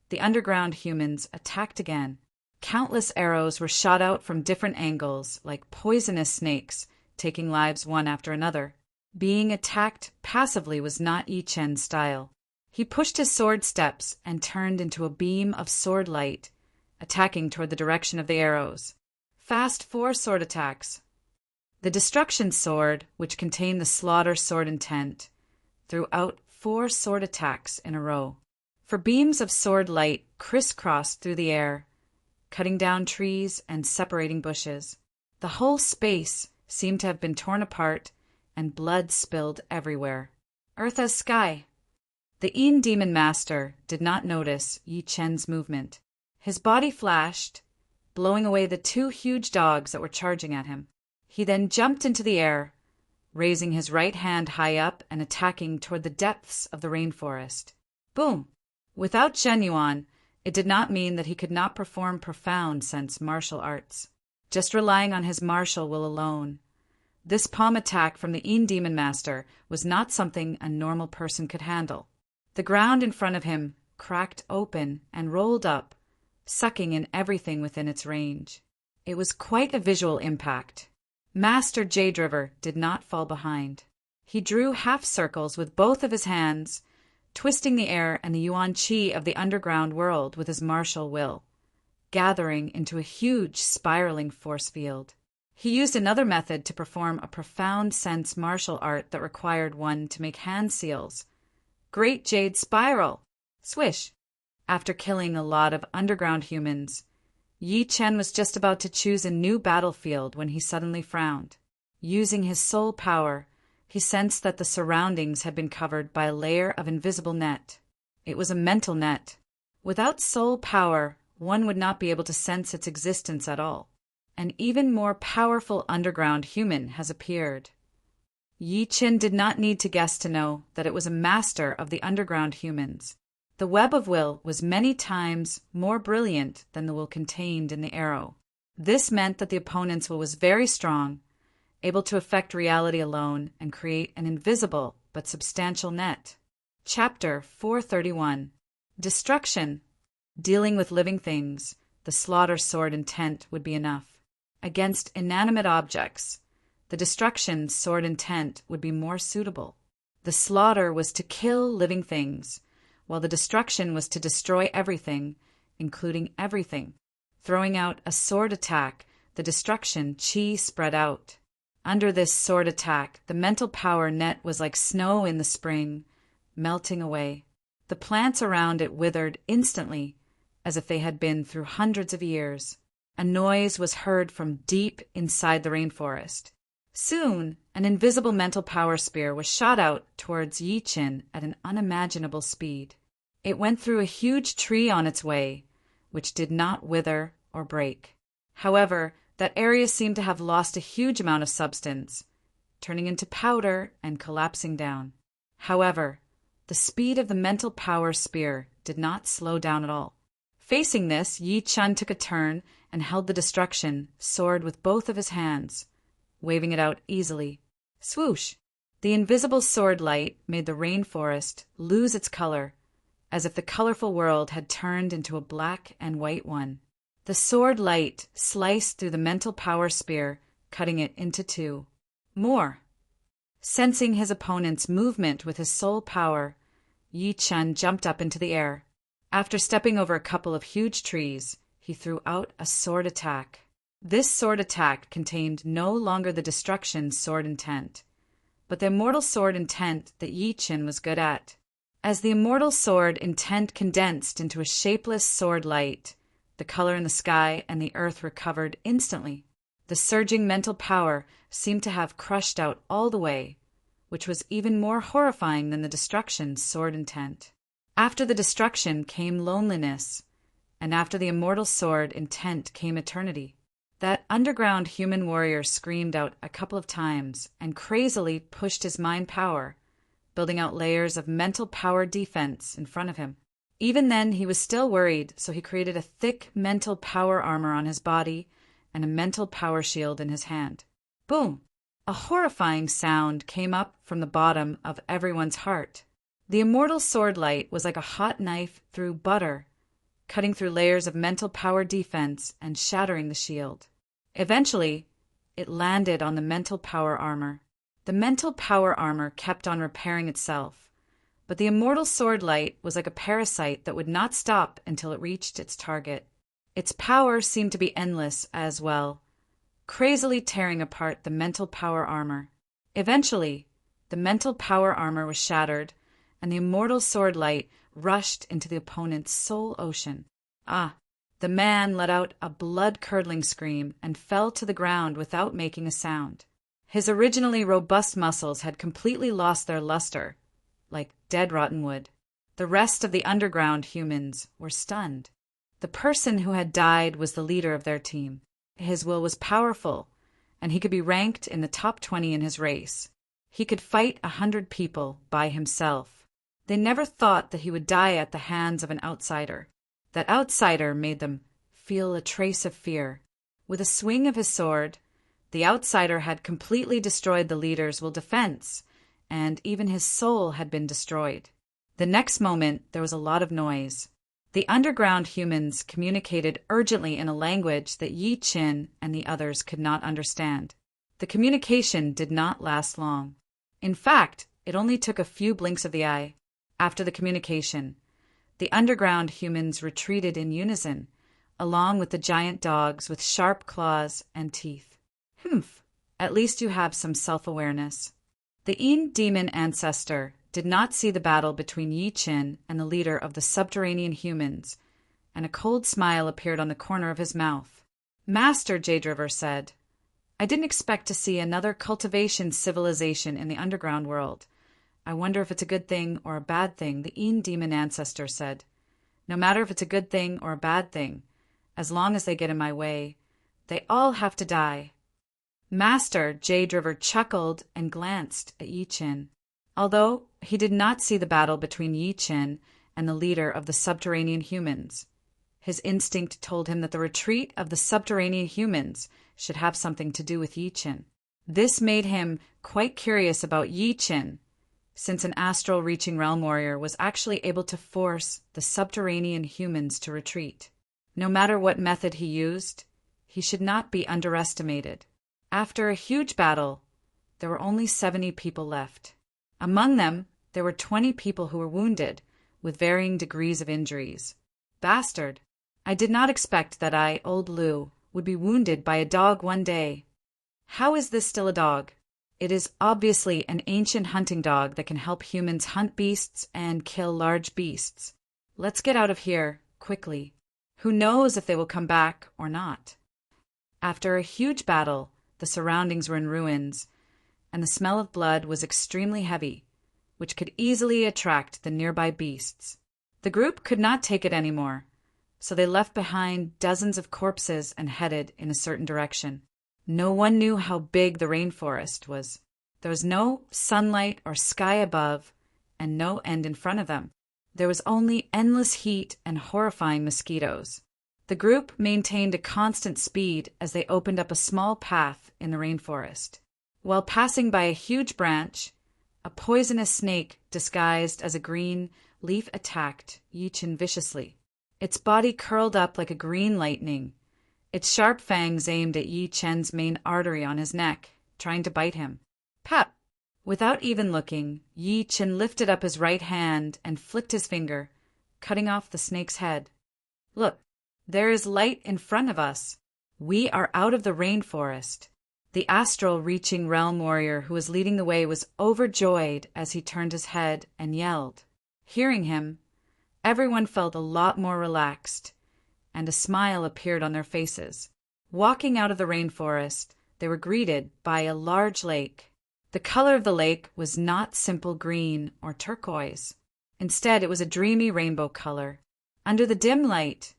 the underground humans attacked again. Countless arrows were shot out from different angles, like poisonous snakes, taking lives one after another. Being attacked passively was not Yi Chen's style. He pushed his sword steps and turned into a beam of sword light, attacking toward the direction of the arrows. Fast 4 sword attacks. The destruction sword, which contained the slaughter sword intent, threw out 4 sword attacks in a row. For beams of sword light crisscrossed through the air, cutting down trees and separating bushes. The whole space seemed to have been torn apart, and blood spilled everywhere. Earth as sky. The Yin Demon Master did not notice Yi Chen's movement. His body flashed, blowing away the 2 huge dogs that were charging at him. He then jumped into the air, raising his right hand high up and attacking toward the depths of the rainforest. Boom! Without Zhenyuan, it did not mean that he could not perform profound sense martial arts. Just relying on his martial will alone, this palm attack from the Yin Demon Master was not something a normal person could handle. The ground in front of him cracked open and rolled up, sucking in everything within its range. It was quite a visual impact. Master Jade River did not fall behind. He drew half circles with both of his hands, twisting the air and the yuan qi of the underground world with his martial will, gathering into a huge spiraling force field. He used another method to perform a profound sense martial art that required one to make hand seals. Great Jade Spiral! Swish! After killing a lot of underground humans, Yi Chen was just about to choose a new battlefield when he suddenly frowned. Using his soul power, he sensed that the surroundings had been covered by a layer of invisible net. It was a mental net. Without soul power, one would not be able to sense its existence at all. An even more powerful underground human has appeared. Yi Chen did not need to guess to know that it was a master of the underground humans. The web of will was many times more brilliant than the will contained in the arrow. This meant that the opponent's will was very strong, able to affect reality alone and create an invisible but substantial net. Chapter 431. Destruction. Dealing with living things, the slaughter sword intent would be enough. Against inanimate objects, the destruction sword intent would be more suitable. The slaughter was to kill living things, while the destruction was to destroy everything, including everything. Throwing out a sword attack, the destruction qi spread out. Under this sword attack, the mental power net was like snow in the spring, melting away. The plants around it withered instantly, as if they had been through hundreds of years. A noise was heard from deep inside the rainforest. Soon, an invisible mental power spear was shot out towards Yi Chen at an unimaginable speed. It went through a huge tree on its way, which did not wither or break. However, that area seemed to have lost a huge amount of substance, turning into powder and collapsing down. However, the speed of the mental power spear did not slow down at all. Facing this, Yi Chen took a turn and held the destruction sword with both of his hands, waving it out easily. Swoosh! The invisible sword light made the rainforest lose its color, as if the colorful world had turned into a black and white one. The sword light sliced through the mental power spear, cutting it into 2. More! Sensing his opponent's movement with his soul power, Yi Chen jumped up into the air. After stepping over a couple of huge trees, he threw out a sword attack. This sword attack contained no longer the destruction sword intent, but the immortal sword intent that Yi Chen was good at. As the immortal sword intent condensed into a shapeless sword light, the color in the sky and the earth recovered instantly. The surging mental power seemed to have crushed out all the way, which was even more horrifying than the destruction sword intent. After the destruction came loneliness, and after the immortal sword intent came eternity. That underground human warrior screamed out a couple of times and crazily pushed his mind power, building out layers of mental power defense in front of him. Even then, he was still worried, so he created a thick mental power armor on his body and a mental power shield in his hand. Boom! A horrifying sound came up from the bottom of everyone's heart. The immortal sword light was like a hot knife through butter, cutting through layers of mental power defense and shattering the shield. Eventually, it landed on the mental power armor. The mental power armor kept on repairing itself, but the immortal sword light was like a parasite that would not stop until it reached its target. Its power seemed to be endless as well, crazily tearing apart the mental power armor. Eventually, the mental power armor was shattered, and the immortal sword light rushed into the opponent's soul ocean. The man let out a blood-curdling scream and fell to the ground without making a sound. His originally robust muscles had completely lost their luster, like dead rotten wood. The rest of the underground humans were stunned. The person who had died was the leader of their team. His will was powerful, and he could be ranked in the top 20 in his race. He could fight 100 people by himself. They never thought that he would die at the hands of an outsider. That outsider made them feel a trace of fear. With a swing of his sword, the outsider had completely destroyed the leader's will defense, and even his soul had been destroyed. The next moment, there was a lot of noise. The underground humans communicated urgently in a language that Yi Qin and the others could not understand. The communication did not last long. In fact, it only took a few blinks of the eye. After the communication, the underground humans retreated in unison, along with the giant dogs with sharp claws and teeth. Humph, at least you have some self-awareness. The Yin demon ancestor did not see the battle between Yi Qin and the leader of the subterranean humans, and a cold smile appeared on the corner of his mouth. Master Jadriver said, I didn't expect to see another cultivation civilization in the underground world. I wonder if it's a good thing or a bad thing, the Yin demon ancestor said. No matter if it's a good thing or a bad thing, as long as they get in my way, they all have to die. Master Jadriver chuckled and glanced at Yi Qin. Although he did not see the battle between Yi Qin and the leader of the subterranean humans, his instinct told him that the retreat of the subterranean humans should have something to do with Yi Qin. This made him quite curious about Yi Qin, since an astral reaching realm warrior was actually able to force the subterranean humans to retreat. No matter what method he used, he should not be underestimated. After a huge battle, there were only 70 people left. Among them, there were 20 people who were wounded, with varying degrees of injuries. Bastard! I did not expect that I, old Lu, would be wounded by a dog one day. How is this still a dog? It is obviously an ancient hunting dog that can help humans hunt beasts and kill large beasts. Let's get out of here, quickly. Who knows if they will come back or not? After a huge battle, the surroundings were in ruins, and the smell of blood was extremely heavy, which could easily attract the nearby beasts. The group could not take it anymore, so they left behind dozens of corpses and headed in a certain direction. No one knew how big the rainforest was. There was no sunlight or sky above, and no end in front of them. There was only endless heat and horrifying mosquitoes. The group maintained a constant speed as they opened up a small path in the rainforest. While passing by a huge branch, a poisonous snake disguised as a green leaf attacked Yi Qin viciously. Its body curled up like a green lightning. Its sharp fangs aimed at Yi Qin's main artery on his neck, trying to bite him. Pap! Without even looking, Yi Qin lifted up his right hand and flicked his finger, cutting off the snake's head. Look, there is light in front of us. We are out of the rainforest. The astral reaching realm warrior who was leading the way was overjoyed as he turned his head and yelled. Hearing him, everyone felt a lot more relaxed, and a smile appeared on their faces. Walking out of the rainforest, they were greeted by a large lake. The color of the lake was not simple green or turquoise. Instead, it was a dreamy rainbow color. Under the dim light,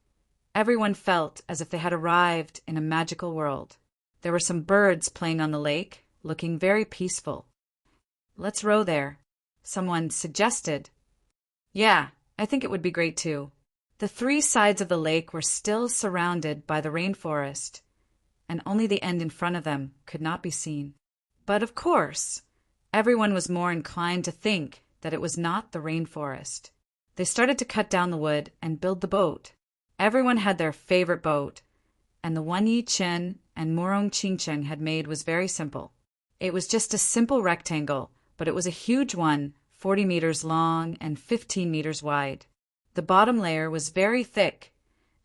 everyone felt as if they had arrived in a magical world. There were some birds playing on the lake, looking very peaceful. Let's row there. Someone suggested. Yeah, I think it would be great too. The three sides of the lake were still surrounded by the rainforest, and only the end in front of them could not be seen. But of course, everyone was more inclined to think that it was not the rainforest. They started to cut down the wood and build the boat. Everyone had their favorite boat, and the one Yi Chen and Murong Qingcheng had made was very simple. It was just a simple rectangle, but it was a huge one, 40 meters long and 15 meters wide. The bottom layer was very thick,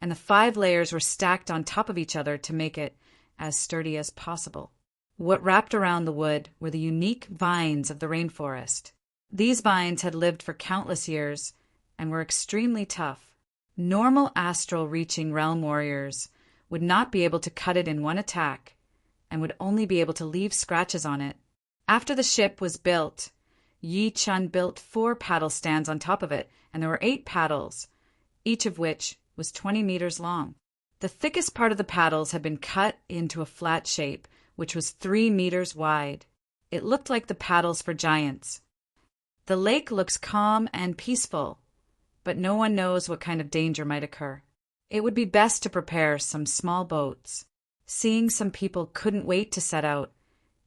and the 5 layers were stacked on top of each other to make it as sturdy as possible. What wrapped around the wood were the unique vines of the rainforest. These vines had lived for countless years and were extremely tough. Normal astral reaching realm warriors would not be able to cut it in one attack and would only be able to leave scratches on it. After the ship was built, Yi Chun built 4 paddle stands on top of it, and there were 8 paddles, each of which was 20 meters long. The thickest part of the paddles had been cut into a flat shape, which was 3 meters wide. It looked like the paddles for giants. The lake looks calm and peaceful, but no one knows what kind of danger might occur. It would be best to prepare some small boats. Seeing some people couldn't wait to set out,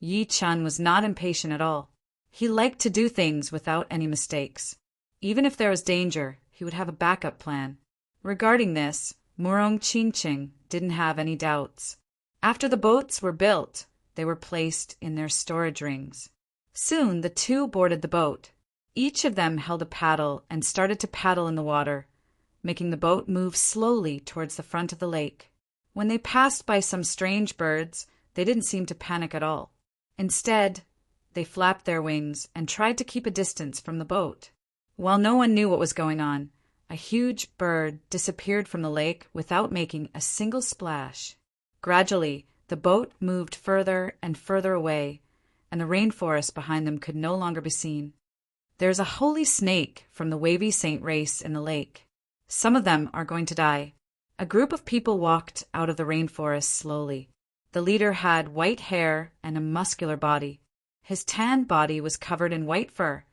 Yi Chun was not impatient at all. He liked to do things without any mistakes. Even if there was danger, he would have a backup plan. Regarding this, Murong Qingcheng didn't have any doubts. After the boats were built, they were placed in their storage rings. Soon the two boarded the boat. Each of them held a paddle and started to paddle in the water, making the boat move slowly towards the front of the lake. When they passed by some strange birds, they didn't seem to panic at all. Instead, they flapped their wings and tried to keep a distance from the boat. While no one knew what was going on, a huge bird disappeared from the lake without making a single splash. Gradually, the boat moved further and further away, and the rainforest behind them could no longer be seen. There's a holy snake from the wavy saint race in the lake. Some of them are going to die. A group of people walked out of the rainforest slowly. The leader had white hair and a muscular body. His tanned body was covered in white fur,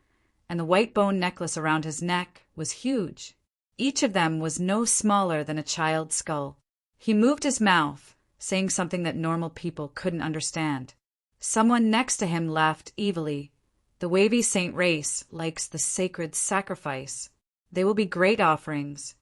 and the white bone necklace around his neck was huge. Each of them was no smaller than a child's skull. He moved his mouth, saying something that normal people couldn't understand. Someone next to him laughed evilly. The wavy saint race likes the sacred sacrifice. They will be great offerings.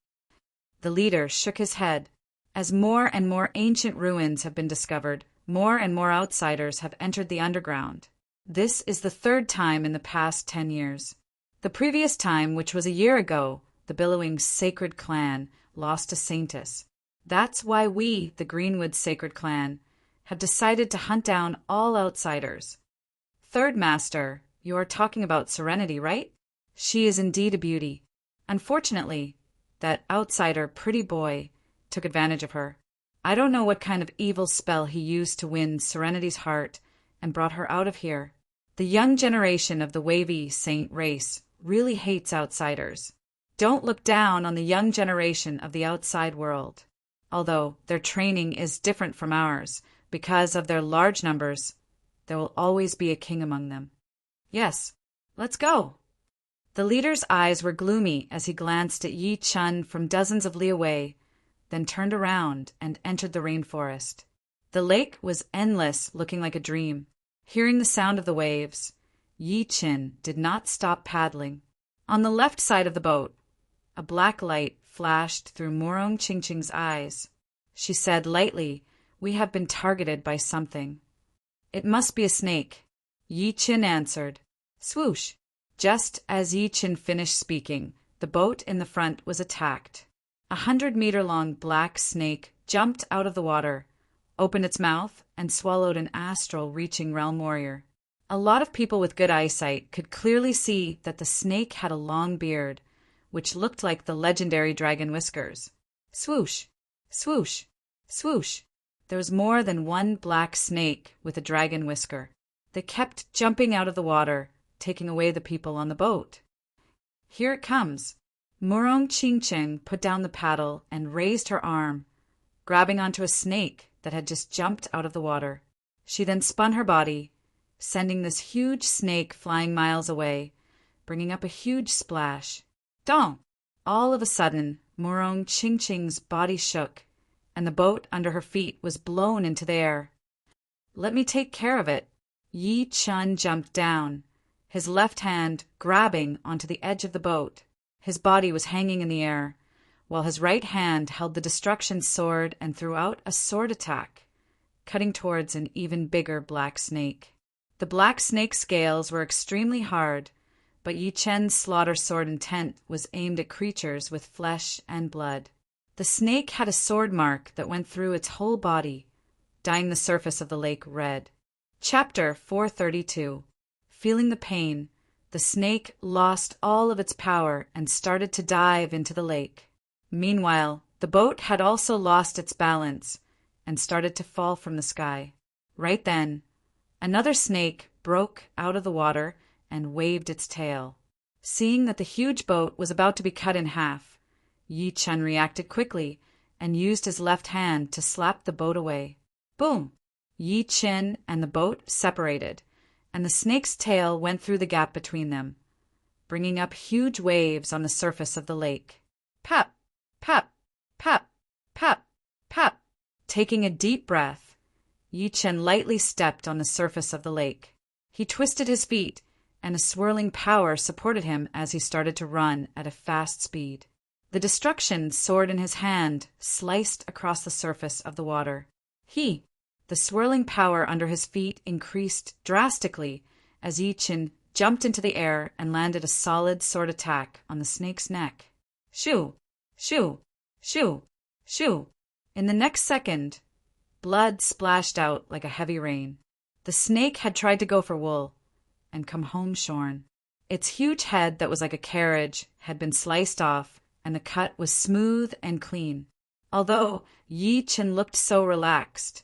The leader shook his head. As more and more ancient ruins have been discovered, more and more outsiders have entered the underground. This is the 3rd time in the past 10 years. The previous time, which was a year ago, the billowing Sacred Clan lost a saintess. That's why we, the Greenwood Sacred Clan, have decided to hunt down all outsiders. Third Master, you are talking about Serenity, right? She is indeed a beauty. Unfortunately, that outsider pretty boy took advantage of her. I don't know what kind of evil spell he used to win Serenity's heart and brought her out of here. The young generation of the wavy saint race really hates outsiders. Don't look down on the young generation of the outside world. Although their training is different from ours, because of their large numbers, there will always be a king among them. Yes, let's go. The leader's eyes were gloomy as he glanced at Yi Chun from dozens of li away, then turned around and entered the rainforest. The lake was endless, looking like a dream. Hearing the sound of the waves, Yi Chun did not stop paddling. On the left side of the boat, a black light flashed through Murong Qingcheng's eyes. She said lightly, "We have been targeted by something." "It must be a snake." Yi Chun answered. Swoosh! Just as Yi Chun finished speaking, the boat in the front was attacked. 100-meter-long black snake jumped out of the water, opened its mouth, and swallowed an astral-reaching realm warrior. A lot of people with good eyesight could clearly see that the snake had a long beard, which looked like the legendary dragon whiskers. Swoosh! Swoosh! Swoosh! There was more than one black snake with a dragon whisker. They kept jumping out of the water, taking away the people on the boat. Here it comes. Murong Qingcheng put down the paddle and raised her arm, grabbing onto a snake that had just jumped out of the water. She then spun her body, sending this huge snake flying miles away, bringing up a huge splash. Dong! All of a sudden, Morong Ching Ching's body shook, and the boat under her feet was blown into the air. "Let me take care of it." Yi Chun jumped down, his left hand grabbing onto the edge of the boat. His body was hanging in the air, while his right hand held the destruction sword and threw out a sword attack, cutting towards an even bigger black snake. The black snake's scales were extremely hard, but Yi Chen's slaughter sword intent was aimed at creatures with flesh and blood. The snake had a sword mark that went through its whole body, dyeing the surface of the lake red. Chapter 432. Feeling the pain, the snake lost all of its power and started to dive into the lake. Meanwhile, the boat had also lost its balance and started to fall from the sky. Right then, another snake broke out of the water and waved its tail. Seeing that the huge boat was about to be cut in half, Yi Chun reacted quickly and used his left hand to slap the boat away. Boom! Yi Chun and the boat separated, and the snake's tail went through the gap between them, bringing up huge waves on the surface of the lake. Pap! Pap! Pap! Pap! Pap! Taking a deep breath, Yi Chun lightly stepped on the surface of the lake. He twisted his feet, and a swirling power supported him as he started to run at a fast speed. The destruction sword in his hand sliced across the surface of the water. The swirling power under his feet increased drastically as Yi Chun jumped into the air and landed a solid sword attack on the snake's neck. Shoo! Shoo! Shoo! Shoo! In the next second, blood splashed out like a heavy rain. The snake had tried to go for wool and come home shorn. Its huge head that was like a carriage had been sliced off, and the cut was smooth and clean. Although Yi Chun looked so relaxed,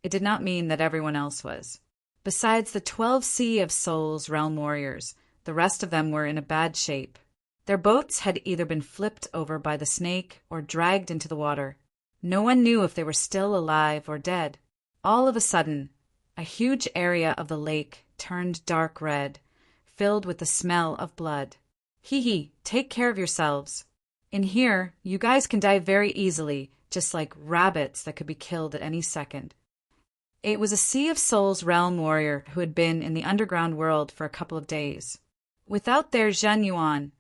it did not mean that everyone else was. Besides the 12 Sea of Souls realm warriors, the rest of them were in a bad shape. Their boats had either been flipped over by the snake or dragged into the water. No one knew if they were still alive or dead. All of a sudden, a huge area of the lake turned dark red, filled with the smell of blood. Take care of yourselves. In here, you guys can die very easily, just like rabbits that could be killed at any second. It was a Sea of Souls realm warrior who had been in the underground world for a couple of days. Without their Zhen Yuan,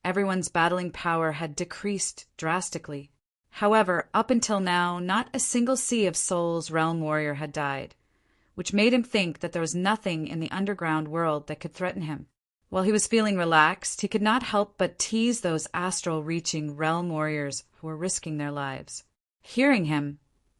everyone's battling power had decreased drastically. However, up until now, not a single Sea of Souls realm warrior had died, which made him think that there was nothing in the underground world that could threaten him. While he was feeling relaxed, he could not help but tease those astral-reaching realm warriors who were risking their lives. Hearing him,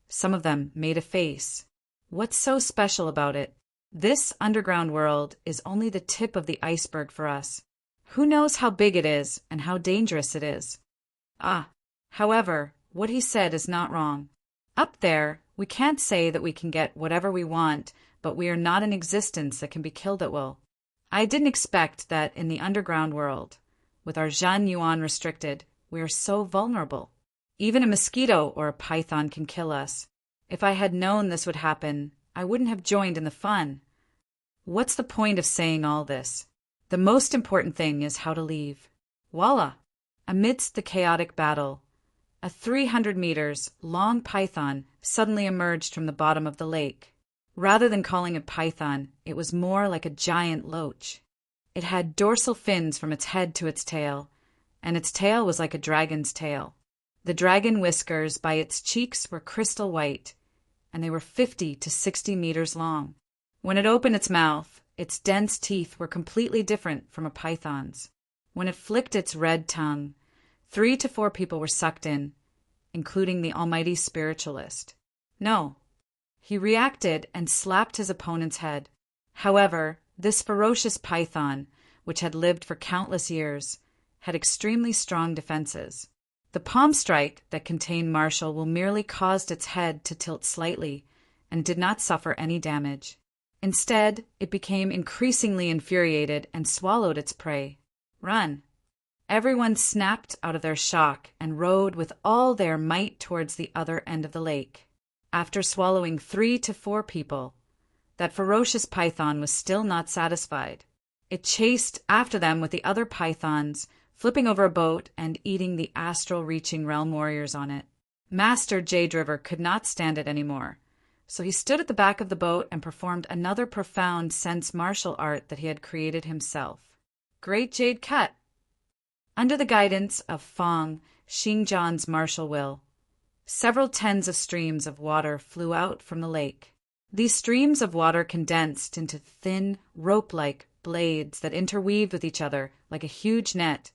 some of them made a face. What's so special about it? This underground world is only the tip of the iceberg for us. Who knows how big it is and how dangerous it is? However, what he said is not wrong. Up there, we can't say that we can get whatever we want, but we are not an existence that can be killed at will. I didn't expect that in the underground world, with our Zhan Yuan restricted, we are so vulnerable. Even a mosquito or a python can kill us. If I had known this would happen, I wouldn't have joined in the fun. What's the point of saying all this? The most important thing is how to leave. Voila! Amidst the chaotic battle, a 300 meters long python suddenly emerged from the bottom of the lake. Rather than calling it python, it was more like a giant loach. It had dorsal fins from its head to its tail, and its tail was like a dragon's tail. The dragon whiskers by its cheeks were crystal white, and they were 50 to 60 meters long. When it opened its mouth, its dense teeth were completely different from a python's. When it flicked its red tongue, 3 to 4 people were sucked in, including the almighty spiritualist. No, he reacted and slapped his opponent's head. However, this ferocious python, which had lived for countless years, had extremely strong defenses. The palm strike that contained Marshall will merely caused its head to tilt slightly and did not suffer any damage. Instead, it became increasingly infuriated and swallowed its prey. Run! Everyone snapped out of their shock and rowed with all their might towards the other end of the lake. After swallowing 3 to 4 people, that ferocious python was still not satisfied. It chased after them with the other pythons, flipping over a boat and eating the astral-reaching realm warriors on it. Master Jade River could not stand it anymore, so he stood at the back of the boat and performed another profound sense martial art that he had created himself. Great Jade Cut! Under the guidance of Fong, Xingjian's martial will, several tens of streams of water flew out from the lake. These streams of water condensed into thin, rope-like blades that interweaved with each other like a huge net,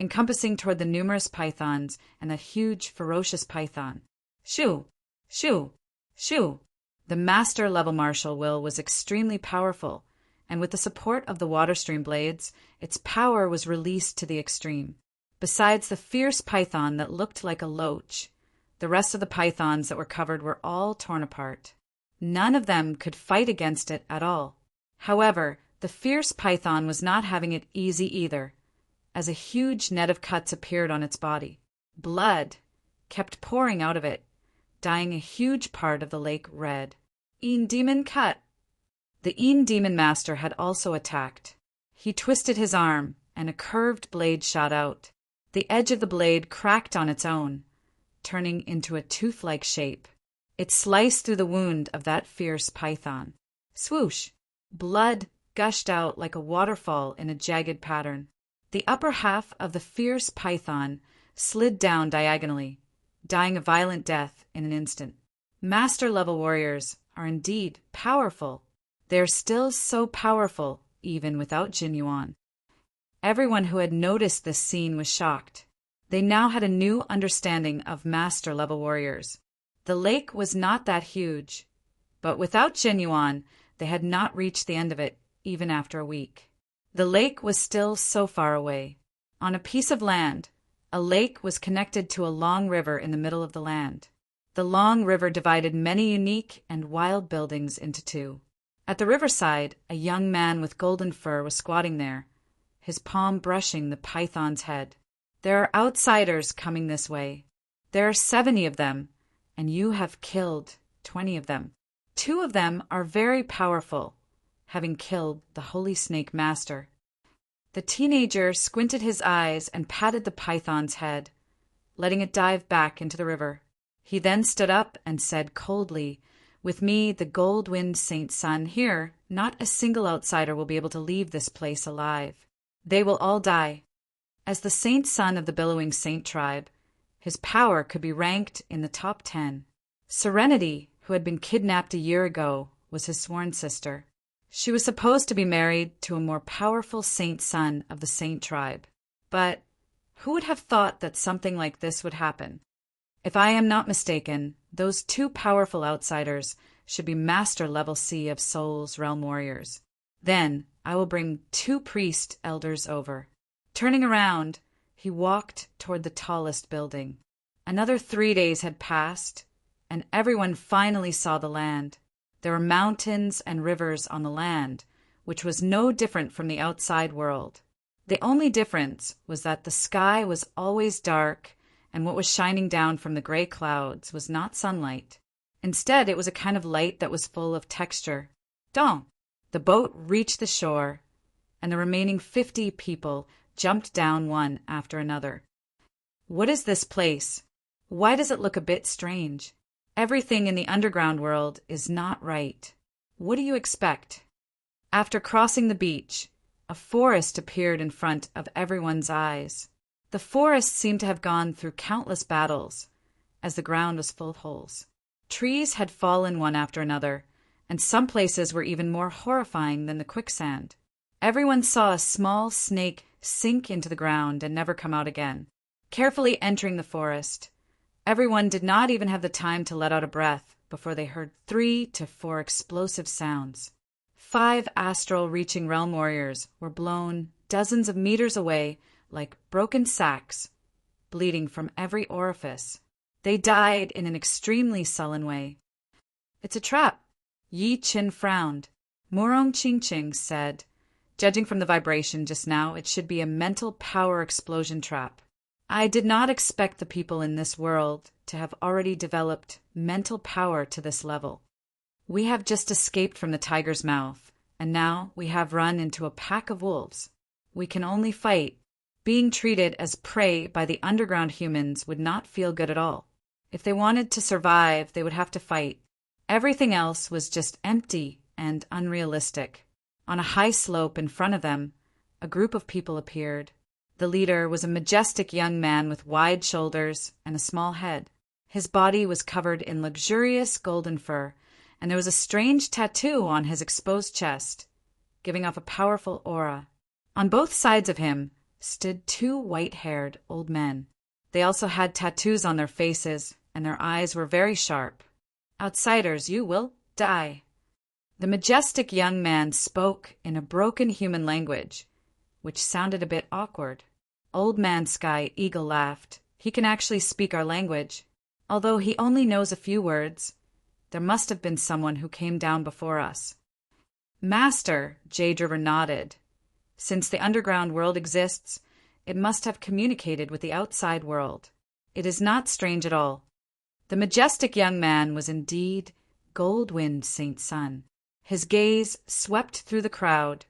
encompassing toward the numerous pythons and that huge, ferocious python. Shoo! Shoo! Shoo! The master-level martial will was extremely powerful, and with the support of the water stream blades, its power was released to the extreme. Besides the fierce python that looked like a loach, the rest of the pythons that were covered were all torn apart. None of them could fight against it at all. However, the fierce python was not having it easy either, as a huge net of cuts appeared on its body. Blood kept pouring out of it, dyeing a huge part of the lake red. Een Demon Cut! The Een Demon Master had also attacked. He twisted his arm, and a curved blade shot out. The edge of the blade cracked on its own, turning into a tooth-like shape. It sliced through the wound of that fierce python. Swoosh! Blood gushed out like a waterfall in a jagged pattern. The upper half of the fierce python slid down diagonally, dying a violent death in an instant. Master-level warriors are indeed powerful. They are still so powerful, even without Jin Yuan. Everyone who had noticed this scene was shocked. They now had a new understanding of master-level warriors. The lake was not that huge, but without Jin Yuan, they had not reached the end of it, even after a week. The lake was still so far away. On a piece of land, a lake was connected to a long river in the middle of the land. The long river divided many unique and wild buildings into two. At the riverside, a young man with golden fur was squatting there, his palm brushing the python's head. There are outsiders coming this way. There are 70 of them, and you have killed 20 of them. 2 of them are very powerful, having killed the Holy Snake Master. The teenager squinted his eyes and patted the python's head, letting it dive back into the river. He then stood up and said coldly, "With me, the gold-winged Saint Sun, here, not a single outsider will be able to leave this place alive. They will all die." As the Saint Sun of the Billowing Saint tribe, his power could be ranked in the top 10. Serenity, who had been kidnapped a year ago, was his sworn sister. She was supposed to be married to a more powerful Saint Sun of the Saint tribe. But who would have thought that something like this would happen? If I am not mistaken, those 2 powerful outsiders should be Master Level C of Soul's Realm Warriors. Then I will bring 2 priest elders over. Turning around, he walked toward the tallest building. Another 3 days had passed, and everyone finally saw the land. There were mountains and rivers on the land, which was no different from the outside world. The only difference was that the sky was always dark, and what was shining down from the gray clouds was not sunlight. Instead, it was a kind of light that was full of texture. Dong! The boat reached the shore, and the remaining 50 people jumped down one after another. What is this place? Why does it look a bit strange? Everything in the underground world is not right. What do you expect? After crossing the beach, a forest appeared in front of everyone's eyes. The forest seemed to have gone through countless battles, as the ground was full of holes. Trees had fallen one after another, and some places were even more horrifying than the quicksand. Everyone saw a small snake sink into the ground and never come out again. Carefully entering the forest, everyone did not even have the time to let out a breath before they heard 3 to 4 explosive sounds. 5 astral-reaching realm warriors were blown dozens of meters away like broken sacks, bleeding from every orifice. They died in an extremely sullen way. "It's a trap." Yi Qin frowned. Murong Qingqing said, "Judging from the vibration just now, it should be a mental power explosion trap. I did not expect the people in this world to have already developed mental power to this level. We have just escaped from the tiger's mouth, and now we have run into a pack of wolves. We can only fight. Being treated as prey by the underground humans would not feel good at all. If they wanted to survive, they would have to fight. Everything else was just empty and unrealistic. On a high slope in front of them, a group of people appeared. The leader was a majestic young man with wide shoulders and a small head. His body was covered in luxurious golden fur, and there was a strange tattoo on his exposed chest, giving off a powerful aura. On both sides of him stood two white-haired old men. They also had tattoos on their faces, and their eyes were very sharp. "Outsiders, you will die." The majestic young man spoke in a broken human language, which sounded a bit awkward. Old Man Sky Eagle laughed. "He can actually speak our language. Although he only knows a few words, there must have been someone who came down before us." Master Jade River nodded. "Since the underground world exists, it must have communicated with the outside world. It is not strange at all." The majestic young man was indeed Gold-Wind Saint Sun. His gaze swept through the crowd,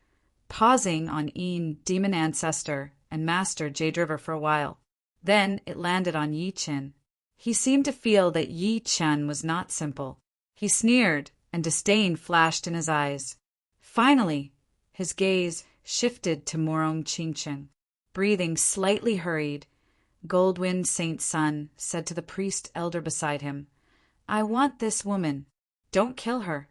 pausing on Een, Demon Ancestor, and Master Jade River for a while. Then it landed on Yi Chin. He seemed to feel that Yi Chin was not simple. He sneered, and disdain flashed in his eyes. Finally, his gaze shifted to Morong Chingchen. Breathing slightly hurried, Gold-Wind Saint Sun said to the priest elder beside him, "I want this woman. Don't kill her."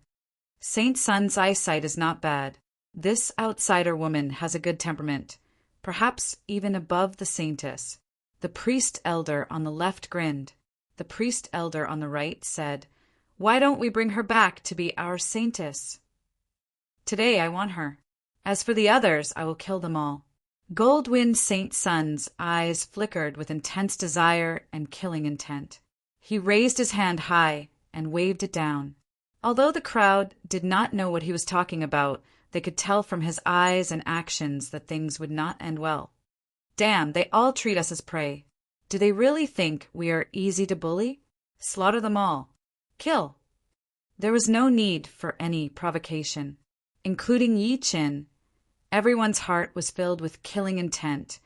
Saint Sun's eyesight is not bad. This outsider woman has a good temperament, perhaps even above the saintess. The priest elder on the left grinned. The priest elder on the right said, "Why don't we bring her back to be our saintess? Today I want her. As for the others, I will kill them all." Gold-Wind Saint Sun's eyes flickered with intense desire and killing intent. He raised his hand high and waved it down. Although the crowd did not know what he was talking about, they could tell from his eyes and actions that things would not end well. Damn, they all treat us as prey. Do they really think we are easy to bully? Slaughter them all. Kill. There was no need for any provocation. Including Yi Chin, everyone's heart was filled with killing intent,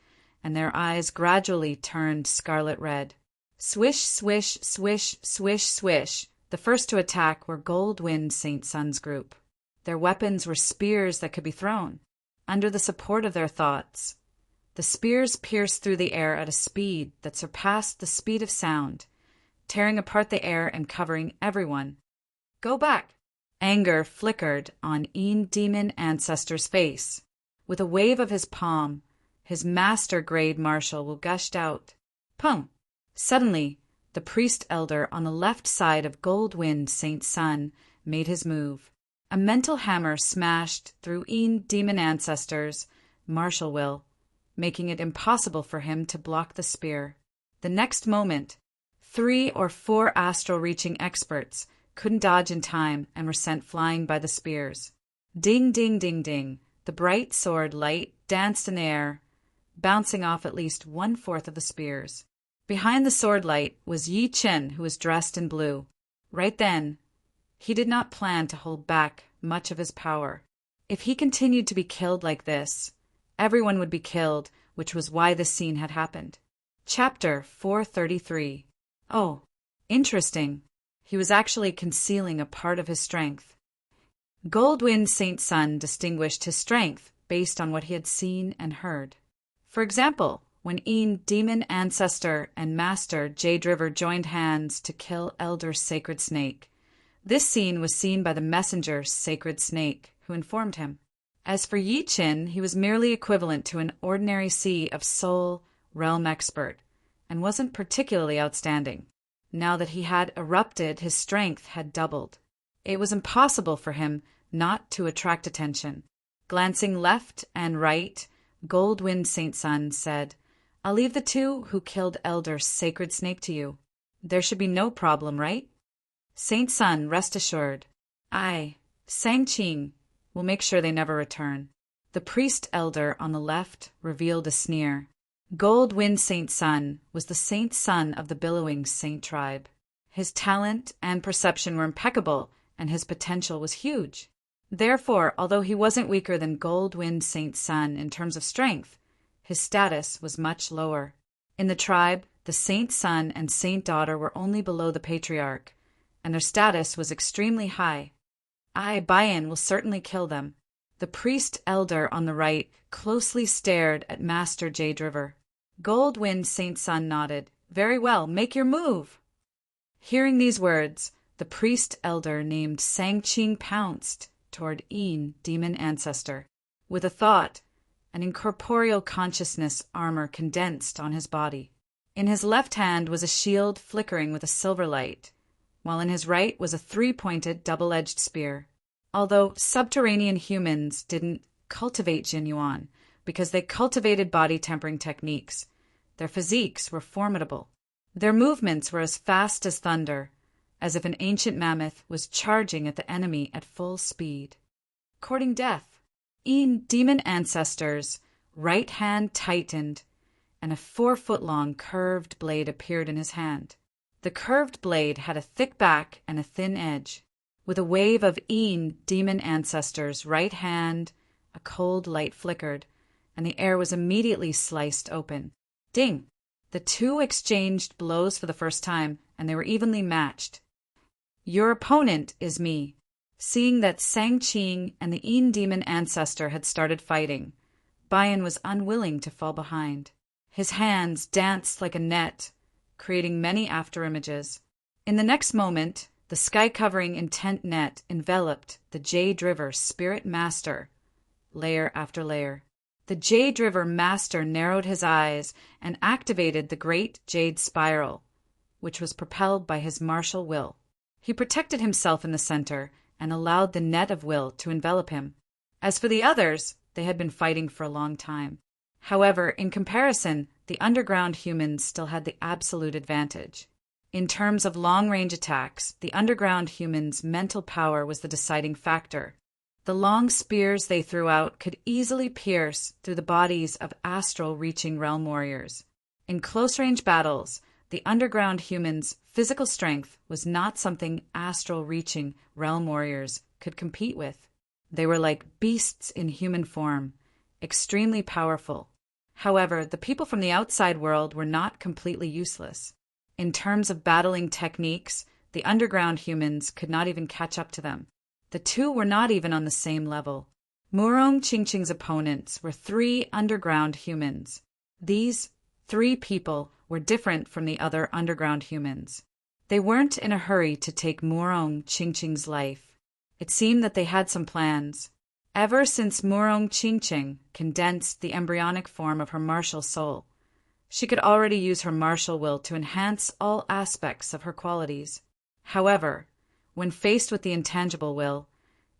and their eyes gradually turned scarlet red. Swish, swish, swish, swish, swish. The first to attack were Gold-Wind Saint Sun's group. Their weapons were spears that could be thrown. Under the support of their thoughts, the spears pierced through the air at a speed that surpassed the speed of sound, tearing apart the air and covering everyone. "Go back!" Anger flickered on Een Demon Ancestor's face. With a wave of his palm, his master-grade martial will gushed out. Pum! Suddenly, the priest elder on the left side of Gold-Wind Saint Sun made his move. A mental hammer smashed through Een Demon Ancestor's martial will, making it impossible for him to block the spear. The next moment, 3 or 4 astral-reaching experts couldn't dodge in time and were sent flying by the spears. Ding, ding, ding, ding. The bright sword light danced in the air, bouncing off at least 1/4 of the spears. Behind the sword light was Yi Chin, who was dressed in blue. Right then, he did not plan to hold back much of his power. If he continued to be killed like this, everyone would be killed, which was why this scene had happened. Chapter 433. Oh, interesting. He was actually concealing a part of his strength. Gold-Wind Saint Sun distinguished his strength based on what he had seen and heard. For example, when Een Demon Ancestor and Master Jade River joined hands to kill Elder Sacred Snake, this scene was seen by the messenger Sacred Snake, who informed him. As for Yi Chin, he was merely equivalent to an ordinary Sea of Soul realm expert, and wasn't particularly outstanding. Now that he had erupted, his strength had doubled. It was impossible for him not to attract attention. Glancing left and right, Gold-Wind Saint Sun said, "I'll leave the 2 who killed Elder Sacred Snake to you. There should be no problem, right?" Saint Sun, rest assured. I, Sang Ching, will make sure they never return. The priest elder on the left revealed a sneer. Gold-Wind Saint Sun was the saint son of the Billowing Saint tribe. His talent and perception were impeccable, and his potential was huge. Therefore, although he wasn't weaker than Goldwind Saint Sun in terms of strength, his status was much lower. In the tribe, the Saint Son and Saint Daughter were only below the patriarch, and their status was extremely high. Bayan will certainly kill them. The priest elder on the right closely stared at Master Jade River. Goldwind Saint Sun nodded. Very well, make your move. Hearing these words, the priest elder named Sangqing pounced toward Een, demon ancestor. With a thought, an incorporeal consciousness armor condensed on his body. In his left hand was a shield flickering with a silver light, while in his right was a three-pointed double-edged spear. Although subterranean humans didn't cultivate Jinyuan because they cultivated body-tempering techniques, their physiques were formidable. Their movements were as fast as thunder, as if an ancient mammoth was charging at the enemy at full speed. Courting death, Een demon ancestor's right hand tightened, and a 4-foot-long curved blade appeared in his hand. The curved blade had a thick back and a thin edge. With a wave of Een demon ancestor's right hand, a cold light flickered, and the air was immediately sliced open. Ding! The two exchanged blows for the first time, and they were evenly matched. Your opponent is me. Seeing that Sangqing and the Een demon ancestor had started fighting, Bayan was unwilling to fall behind. His hands danced like a net, creating many afterimages. In the next moment, the sky-covering intent net enveloped the Jade River Spirit Master, layer after layer. The Jade River Master narrowed his eyes and activated the Great Jade Spiral, which was propelled by his martial will. He protected himself in the center and allowed the net of will to envelop him. As for the others, they had been fighting for a long time. However, in comparison, the underground humans still had the absolute advantage. In terms of long-range attacks, the underground humans' mental power was the deciding factor. The long spears they threw out could easily pierce through the bodies of astral-reaching realm warriors. In close-range battles, the underground humans' physical strength was not something astral-reaching realm warriors could compete with. They were like beasts in human form, extremely powerful. However, the people from the outside world were not completely useless. In terms of battling techniques, the underground humans could not even catch up to them. The two were not even on the same level. Murong Qingqing's opponents were 3 underground humans. These 3 people were different from the other underground humans. They weren't in a hurry to take Murong Qingqing's life. It seemed that they had some plans. Ever since Murong Qingqing condensed the embryonic form of her martial soul, she could already use her martial will to enhance all aspects of her qualities. However, when faced with the intangible will,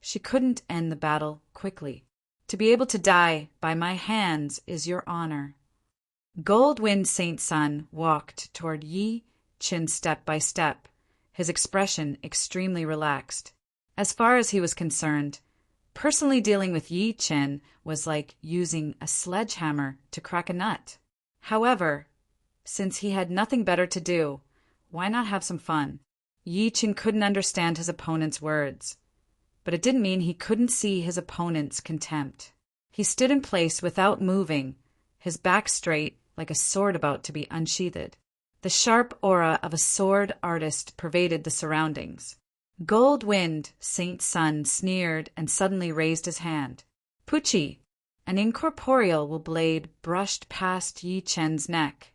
she couldn't end the battle quickly. To be able to die by my hands is your honor. Goldwind Saint Sun walked toward Yi Qin step by step, his expression extremely relaxed. As far as he was concerned, personally dealing with Yi Qin was like using a sledgehammer to crack a nut. However, since he had nothing better to do, why not have some fun? Yi Qin couldn't understand his opponent's words, but it didn't mean he couldn't see his opponent's contempt. He stood in place without moving, his back straight like a sword about to be unsheathed. The sharp aura of a sword artist pervaded the surroundings. Goldwind Saint Sun sneered and suddenly raised his hand. Puchi! An incorporeal blade brushed past Yi Chen's neck,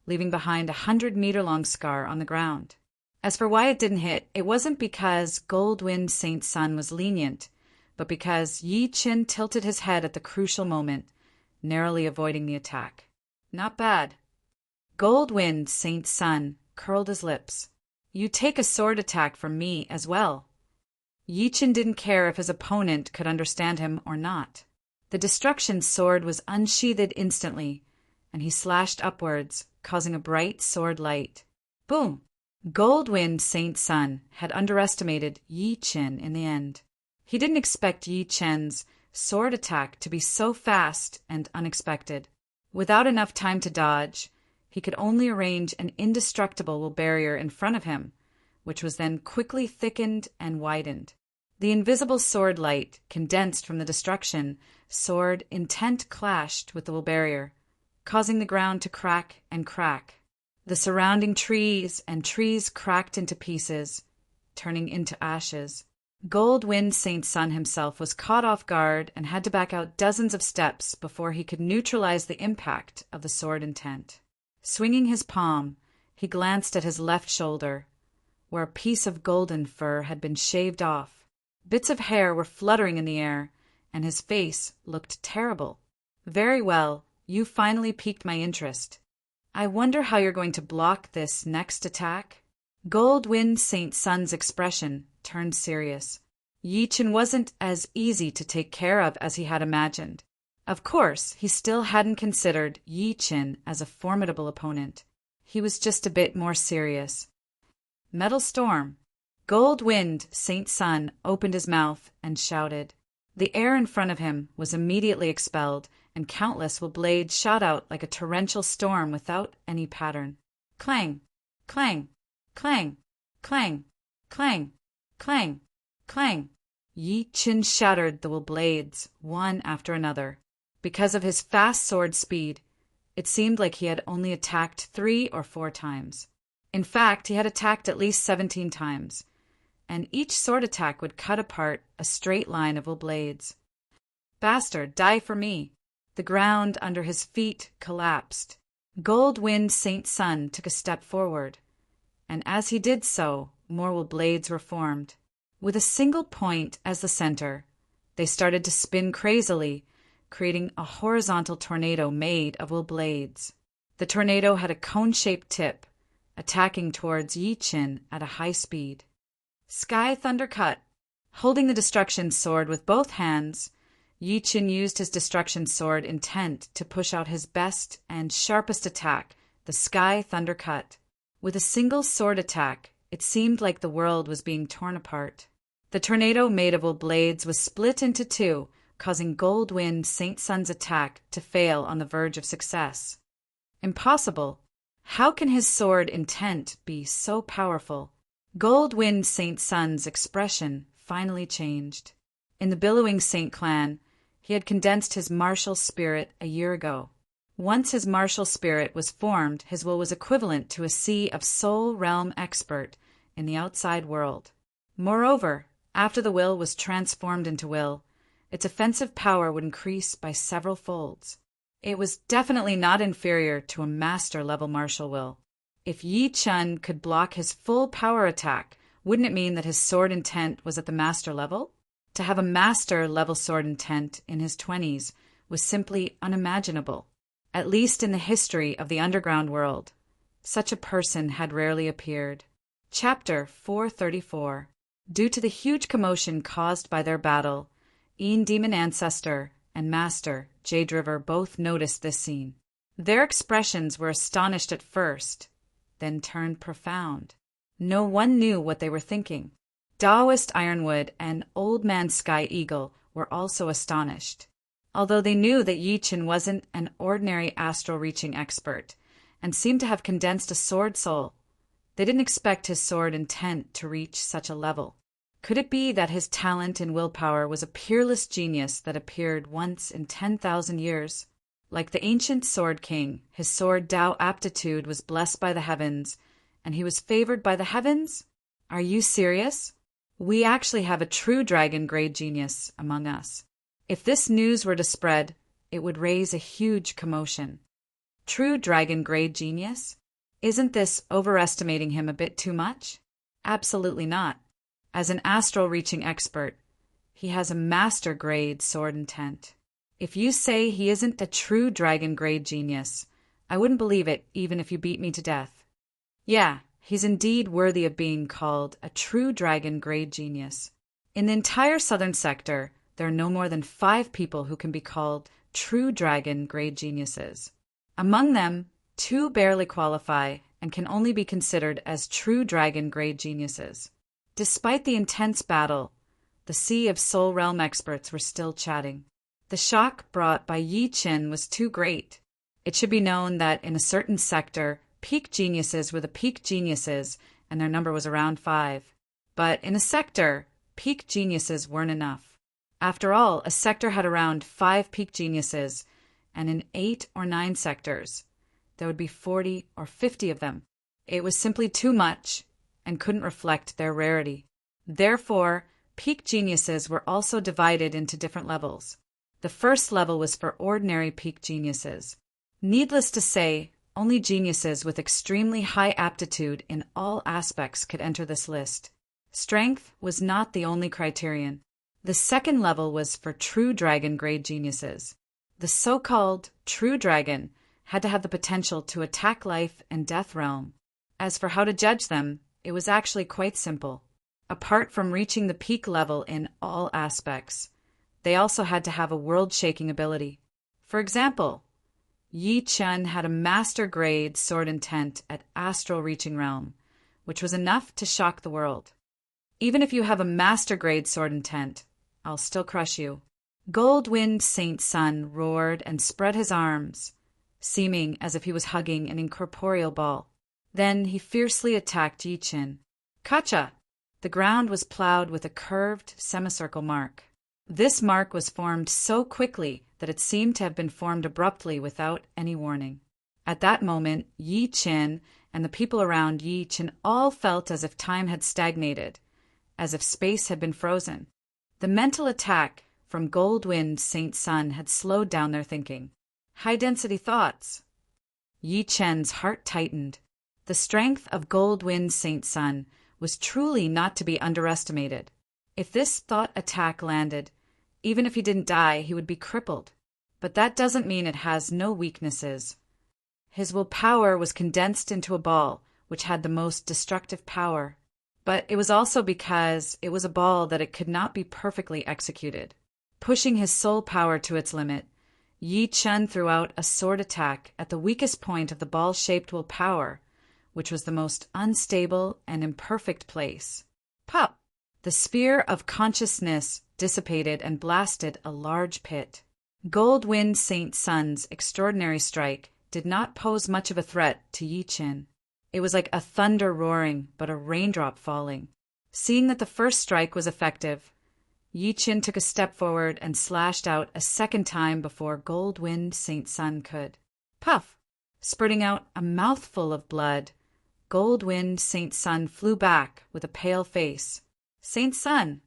leaving behind a 100-meter-long scar on the ground. As for why it didn't hit, it wasn't because Goldwind Saint Sun was lenient, but because Yi Chen tilted his head at the crucial moment, narrowly avoiding the attack. Not bad. Goldwind Saint Sun curled his lips. You take a sword attack from me as well. Yi Chen didn't care if his opponent could understand him or not. The destruction sword was unsheathed instantly, and he slashed upwards, causing a bright sword light. Boom! Goldwind Saint Sun had underestimated Yi Chen in the end. He didn't expect Yi Chen's sword attack to be so fast and unexpected. Without enough time to dodge, he could only arrange an indestructible barrier in front of him, which was then quickly thickened and widened. The invisible sword light, condensed from the destruction, sword intent clashed with the will barrier, causing the ground to crack and crack. The surrounding trees and trees cracked into pieces, turning into ashes. Goldwind Saint Sun himself was caught off guard and had to back out dozens of steps before he could neutralize the impact of the sword intent. Swinging his palm, he glanced at his left shoulder, where a piece of golden fur had been shaved off. Bits of hair were fluttering in the air, and his face looked terrible. "Very well, you finally piqued my interest. I wonder how you're going to block this next attack?" Goldwind Saint Sun's expression turned serious. Yi Chen wasn't as easy to take care of as he had imagined. Of course, he still hadn't considered Yi Chen as a formidable opponent. He was just a bit more serious. "Metal Storm." Goldwind Saint Sun opened his mouth and shouted. The air in front of him was immediately expelled, and countless will blades shot out like a torrential storm without any pattern. Clang, clang, clang, clang, clang, clang, clang. Yi Chen shattered the will blades, one after another. Because of his fast sword speed, it seemed like he had only attacked 3 or 4 times. In fact, he had attacked at least 17 times, and each sword attack would cut apart a straight line of will blades. "Bastard, die for me!" The ground under his feet collapsed. Goldwind Saint Sun took a step forward, and as he did so, more will blades were formed. With a single point as the center, they started to spin crazily, creating a horizontal tornado made of will blades. The tornado had a cone-shaped tip, attacking towards Yi Chen at a high speed. Sky Thundercut. Holding the destruction sword with both hands, Yi Chen used his destruction sword intent to push out his best and sharpest attack, the Sky Thundercut. With a single sword attack, it seemed like the world was being torn apart. The tornado made of will blades was split into 2, causing Goldwind Saint Sun's attack to fail on the verge of success. Impossible. How can his sword intent be so powerful? Goldwind Saint Sun's expression finally changed. In the Billowing Saint clan, he had condensed his martial spirit a year ago. Once his martial spirit was formed, his will was equivalent to a sea of soul realm expert in the outside world. Moreover, after the will was transformed into will, its offensive power would increase by several folds. It was definitely not inferior to a master-level martial will. If Yi Chen could block his full power attack, wouldn't it mean that his sword intent was at the master level? To have a master-level sword intent in his 20s was simply unimaginable. At least in the history of the underground world, such a person had rarely appeared. Chapter 434. Due to the huge commotion caused by their battle, Een Demon Ancestor and Master Jade River both noticed this scene. Their expressions were astonished at first, then turned profound. No one knew what they were thinking. Taoist Ironwood and Old Man Sky Eagle were also astonished. Although they knew that Yi Chen wasn't an ordinary astral-reaching expert and seemed to have condensed a sword soul, they didn't expect his sword intent to reach such a level. Could it be that his talent and willpower was a peerless genius that appeared once in 10,000 years? Like the ancient Sword King, his sword Tao aptitude was blessed by the heavens, and he was favored by the heavens? Are you serious? We actually have a true dragon-grade genius among us. If this news were to spread, it would raise a huge commotion. True dragon-grade genius? Isn't this overestimating him a bit too much? Absolutely not. As an astral-reaching expert, he has a master-grade sword intent. If you say he isn't a true dragon-grade genius, I wouldn't believe it even if you beat me to death. Yeah, he's indeed worthy of being called a true dragon-grade genius. In the entire southern sector, there are no more than 5 people who can be called true dragon-grade geniuses. Among them, 2 barely qualify and can only be considered as true dragon-grade geniuses. Despite the intense battle, the sea of Soul Realm experts were still chatting. The shock brought by Yi Chen was too great. It should be known that in a certain sector, peak geniuses were the peak geniuses, and their number was around 5. But in a sector, peak geniuses weren't enough. After all, a sector had around 5 peak geniuses, and in 8 or 9 sectors, there would be 40 or 50 of them. It was simply too much and couldn't reflect their rarity. Therefore, peak geniuses were also divided into different levels. The first level was for ordinary peak geniuses. Needless to say, only geniuses with extremely high aptitude in all aspects could enter this list. Strength was not the only criterion. The second level was for true dragon grade geniuses. The so-called true dragon had to have the potential to attack life and death realm. As for how to judge them, it was actually quite simple. Apart from reaching the peak level in all aspects, they also had to have a world-shaking ability. For example, Yi Chen had a master grade sword intent at astral reaching realm, which was enough to shock the world. Even if you have a master grade sword intent, I'll still crush you. Gold-winged Saint Sun roared and spread his arms, seeming as if he was hugging an incorporeal ball. Then he fiercely attacked Yi Chen. Kacha! The ground was plowed with a curved semicircle mark. This mark was formed so quickly that it seemed to have been formed abruptly without any warning. At that moment, Yi Chen and the people around Yi Chen all felt as if time had stagnated, as if space had been frozen. The mental attack from Gold-winged Saint Sun had slowed down their thinking. High-density thoughts. Yi Chen's heart tightened. The strength of Gold-winged Saint Sun was truly not to be underestimated. If this thought attack landed, even if he didn't die, he would be crippled. But that doesn't mean it has no weaknesses. His willpower was condensed into a ball, which had the most destructive power. But it was also because it was a ball that it could not be perfectly executed. Pushing his soul power to its limit, Yi Chen threw out a sword attack at the weakest point of the ball-shaped willpower, which was the most unstable and imperfect place. Pop! The sphere of consciousness dissipated and blasted a large pit. Gold-winged Saint Sun's extraordinary strike did not pose much of a threat to Yi Chen. It was like a thunder roaring, but a raindrop falling. Seeing that the first strike was effective, Yi Chen took a step forward and slashed out a second time before Gold-winged Saint Sun could. Puff! Spurting out a mouthful of blood, Gold-winged Saint Sun flew back with a pale face. Saint Sun!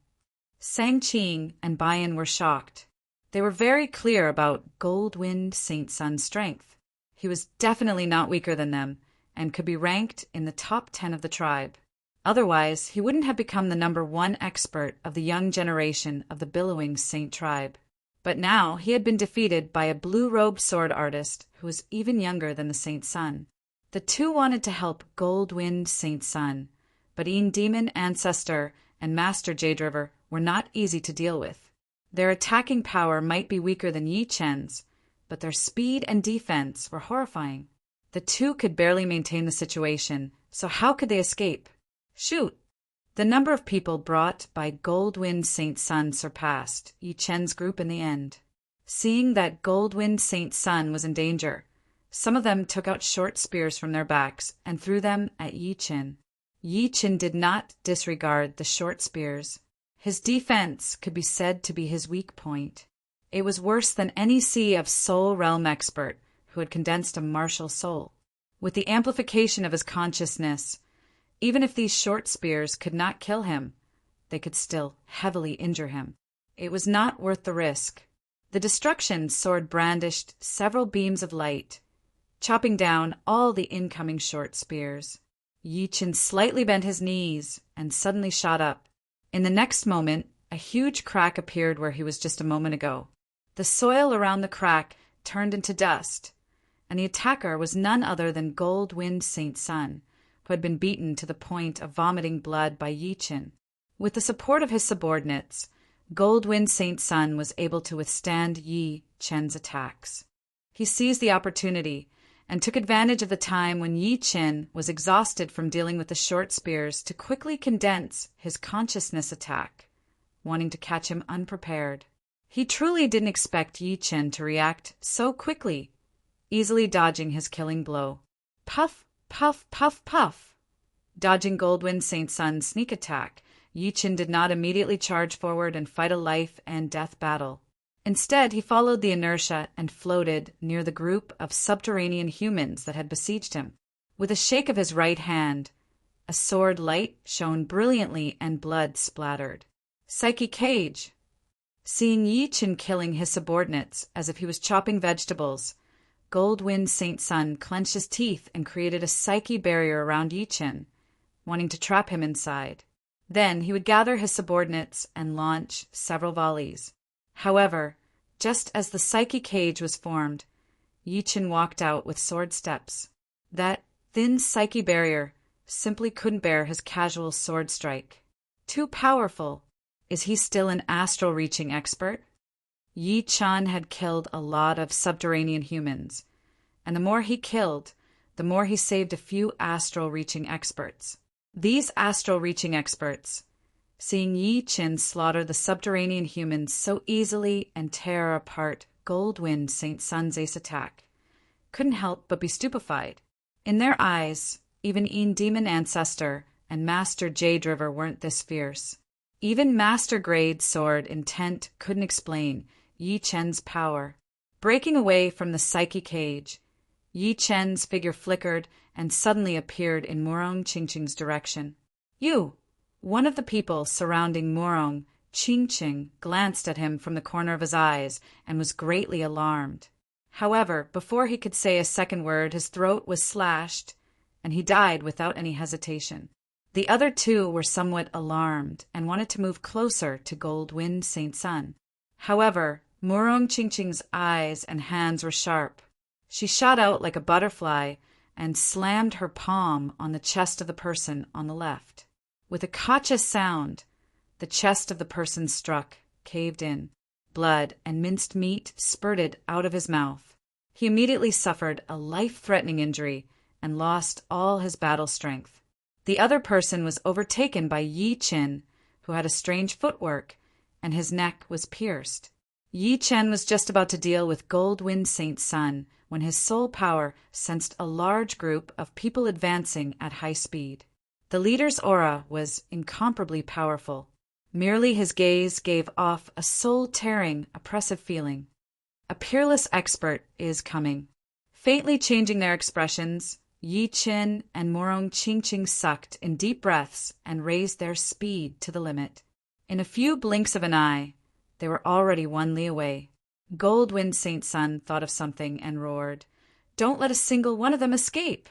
Sang Qing and Bayan were shocked. They were very clear about Gold-winged Saint Sun's strength. He was definitely not weaker than them, and could be ranked in the top 10 of the tribe. Otherwise, he wouldn't have become the #1 expert of the young generation of the billowing Saint tribe. But now he had been defeated by a blue-robed sword artist who was even younger than the Saint Sun. The two wanted to help Gold-winged Saint Sun, but Demon Ancestor and Master Jade River were not easy to deal with. Their attacking power might be weaker than Yi Chen's, but their speed and defense were horrifying. The two could barely maintain the situation, so how could they escape? Shoot! The number of people brought by Gold-winged Saint Sun surpassed Yi Chen's group in the end. Seeing that Gold-winged Saint Sun was in danger, some of them took out short spears from their backs and threw them at Yi Chen. Yi Chen did not disregard the short spears. His defense could be said to be his weak point. It was worse than any sea of soul realm expert who had condensed a martial soul. With the amplification of his consciousness, even if these short spears could not kill him, they could still heavily injure him. It was not worth the risk. The destruction sword brandished several beams of light, chopping down all the incoming short spears. Yi Chen slightly bent his knees and suddenly shot up. In the next moment, a huge crack appeared where he was just a moment ago. The soil around the crack turned into dust, and the attacker was none other than Gold-winged Saint Sun, who had been beaten to the point of vomiting blood by Yi Chen. With the support of his subordinates, Gold-winged Saint Sun was able to withstand Yi Chen's attacks. He seized the opportunity and took advantage of the time when Yi Chen was exhausted from dealing with the short spears to quickly condense his consciousness attack, wanting to catch him unprepared. He truly didn't expect Yi Chen to react so quickly, easily dodging his killing blow. Puff, puff, puff, puff. Dodging Gold-winged Saint Sun's sneak attack, Yi Qin did not immediately charge forward and fight a life-and-death battle. Instead, he followed the inertia and floated near the group of subterranean humans that had besieged him. With a shake of his right hand, a sword light shone brilliantly and blood splattered. Psyche Cage! Seeing Yi Qin killing his subordinates as if he was chopping vegetables, Goldwind Saint Sun clenched his teeth and created a psyche barrier around Yi Qin, wanting to trap him inside. Then he would gather his subordinates and launch several volleys. However, just as the psyche cage was formed, Yi Qin walked out with sword steps. That thin psyche barrier simply couldn't bear his casual sword strike. Too powerful. Is he still an astral reaching expert? Yi Qin had killed a lot of subterranean humans, and the more he killed, the more he saved a few astral reaching experts. These astral reaching experts, seeing Yi Qin slaughter the subterranean humans so easily and tear apart Goldwind Saint Sun's ace attack, couldn't help but be stupefied. In their eyes, even Demon Ancestor and Master Jade River weren't this fierce. Even Master Grade Sword Intent couldn't explain Yi Qin's power. Breaking away from the psyche cage, Yi Qin's figure flickered and suddenly appeared in Murong Qingqing's direction. "You!" One of the people surrounding Murong Qingqing glanced at him from the corner of his eyes and was greatly alarmed. However, before he could say a second word, his throat was slashed, and he died without any hesitation. The other two were somewhat alarmed and wanted to move closer to Goldwind Saint Sun. However, Murong Qingqing's eyes and hands were sharp. She shot out like a butterfly and slammed her palm on the chest of the person on the left. With a cautious sound, the chest of the person struck, caved in. Blood and minced meat spurted out of his mouth. He immediately suffered a life-threatening injury and lost all his battle strength. The other person was overtaken by Yi Qin, who had a strange footwork, and his neck was pierced. Yi Qin was just about to deal with Goldwind Saint Sun when his soul power sensed a large group of people advancing at high speed. The leader's aura was incomparably powerful. Merely his gaze gave off a soul-tearing, oppressive feeling. A peerless expert is coming. Faintly changing their expressions, Yi Qin and Murong Qingqing sucked in deep breaths and raised their speed to the limit. In a few blinks of an eye, they were already 1 li away. Goldwind Saint Sun thought of something and roared, "Don't let a single one of them escape!"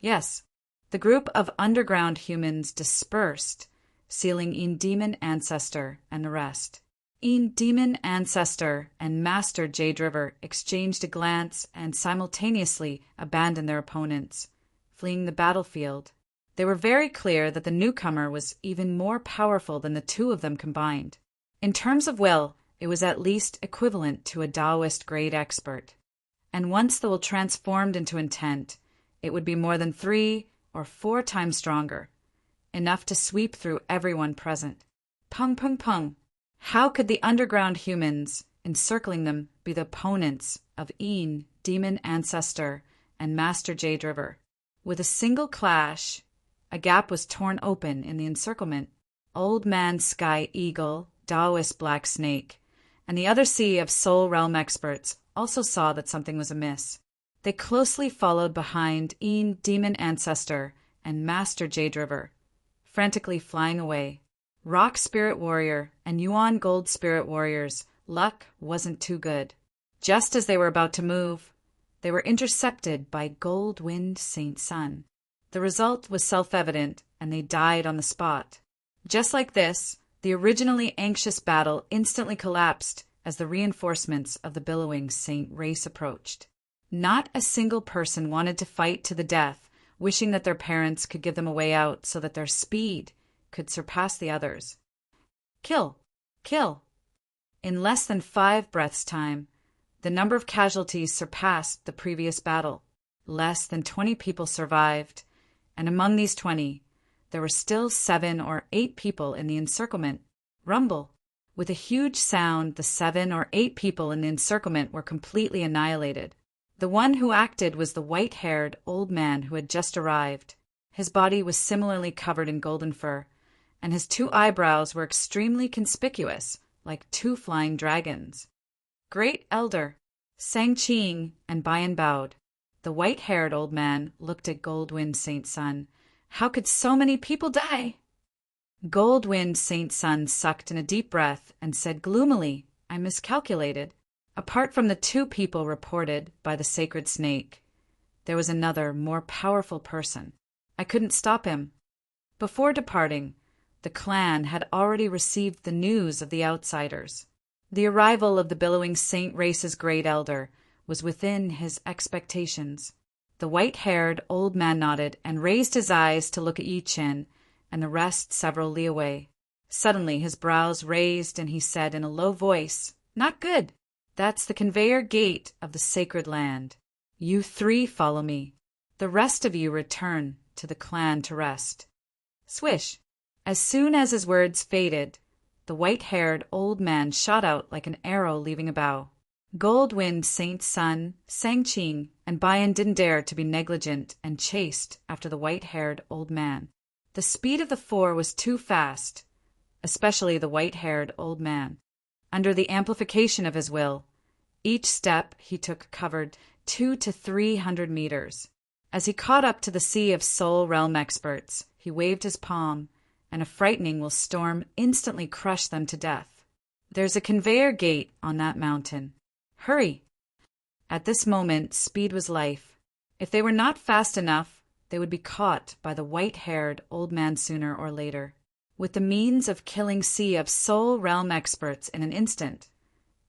Yes, the group of underground humans dispersed, sealing Demon Ancestor and the rest. Demon Ancestor and Master Jade River exchanged a glance and simultaneously abandoned their opponents, fleeing the battlefield. They were very clear that the newcomer was even more powerful than the two of them combined. In terms of will, it was at least equivalent to a Taoist grade expert. And once the will transformed into intent, it would be more than 3 or 4 times stronger, enough to sweep through everyone present. Pung, pung, pung. How could the underground humans encircling them be the opponents of Demon Ancestor and Master Jade River? With a single clash, a gap was torn open in the encirclement. Old Man Sky Eagle, Taoist Black Snake, and the other sea of Soul Realm experts also saw that something was amiss. They closely followed behind Demon Ancestor and Master Jade River, frantically flying away. Rock Spirit Warrior and Yuan Gold Spirit Warrior's luck wasn't too good. Just as they were about to move, they were intercepted by Goldwind Saint Sun. The result was self-evident, and they died on the spot. Just like this, the originally anxious battle instantly collapsed as the reinforcements of the billowing Saint race approached. Not a single person wanted to fight to the death, wishing that their parents could give them a way out so that their speed could surpass the others. Kill! Kill! In less than 5 breaths' time, the number of casualties surpassed the previous battle. Less than 20 people survived, and among these 20, there were still 7 or 8 people in the encirclement. Rumble! With a huge sound, the 7 or 8 people in the encirclement were completely annihilated. The one who acted was the white-haired old man who had just arrived. His body was similarly covered in golden fur, and his 2 eyebrows were extremely conspicuous, like 2 flying dragons. "Great Elder," sang Ching, and Bayan bowed. The white-haired old man looked at Goldwind Saint Sun. "How could so many people die?" Goldwind Saint Sun sucked in a deep breath and said gloomily, "I miscalculated. Apart from the 2 people reported by the sacred snake, there was another, more powerful person. I couldn't stop him." Before departing, the clan had already received the news of the outsiders. The arrival of the billowing saint race's great elder was within his expectations. The white-haired old man nodded and raised his eyes to look at Yi Chen and the rest several li away. Suddenly his brows raised and he said in a low voice, "Not good. That's the conveyor gate of the sacred land. You 3 follow me. The rest of you return to the clan to rest." Swish! As soon as his words faded, the white-haired old man shot out like an arrow leaving a bow. Goldwind Saint Sun, sang Ching, and Bayan didn't dare to be negligent and chased after the white-haired old man. The speed of the 4 was too fast, especially the white-haired old man. Under the amplification of his will, each step he took covered 200 to 300 meters. As he caught up to the sea of soul realm experts, he waved his palm, and a frightening will storm instantly crushed them to death. "There's a conveyor gate on that mountain. Hurry!" At this moment, speed was life. If they were not fast enough, they would be caught by the white-haired old man sooner or later. With the means of killing sea of soul realm experts in an instant,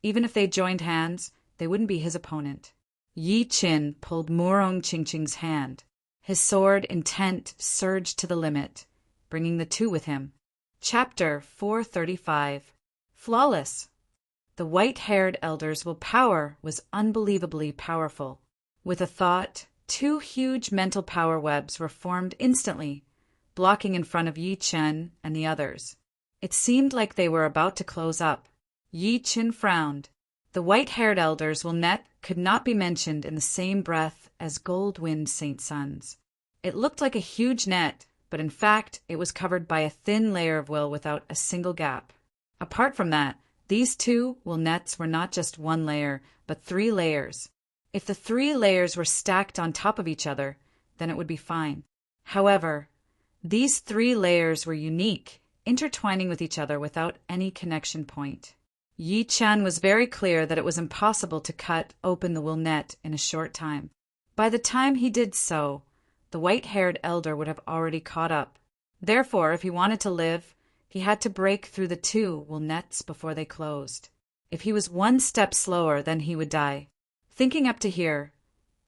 even if they joined hands, they wouldn't be his opponent. Yi Chen pulled Murong Chingching's hand. His sword intent surged to the limit, bringing the 2 with him. Chapter 435. Flawless. The white-haired elder's willpower was unbelievably powerful. With a thought, 2 huge mental power webs were formed instantly, blocking in front of Yi Chen and the others. It seemed like they were about to close up. Yi Chen frowned. The white-haired elder's will net could not be mentioned in the same breath as Goldwind Saint Sun's. It looked like a huge net, but in fact it was covered by a thin layer of will without a single gap. Apart from that, these 2 will nets were not just 1 layer, but 3 layers. If the 3 layers were stacked on top of each other, then it would be fine. However, these 3 layers were unique, intertwining with each other without any connection point. Yi Chen was very clear that it was impossible to cut open the will net in a short time. By the time he did so, the white-haired elder would have already caught up. Therefore, if he wanted to live, he had to break through the 2 will nets before they closed. If he was 1 step slower, then he would die. Thinking up to here,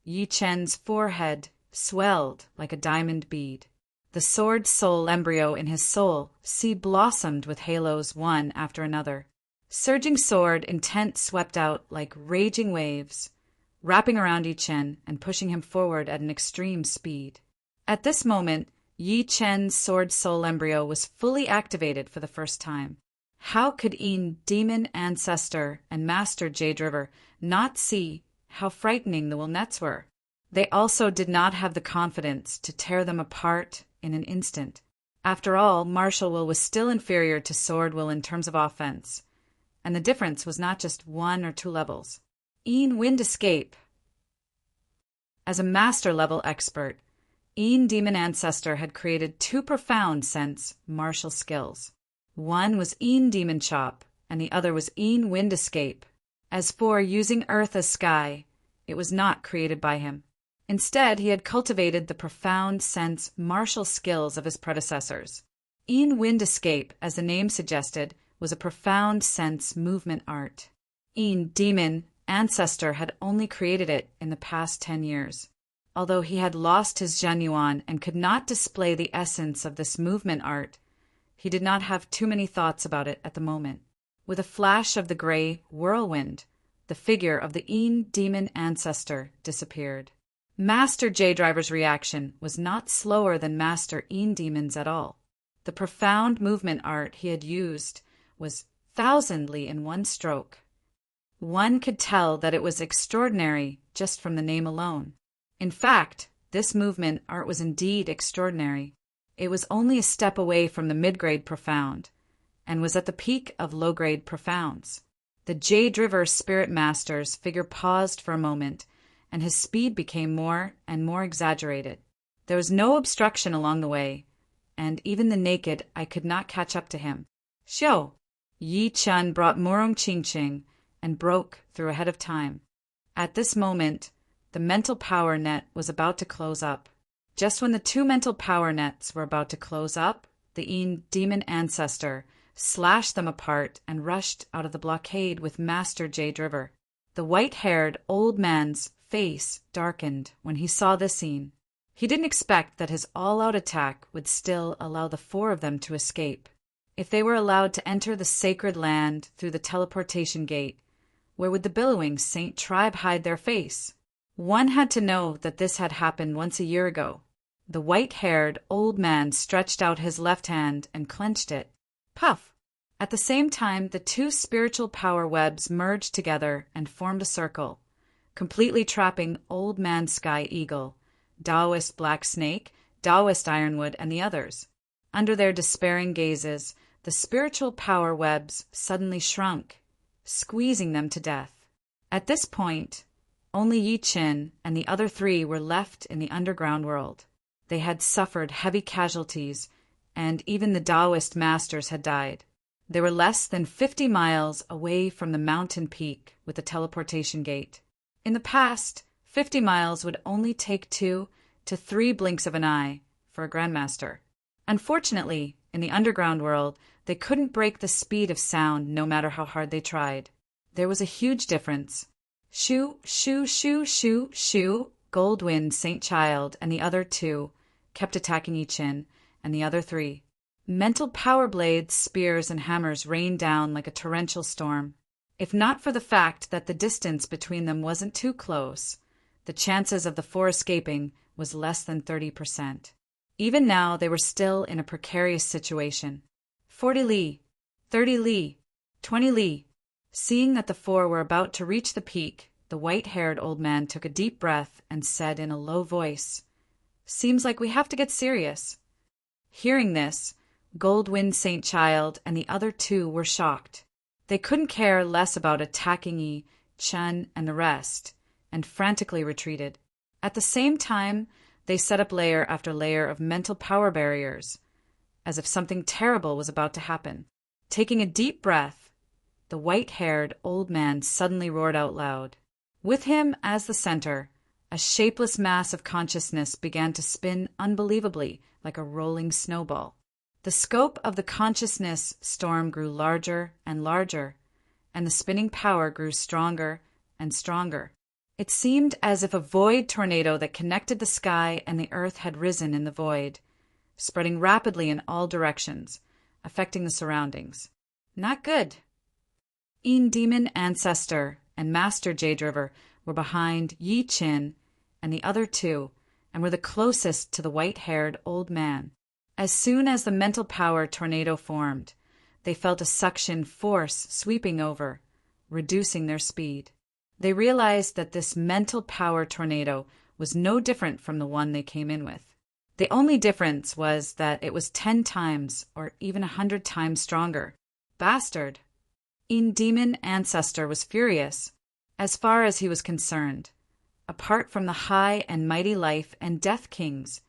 Yi Chen's forehead swelled like a diamond bead. The sword soul embryo in his soul blossomed with halos one after another. Surging sword intent swept out like raging waves, wrapping around Yi Chen and pushing him forward at an extreme speed. At this moment, Yi Chen's sword soul embryo was fully activated for the first time. How could Een Demon Ancestor and Master Jade River not see how frightening the will nets were? They also did not have the confidence to tear them apart in an instant. After all, martial will was still inferior to sword will in terms of offense, and the difference was not just 1 or 2 levels. Een Wind Escape. As a master-level expert, Een Demon Ancestor had created 2 profound sense martial skills. One was Een Demon Chop, and the other was Een Wind Escape. As for using earth as sky, it was not created by him. Instead, he had cultivated the profound sense martial skills of his predecessors. Een Wind Escape, as the name suggested, was a profound sense movement art. Een Demon Ancestor had only created it in the past 10 years. Although he had lost his genuine and could not display the essence of this movement art, he did not have too many thoughts about it at the moment. With a flash of the gray whirlwind, the figure of the Een Demon Ancestor disappeared. Master J-Driver's reaction was not slower than Master Een Demon's at all. The profound movement art he had used was thousandly in one stroke. One could tell that it was extraordinary just from the name alone. In fact, this movement art was indeed extraordinary. It was only a step away from the mid-grade profound, and was at the peak of low-grade profounds. The Jade River Spirit Master's figure paused for a moment, and his speed became more and more exaggerated. There was no obstruction along the way, and even the naked I could not catch up to him. Xiao! Yi Chun brought Murong Qingqing and broke through ahead of time. At this moment, the mental power net was about to close up. Just when the two mental power nets were about to close up, the Yin demon ancestor slashed them apart and rushed out of the blockade with Master Jade River. The white-haired old man's face darkened when he saw this scene. He didn't expect that his all-out attack would still allow the four of them to escape. If they were allowed to enter the sacred land through the teleportation gate, where would the billowing saint tribe hide their face? One had to know that this had happened once a year ago. The white-haired old man stretched out his left hand and clenched it. Puff! At the same time, the two spiritual power webs merged together and formed a circle, completely trapping Old Man Sky Eagle, Taoist Black Snake, Taoist Ironwood, and the others. Under their despairing gazes, the spiritual power webs suddenly shrunk, squeezing them to death. At this point, only Yi Qin and the other three were left in the underground world. They had suffered heavy casualties, and even the Taoist masters had died. They were less than 50 miles away from the mountain peak with the teleportation gate. In the past, 50 miles would only take 2 to 3 blinks of an eye for a grandmaster. Unfortunately, in the underground world, they couldn't break the speed of sound no matter how hard they tried. There was a huge difference. Shoo, shoo, shoo, shoo, shoo. Goldwind, Saint Child, and the other two kept attacking Yi Qin and the other three. Mental power blades, spears, and hammers rained down like a torrential storm. If not for the fact that the distance between them wasn't too close, the chances of the four escaping was less than 30%. Even now, they were still in a precarious situation. 40 li, 30 li, 20 li. Seeing that the four were about to reach the peak, the white-haired old man took a deep breath and said in a low voice, "Seems like we have to get serious." Hearing this, Goldwind Saint Child and the other two were shocked. They couldn't care less about attacking Yi, Chun, and the rest, and frantically retreated. At the same time, they set up layer after layer of mental power barriers, as if something terrible was about to happen. Taking a deep breath, the white-haired old man suddenly roared out loud. With him as the center, a shapeless mass of consciousness began to spin unbelievably like a rolling snowball. The scope of the consciousness storm grew larger and larger, and the spinning power grew stronger and stronger. It seemed as if a void tornado that connected the sky and the earth had risen in the void, spreading rapidly in all directions, affecting the surroundings. Not good. Yin Demon Ancestor and Master Jade River were behind Yi Qin and the other two, and were the closest to the white-haired old man. As soon as the mental power tornado formed, they felt a suction force sweeping over, reducing their speed. They realized that this mental power tornado was no different from the one they came in with. The only difference was that it was 10 times or even 100 times stronger. Bastard! Yin Demon Ancestor was furious, as far as he was concerned. Apart from the high and mighty life and death kings,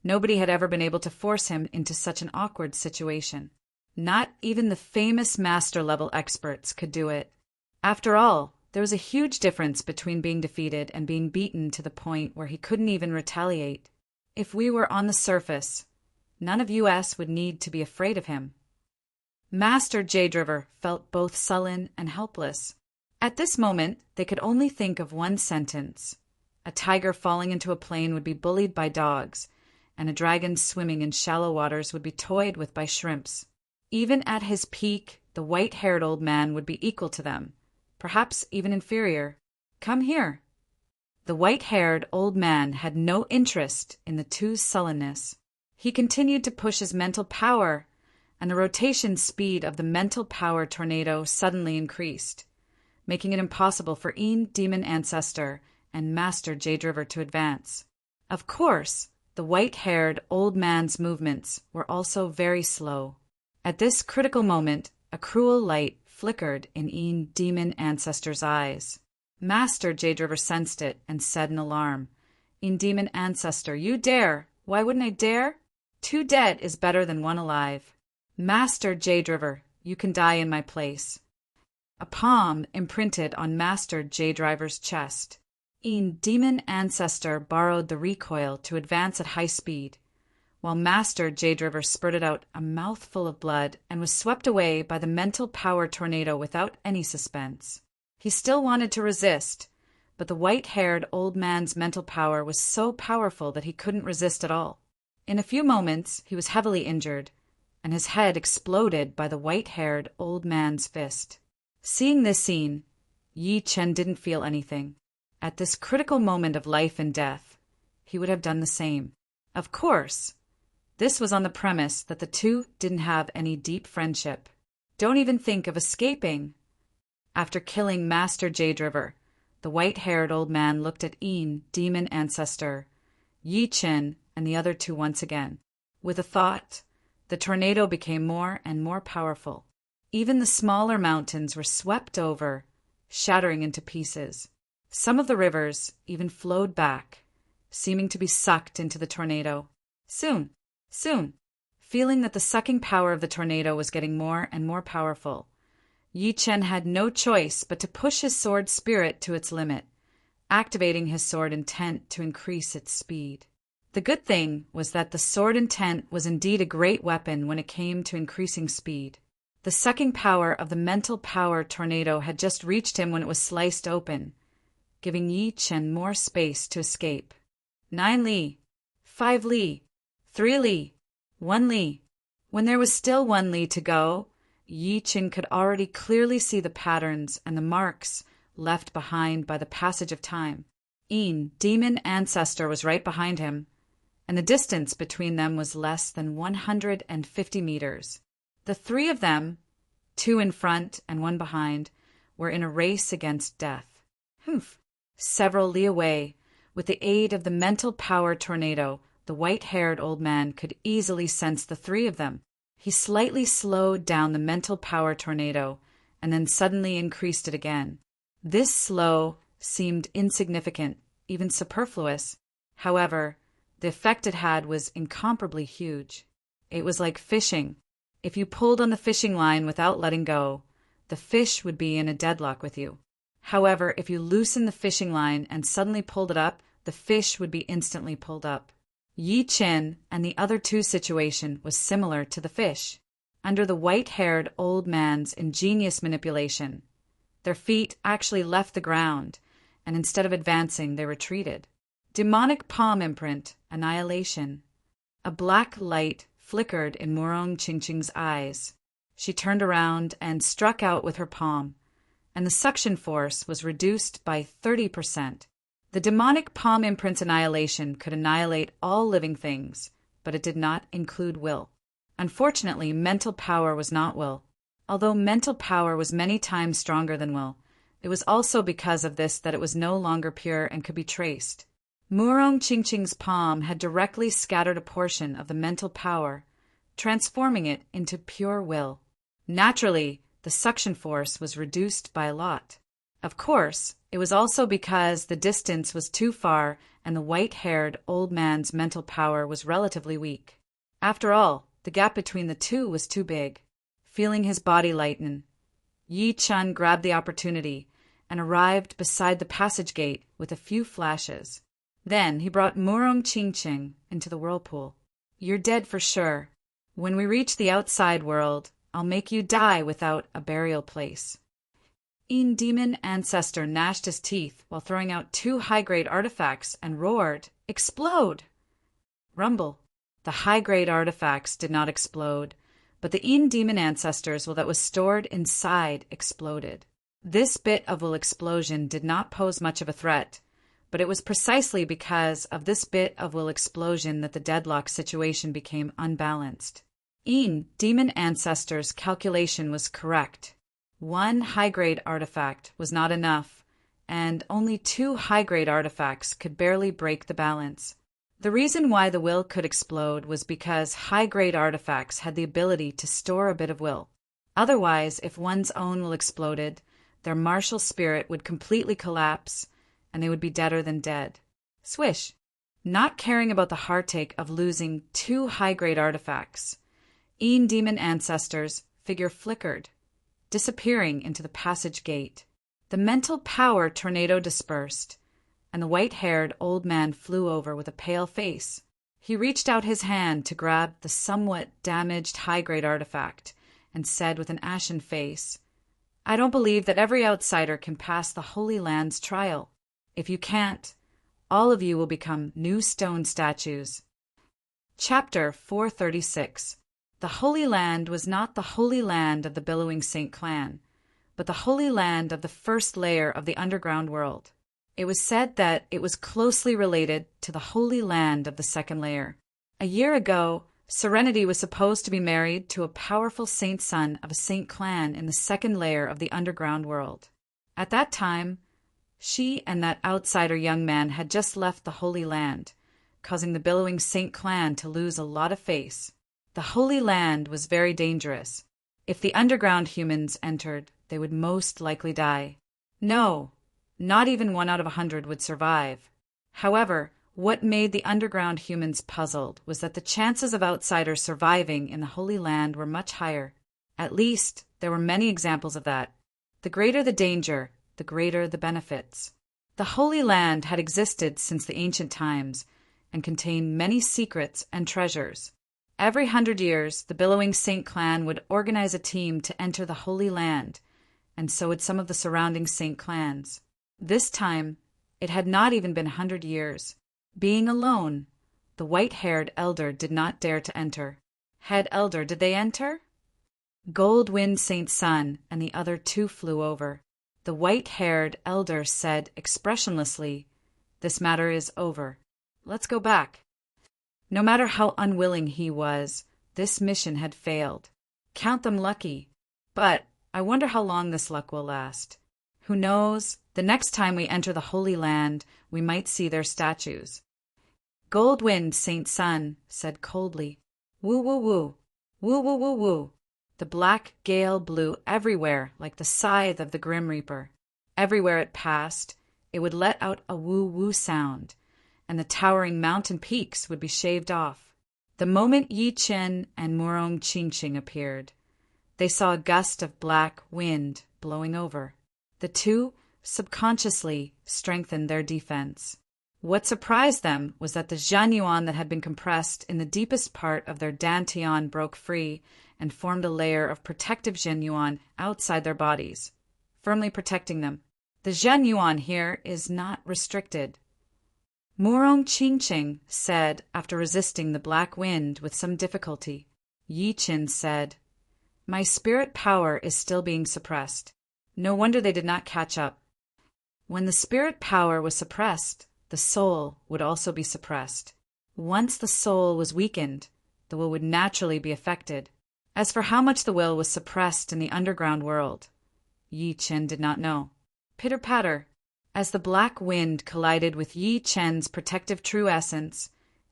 nobody had ever been able to force him into such an awkward situation. Not even the famous master-level experts could do it. After all, there was a huge difference between being defeated and being beaten to the point where he couldn't even retaliate. If we were on the surface, none of US would need to be afraid of him. Master Jade River felt both sullen and helpless. At this moment, they could only think of one sentence. A tiger falling into a plain would be bullied by dogs, and a dragon swimming in shallow waters would be toyed with by shrimps. Even at his peak, the white-haired old man would be equal to them, perhaps even inferior. Come here. The white-haired old man had no interest in the two's sullenness. He continued to push his mental power, and the rotation speed of the mental power tornado suddenly increased, making it impossible for Yin Demon Ancestor and Master Jade River to advance. Of course, the white-haired old man's movements were also very slow. At this critical moment, a cruel light flickered in Een demon ancestor's eyes. Master Jade sensed it and said in alarm, "Een demon ancestor, you dare! Why wouldn't I dare? 2 dead is better than 1 alive. Master Jade, you can die in my place." A palm imprinted on Master Jade chest. Een demon ancestor borrowed the recoil to advance at high speed, while Master Jade spurted out a mouthful of blood and was swept away by the mental power tornado without any suspense. He still wanted to resist, but the white-haired old man's mental power was so powerful that he couldn't resist at all. In a few moments, he was heavily injured, and his head exploded by the white-haired old man's fist. Seeing this scene, Yi Chen didn't feel anything. At this critical moment of life and death, he would have done the same. Of course, this was on the premise that the two didn't have any deep friendship. Don't even think of escaping. After killing Master Jade, the white-haired old man looked at Een demon ancestor, Yi Chen, and the other two once again. With a thought, the tornado became more and more powerful. Even the smaller mountains were swept over, shattering into pieces. Some of the rivers even flowed back, seeming to be sucked into the tornado. Soon, feeling that the sucking power of the tornado was getting more and more powerful, Yi Chen had no choice but to push his sword spirit to its limit, activating his sword intent to increase its speed. The good thing was that the sword intent was indeed a great weapon when it came to increasing speed. The sucking power of the mental power tornado had just reached him when it was sliced open, giving Yi Chen more space to escape. 9 li, 5 li, 3 li, 1 li. When there was still 1 li to go, Yi Chen could already clearly see the patterns and the marks left behind by the passage of time. Een demon ancestor was right behind him, and the distance between them was less than 150 meters. The 3 of them, 2 in front and 1 behind, were in a race against death. Several li away, with the aid of the mental power tornado, the white-haired old man could easily sense the 3 of them. He slightly slowed down the mental power tornado and then suddenly increased it again. This slow seemed insignificant, even superfluous. However, the effect it had was incomparably huge. It was like fishing. If you pulled on the fishing line without letting go, the fish would be in a deadlock with you. However, if you loosened the fishing line and suddenly pulled it up, the fish would be instantly pulled up. Yi Chen and the other 2 situation was similar to the fish. Under the white-haired old man's ingenious manipulation, their feet actually left the ground, and instead of advancing, they retreated. Demonic palm imprint, annihilation. A black light flickered in Murong Qingqing's eyes. She turned around and struck out with her palm, and the suction force was reduced by 30%. The demonic palm imprint's annihilation could annihilate all living things, but it did not include will. Unfortunately, mental power was not will. Although mental power was many times stronger than will, it was also because of this that it was no longer pure and could be traced. Murong Qingqing's palm had directly scattered a portion of the mental power, transforming it into pure will. Naturally, the suction force was reduced by a lot. Of course, it was also because the distance was too far and the white-haired old man's mental power was relatively weak. After all, the gap between the 2 was too big. Feeling his body lighten, Yi Chen grabbed the opportunity and arrived beside the passage gate with a few flashes. Then he brought Murong Qingqing into the whirlpool. "You're dead for sure. When we reach the outside world, I'll make you die without a burial place." Een demon ancestor gnashed his teeth while throwing out 2 high-grade artifacts and roared, "Explode!" Rumble. The high-grade artifacts did not explode, but the Een demon ancestors that was stored inside exploded. This bit of will explosion did not pose much of a threat, but it was precisely because of this bit of will explosion that the deadlock situation became unbalanced. Een demon ancestor's calculation was correct. 1 high-grade artifact was not enough, and only 2 high-grade artifacts could barely break the balance. The reason why the will could explode was because high-grade artifacts had the ability to store a bit of will. Otherwise, if one's own will exploded, their martial spirit would completely collapse, and they would be deader than dead. Swish! Not caring about the heartache of losing 2 high-grade artifacts, demon ancestors' figure flickered, disappearing into the passage gate. The mental power tornado dispersed, and the white-haired old man flew over with a pale face. He reached out his hand to grab the somewhat damaged high-grade artifact and said with an ashen face, "I don't believe that every outsider can pass the Holy Land's trial. If you can't, all of you will become new stone statues." Chapter 436. The Holy Land was not the Holy Land of the Billowing Saint Clan, but the Holy Land of the first layer of the underground world. It was said that it was closely related to the Holy Land of the second layer. A year ago, Serenity was supposed to be married to a powerful saint son of a saint clan in the second layer of the underground world. At that time, she and that outsider young man had just left the Holy Land, causing the Billowing Saint Clan to lose a lot of face. The Holy Land was very dangerous. If the underground humans entered, they would most likely die. No, not even 1 out of 100 would survive. However, what made the underground humans puzzled was that the chances of outsiders surviving in the Holy Land were much higher. At least, there were many examples of that. The greater the danger, the greater the benefits. The Holy Land had existed since the ancient times and contained many secrets and treasures. Every 100 years, the Billowing Saint Clan would organize a team to enter the Holy Land, and so would some of the surrounding saint clans. This time, it had not even been 100 years. Being alone, the white-haired elder did not dare to enter. Head elder, did they enter? Goldwind Saint's son and the other 2 flew over. The white-haired elder said expressionlessly, "This matter is over. Let's go back." No matter how unwilling he was, this mission had failed. Count them lucky. But I wonder how long this luck will last. Who knows? The next time we enter the Holy Land, we might see their statues. Goldwind Saint's son said coldly, "Woo woo woo, woo woo woo woo." The black gale blew everywhere like the scythe of the Grim Reaper. Everywhere it passed, it would let out a woo-woo sound, and the towering mountain peaks would be shaved off. The moment Yi Chen and Murong Qingqing appeared, they saw a gust of black wind blowing over. The 2 subconsciously strengthened their defense. What surprised them was that the Zhanyuan that had been compressed in the deepest part of their dantian broke free and formed a layer of protective Zhanyuan outside their bodies, firmly protecting them. The Zhanyuan here is not restricted. Murong Qingqing said after resisting the black wind with some difficulty. Yi Chen said, "My spirit power is still being suppressed. No wonder they did not catch up." When the spirit power was suppressed, the soul would also be suppressed. Once the soul was weakened, the will would naturally be affected. As for how much the will was suppressed in the underground world, Yi Chen did not know. Pitter-patter. As the black wind collided with Yi Chen's protective true essence,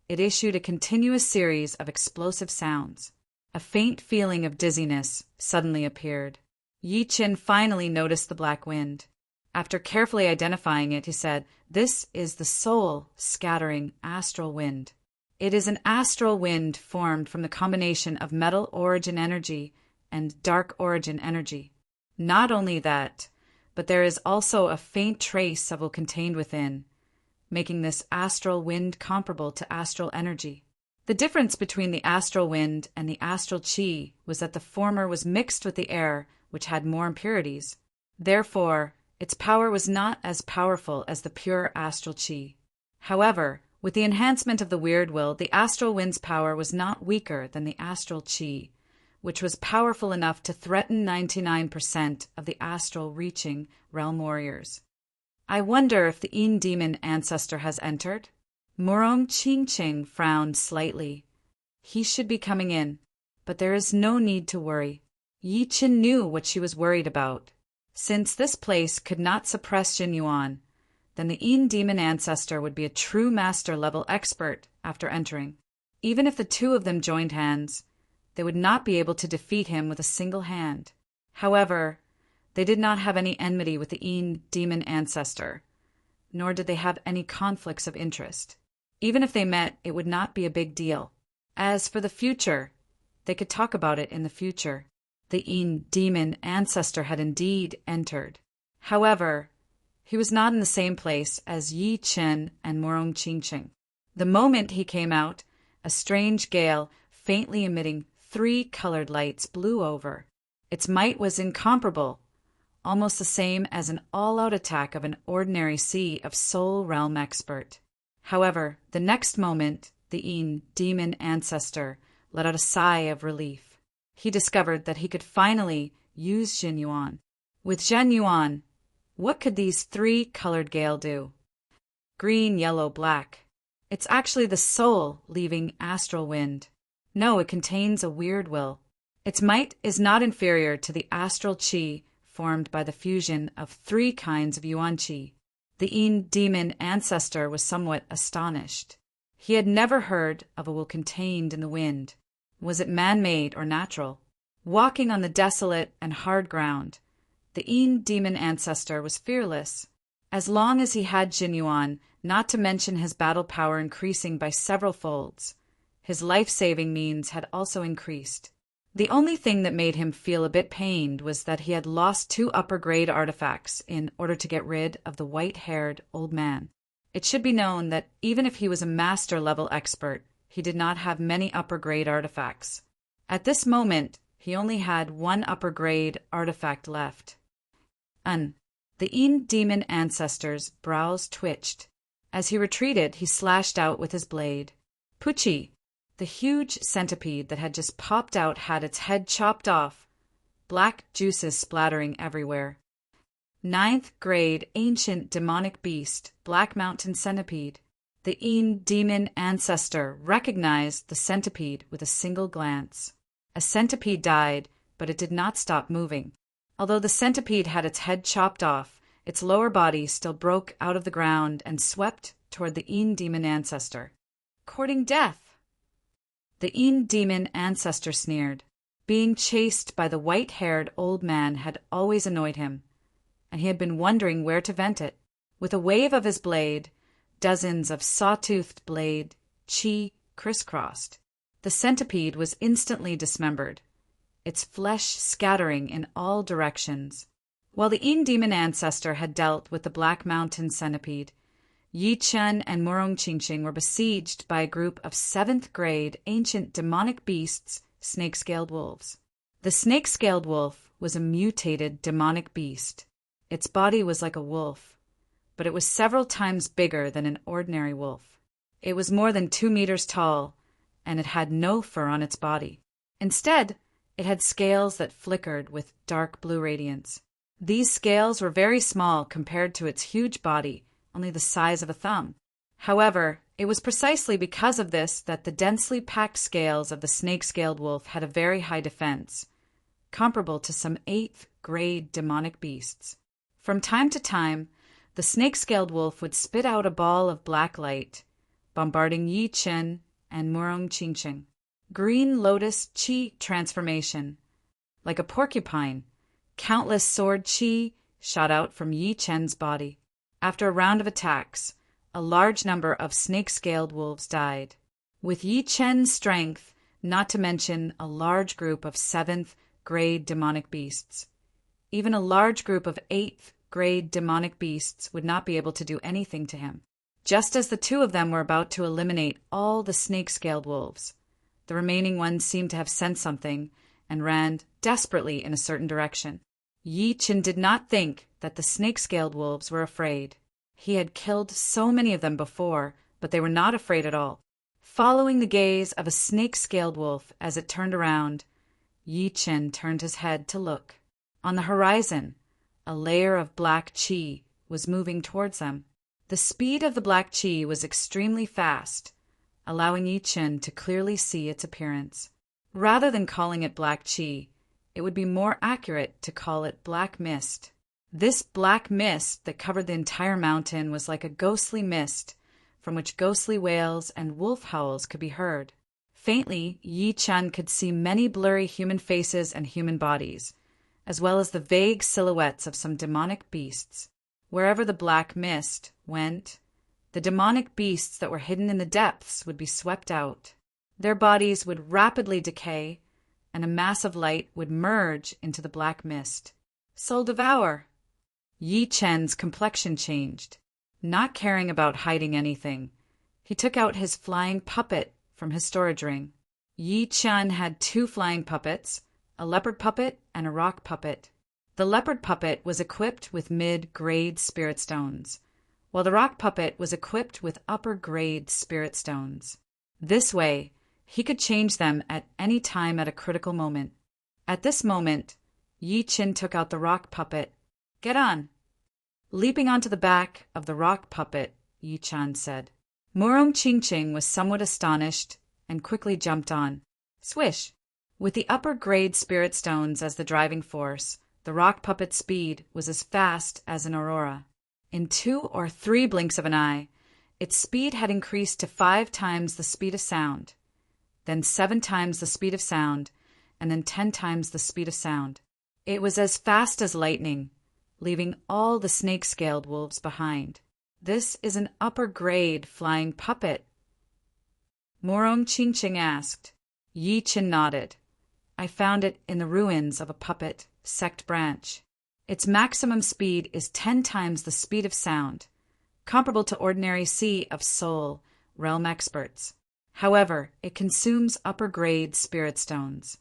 it issued a continuous series of explosive sounds. A faint feeling of dizziness suddenly appeared. Yi Chen finally noticed the black wind. After carefully identifying it, he said, "This is the soul-scattering astral wind. It is an astral wind formed from the combination of metal origin energy and dark origin energy. Not only that, but there is also a faint trace of will contained within, making this astral wind comparable to astral energy. The difference between the astral wind and the astral qi was that the former was mixed with the air, which had more impurities. Therefore, its power was not as powerful as the pure astral qi. However, with the enhancement of the weird will, the astral wind's power was not weaker than the astral qi, which was powerful enough to threaten 99% of the astral-reaching realm warriors. I wonder if the demon ancestor has entered? Murong Qingqing frowned slightly. He should be coming in, but there is no need to worry. Yi Chen knew what she was worried about. Since this place could not suppress Jinyuan, then the Een demon ancestor would be a true master-level expert after entering. Even if the two of them joined hands, they would not be able to defeat him with a single hand. However, they did not have any enmity with the Een demon ancestor, nor did they have any conflicts of interest. Even if they met, it would not be a big deal. As for the future, they could talk about it in the future. The Een demon ancestor had indeed entered. However, he was not in the same place as Yi Chen and Morong Qingqing. The moment he came out, a strange gale, faintly emitting 3 colored lights, blew over. Its might was incomparable, almost the same as an all-out attack of an ordinary sea of soul realm expert. However, the next moment, the Een demon ancestor let out a sigh of relief. He discovered that he could finally use Jin Yuan. With Zhen Yuan, what could these 3 colored gale do? Green, yellow, black. It's actually the soul leaving astral wind. No, it contains a weird will. Its might is not inferior to the astral qi formed by the fusion of 3 kinds of yuan qi. The Een demon ancestor was somewhat astonished. He had never heard of a will contained in the wind. Was it man-made or natural? Walking on the desolate and hard ground, the Een demon ancestor was fearless. As long as he had Jin Yuan, not to mention his battle power increasing by several folds, his life-saving means had also increased. The only thing that made him feel a bit pained was that he had lost 2 upper-grade artifacts in order to get rid of the white-haired old man. It should be known that even if he was a master-level expert, he did not have many upper-grade artifacts. At this moment, he only had 1 upper-grade artifact left. The Een demon ancestor's brows twitched. As he retreated, he slashed out with his blade. Pucci, the huge centipede that had just popped out, had its head chopped off, black juices splattering everywhere. 9th grade ancient demonic beast, Black Mountain Centipede. The Een demon ancestor recognized the centipede with a single glance. A centipede died, but it did not stop moving. Although the centipede had its head chopped off, its lower body still broke out of the ground and swept toward the Een demon ancestor, courting death. The Een demon ancestor sneered. Being chased by the white-haired old man had always annoyed him, and he had been wondering where to vent it. With a wave of his blade, dozens of saw-toothed blade chi crisscrossed. The centipede was instantly dismembered, its flesh scattering in all directions. While the Een demon ancestor had dealt with the Black Mountain Centipede, Yi Chen and Morong Qingqing were besieged by a group of 7th grade ancient demonic beasts, snake-scaled wolves. The snake-scaled wolf was a mutated demonic beast. Its body was like a wolf, but it was several times bigger than an ordinary wolf. It was more than 2 meters tall, and it had no fur on its body. Instead, it had scales that flickered with dark blue radiance. These scales were very small compared to its huge body, only the size of a thumb. However, it was precisely because of this that the densely packed scales of the snake-scaled wolf had a very high defense, comparable to some 8th grade demonic beasts. From time to time, the snake-scaled wolf would spit out a ball of black light, bombarding Yi Chen and Morong Qingqing. Green lotus chi transformation. Like a porcupine, countless sword chi shot out from Yi Chen's body. After a round of attacks, a large number of snake-scaled wolves died. With Yi Chen's strength, not to mention a large group of 7th grade demonic beasts, even a large group of 8th grade demonic beasts would not be able to do anything to him. Just as the 2 of them were about to eliminate all the snake-scaled wolves, the remaining ones seemed to have sensed something and ran desperately in a certain direction. Yi Chen did not think that the snake-scaled wolves were afraid. He had killed so many of them before, but they were not afraid at all. Following the gaze of a snake-scaled wolf as it turned around, Yi Chen turned his head to look. On the horizon, a layer of black qi was moving towards them. The speed of the black qi was extremely fast, allowing Yi Chen to clearly see its appearance. Rather than calling it black qi, it would be more accurate to call it black mist. This black mist that covered the entire mountain was like a ghostly mist from which ghostly wails and wolf howls could be heard. Faintly, Yi Chen could see many blurry human faces and human bodies, as well as the vague silhouettes of some demonic beasts. Wherever the black mist went, the demonic beasts that were hidden in the depths would be swept out. Their bodies would rapidly decay, and a mass of light would merge into the black mist. Soul devour! Yi Chen's complexion changed. Not caring about hiding anything, he took out his flying puppet from his storage ring. Yi Chen had 2 flying puppets, a leopard puppet and a rock puppet. The leopard puppet was equipped with mid-grade spirit stones, while the rock puppet was equipped with upper-grade spirit stones. This way, he could change them at any time at a critical moment. At this moment, Yi Chen took out the rock puppet. "Get on!" Leaping onto the back of the rock puppet, Yi Chen said. Murong Qingqing was somewhat astonished and quickly jumped on. Swish! With the upper-grade spirit stones as the driving force, the rock puppet's speed was as fast as an aurora. In 2 or 3 blinks of an eye, its speed had increased to 5 times the speed of sound, then 7 times the speed of sound, and then 10 times the speed of sound. It was as fast as lightning, leaving all the snake-scaled wolves behind. "This is an upper-grade flying puppet?" Murong Qingqing asked. Yi Chen nodded. "I found it in the ruins of a puppet sect branch. Its maximum speed is 10 times the speed of sound, comparable to ordinary Sea of Soul realm experts. However, it consumes upper-grade spirit stones.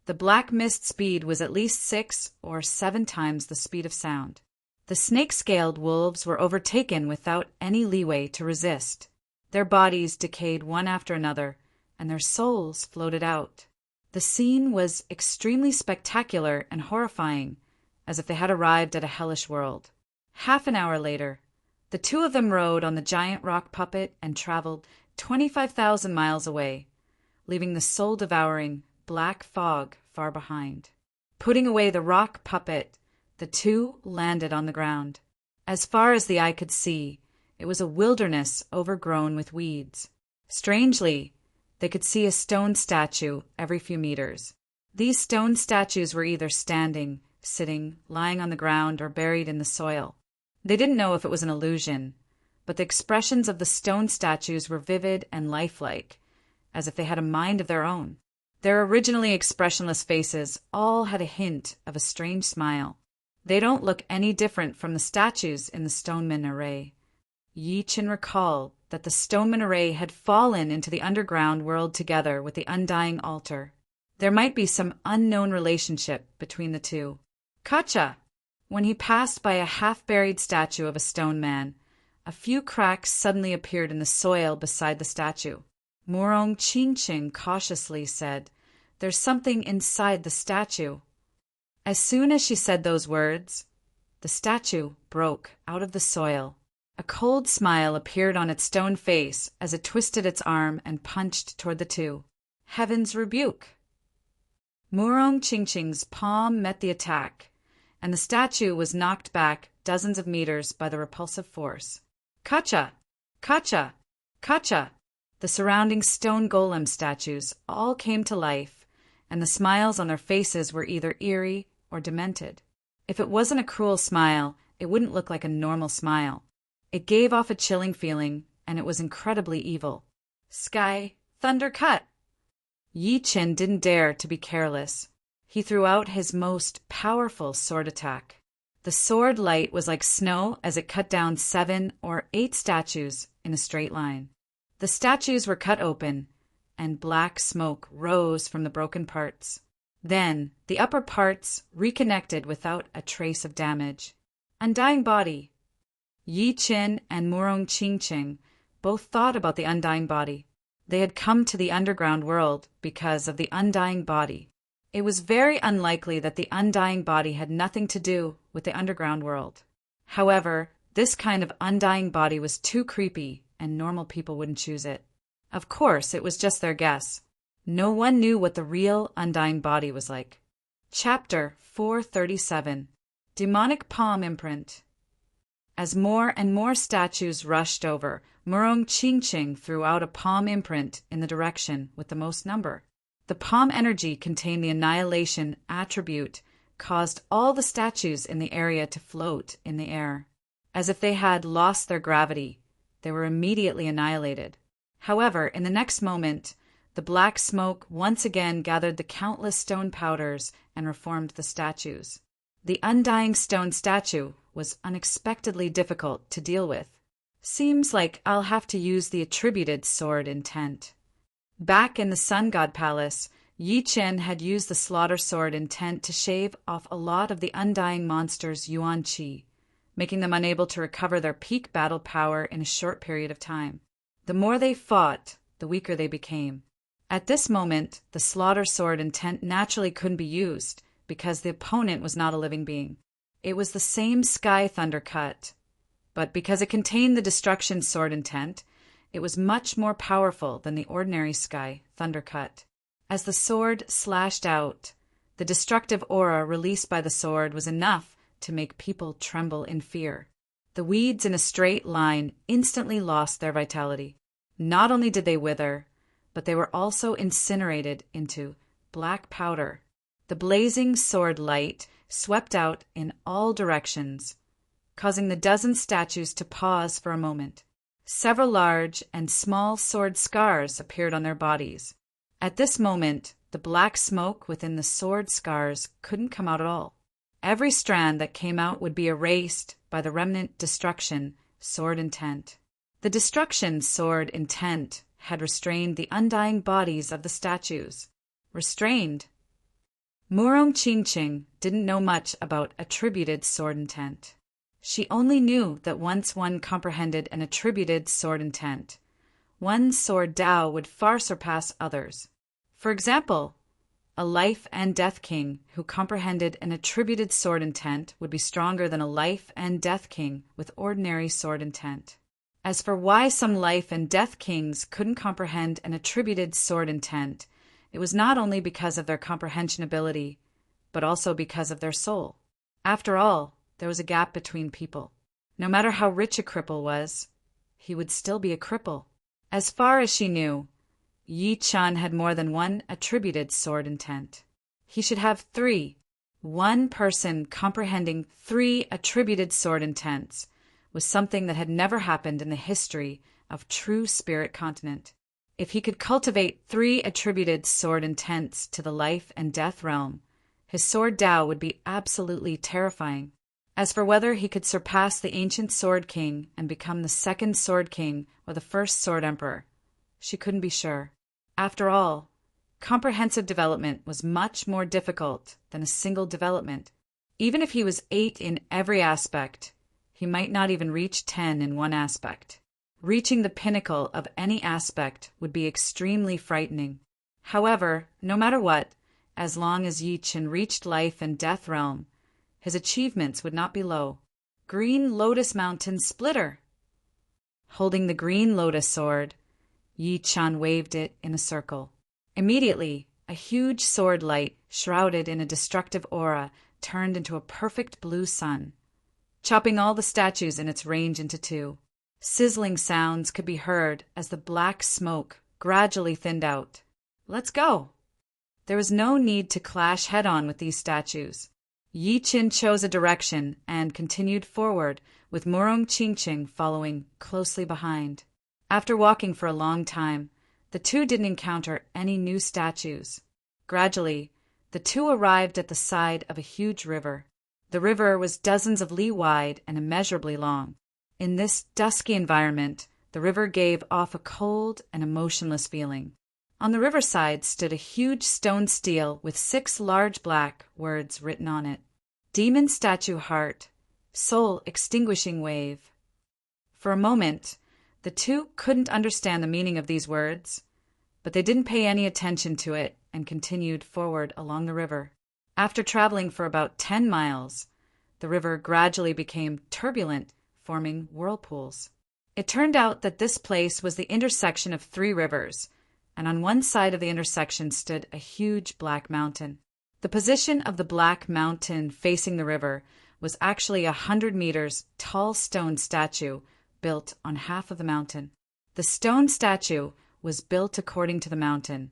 The black mist speed was at least 6 or 7 times the speed of sound. The snake-scaled wolves were overtaken without any leeway to resist. Their bodies decayed one after another, and their souls floated out. The scene was extremely spectacular and horrifying, as if they had arrived at a hellish world. Half an hour later, the 2 of them rode on the giant rock puppet and traveled 25,000 miles away, leaving the soul-devouring black fog far behind. Putting away the rock puppet, the 2 landed on the ground. As far as the eye could see, it was a wilderness overgrown with weeds. Strangely, they could see a stone statue every few meters. These stone statues were either standing, sitting, lying on the ground, or buried in the soil. They didn't know if it was an illusion, but the expressions of the stone statues were vivid and lifelike, as if they had a mind of their own. Their originally expressionless faces all had a hint of a strange smile. They don't look any different from the statues in the Stoneman Array. Yi Chen recalled that the Stoneman Array had fallen into the underground world together with the Undying Altar. There might be some unknown relationship between the 2. Kacha! When he passed by a half-buried statue of a stone man, a few cracks suddenly appeared in the soil beside the statue. Murong Qingqing cautiously said, "There's something inside the statue." As soon as she said those words, the statue broke out of the soil. A cold smile appeared on its stone face as it twisted its arm and punched toward the 2. Heaven's rebuke! Murong Qingqing's palm met the attack, and the statue was knocked back dozens of meters by the repulsive force. Kacha! Kacha! Kacha! The surrounding stone golem statues all came to life, and the smiles on their faces were either eerie or demented. If it wasn't a cruel smile, it wouldn't look like a normal smile. It gave off a chilling feeling, and it was incredibly evil. Sky, thunder cut! Yi Chen didn't dare to be careless. He threw out his most powerful sword attack. The sword light was like snow as it cut down 7 or 8 statues in a straight line. The statues were cut open, and black smoke rose from the broken parts. Then the upper parts reconnected without a trace of damage. Undying body. Yi Chen and Murong Qingqing both thought about the undying body. They had come to the underground world because of the undying body. It was very unlikely that the undying body had nothing to do with the underground world. However, this kind of undying body was too creepy, and normal people wouldn't choose it. Of course, it was just their guess. No one knew what the real undying body was like. Chapter 437. Demonic palm imprint. As more and more statues rushed over, Murong Chingching threw out a palm imprint in the direction with the most number. The palm energy contained the annihilation attribute, caused all the statues in the area to float in the air. As if they had lost their gravity, they were immediately annihilated. However, in the next moment, the black smoke once again gathered the countless stone powders and reformed the statues. The undying stone statue was unexpectedly difficult to deal with. Seems like I'll have to use the attributed sword intent. Back in the Sun God Palace, Yi Chen had used the slaughter sword intent to shave off a lot of the undying monsters' yuan qi, making them unable to recover their peak battle power in a short period of time. The more they fought, the weaker they became. At this moment, the slaughter sword intent naturally couldn't be used because the opponent was not a living being. It was the same sky thunder cut, but because it contained the destruction sword intent, it was much more powerful than the ordinary sky thunder cut. As the sword slashed out, the destructive aura released by the sword was enough to make people tremble in fear. The weeds in a straight line instantly lost their vitality. Not only did they wither, but they were also incinerated into black powder. The blazing sword light swept out in all directions, causing the dozen statues to pause for a moment. Several large and small sword scars appeared on their bodies. At this moment, the black smoke within the sword scars couldn't come out at all. Every strand that came out would be erased by the remnant destruction sword intent. The destruction sword intent had restrained the undying bodies of the statues. Restrained. Murong Chingching didn't know much about attributed sword intent. She only knew that once one comprehended an attributed sword intent, one sword Dao would far surpass others. For example, a life and death king who comprehended an attributed sword intent would be stronger than a life and death king with ordinary sword intent. As for why some life and death kings couldn't comprehend an attributed sword intent, it was not only because of their comprehension ability, but also because of their soul. After all, there was a gap between people. No matter how rich a cripple was, he would still be a cripple. As far as she knew, Yi Chen had more than one attributed sword intent. He should have 3. One person comprehending 3 attributed sword intents was something that had never happened in the history of true spirit continent. If he could cultivate 3 attributed sword intents to the life and death realm, his sword Dao would be absolutely terrifying. As for whether he could surpass the ancient Sword King and become the second Sword King or the first Sword Emperor, she couldn't be sure. After all, comprehensive development was much more difficult than a single development. Even if he was 8 in every aspect, he might not even reach 10 in one aspect. Reaching the pinnacle of any aspect would be extremely frightening. However, no matter what, as long as Yi Chen reached life and death realm, his achievements would not be low. Green Lotus Mountain Splitter. Holding the green lotus sword, Yi Chen waved it in a circle. Immediately, a huge sword light, shrouded in a destructive aura, turned into a perfect blue sun, chopping all the statues in its range into 2. Sizzling sounds could be heard as the black smoke gradually thinned out. Let's go. There was no need to clash head-on with these statues. Yi Chen chose a direction and continued forward, with Murong Chingching following closely behind. After walking for a long time, the 2 didn't encounter any new statues. Gradually, the 2 arrived at the side of a huge river. The river was dozens of li wide and immeasurably long. In this dusky environment, the river gave off a cold and emotionless feeling. On the riverside stood a huge stone stele with 6 large black words written on it. Demon Statue Heart, Soul Extinguishing Wave. For a moment, the 2 couldn't understand the meaning of these words, but they didn't pay any attention to it and continued forward along the river. After traveling for about 10 miles, the river gradually became turbulent, forming whirlpools. It turned out that this place was the intersection of 3 rivers, and on one side of the intersection stood a huge black mountain. The position of the black mountain facing the river was actually a 100 meters tall stone statue built on half of the mountain. The stone statue was built according to the mountain,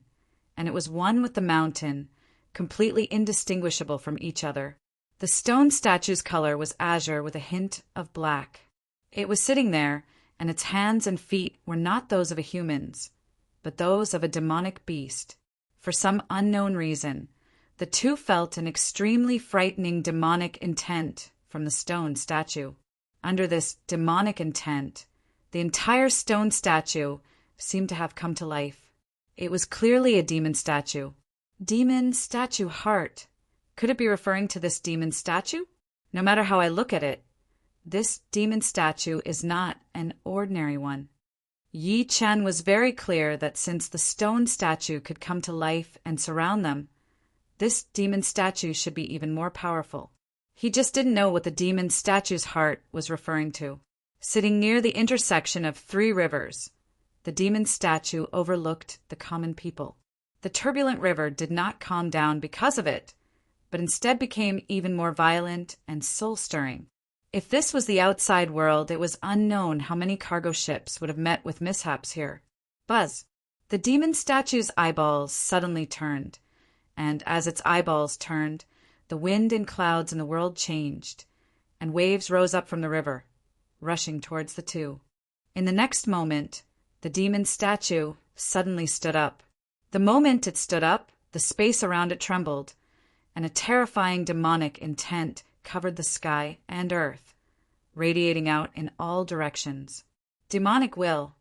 and it was one with the mountain, completely indistinguishable from each other. The stone statue's color was azure with a hint of black. It was sitting there, and its hands and feet were not those of a human's, but those of a demonic beast. For some unknown reason, the two felt an extremely frightening demonic intent from the stone statue. Under this demonic intent, the entire stone statue seemed to have come to life. It was clearly a demon statue. Demon statue heart. Could it be referring to this demon statue? No matter how I look at it, this demon statue is not an ordinary one. Yi Chen was very clear that since the stone statue could come to life and surround them, this demon statue should be even more powerful. He just didn't know what the demon statue's heart was referring to. Sitting near the intersection of 3 rivers, the demon statue overlooked the common people. The turbulent river did not calm down because of it, but instead became even more violent and soul-stirring. If this was the outside world, it was unknown how many cargo ships would have met with mishaps here. Buzz! The demon statue's eyeballs suddenly turned, and as its eyeballs turned, the wind and clouds in the world changed, and waves rose up from the river, rushing towards the two. In the next moment, the demon statue suddenly stood up. The moment it stood up, the space around it trembled, and a terrifying demonic intent covered the sky and earth, radiating out in all directions. Demonic will.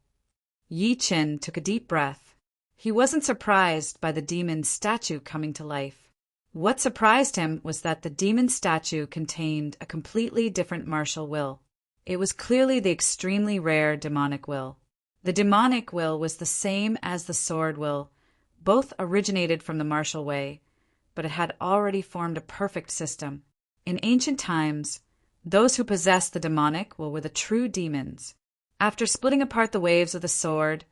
Yi Chen took a deep breath. He wasn't surprised by the demon statue coming to life. What surprised him was that the demon statue contained a completely different martial will. It was clearly the extremely rare demonic will. The demonic will was the same as the sword will. Both originated from the martial way, but it had already formed a perfect system. In ancient times, those who possessed the demonic will were the true demons. After splitting apart the waves of the sword,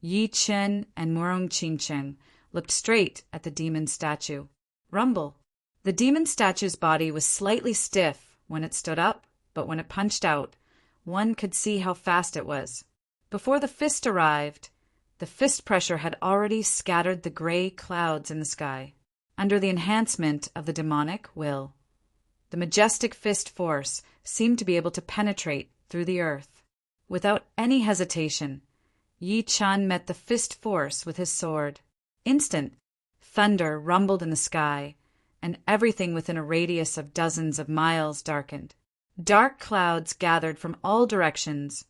Yi Chen and Murong Qingcheng looked straight at the demon statue. Rumble. The demon statue's body was slightly stiff when it stood up, but when it punched out, one could see how fast it was. Before the fist arrived, the fist pressure had already scattered the gray clouds in the sky. Under the enhancement of the demonic will, the majestic fist force seemed to be able to penetrate through the earth. Without any hesitation, Yi Chen met the fist force with his sword. Instant, thunder rumbled in the sky, and everything within a radius of dozens of miles darkened. Dark clouds gathered from all directions,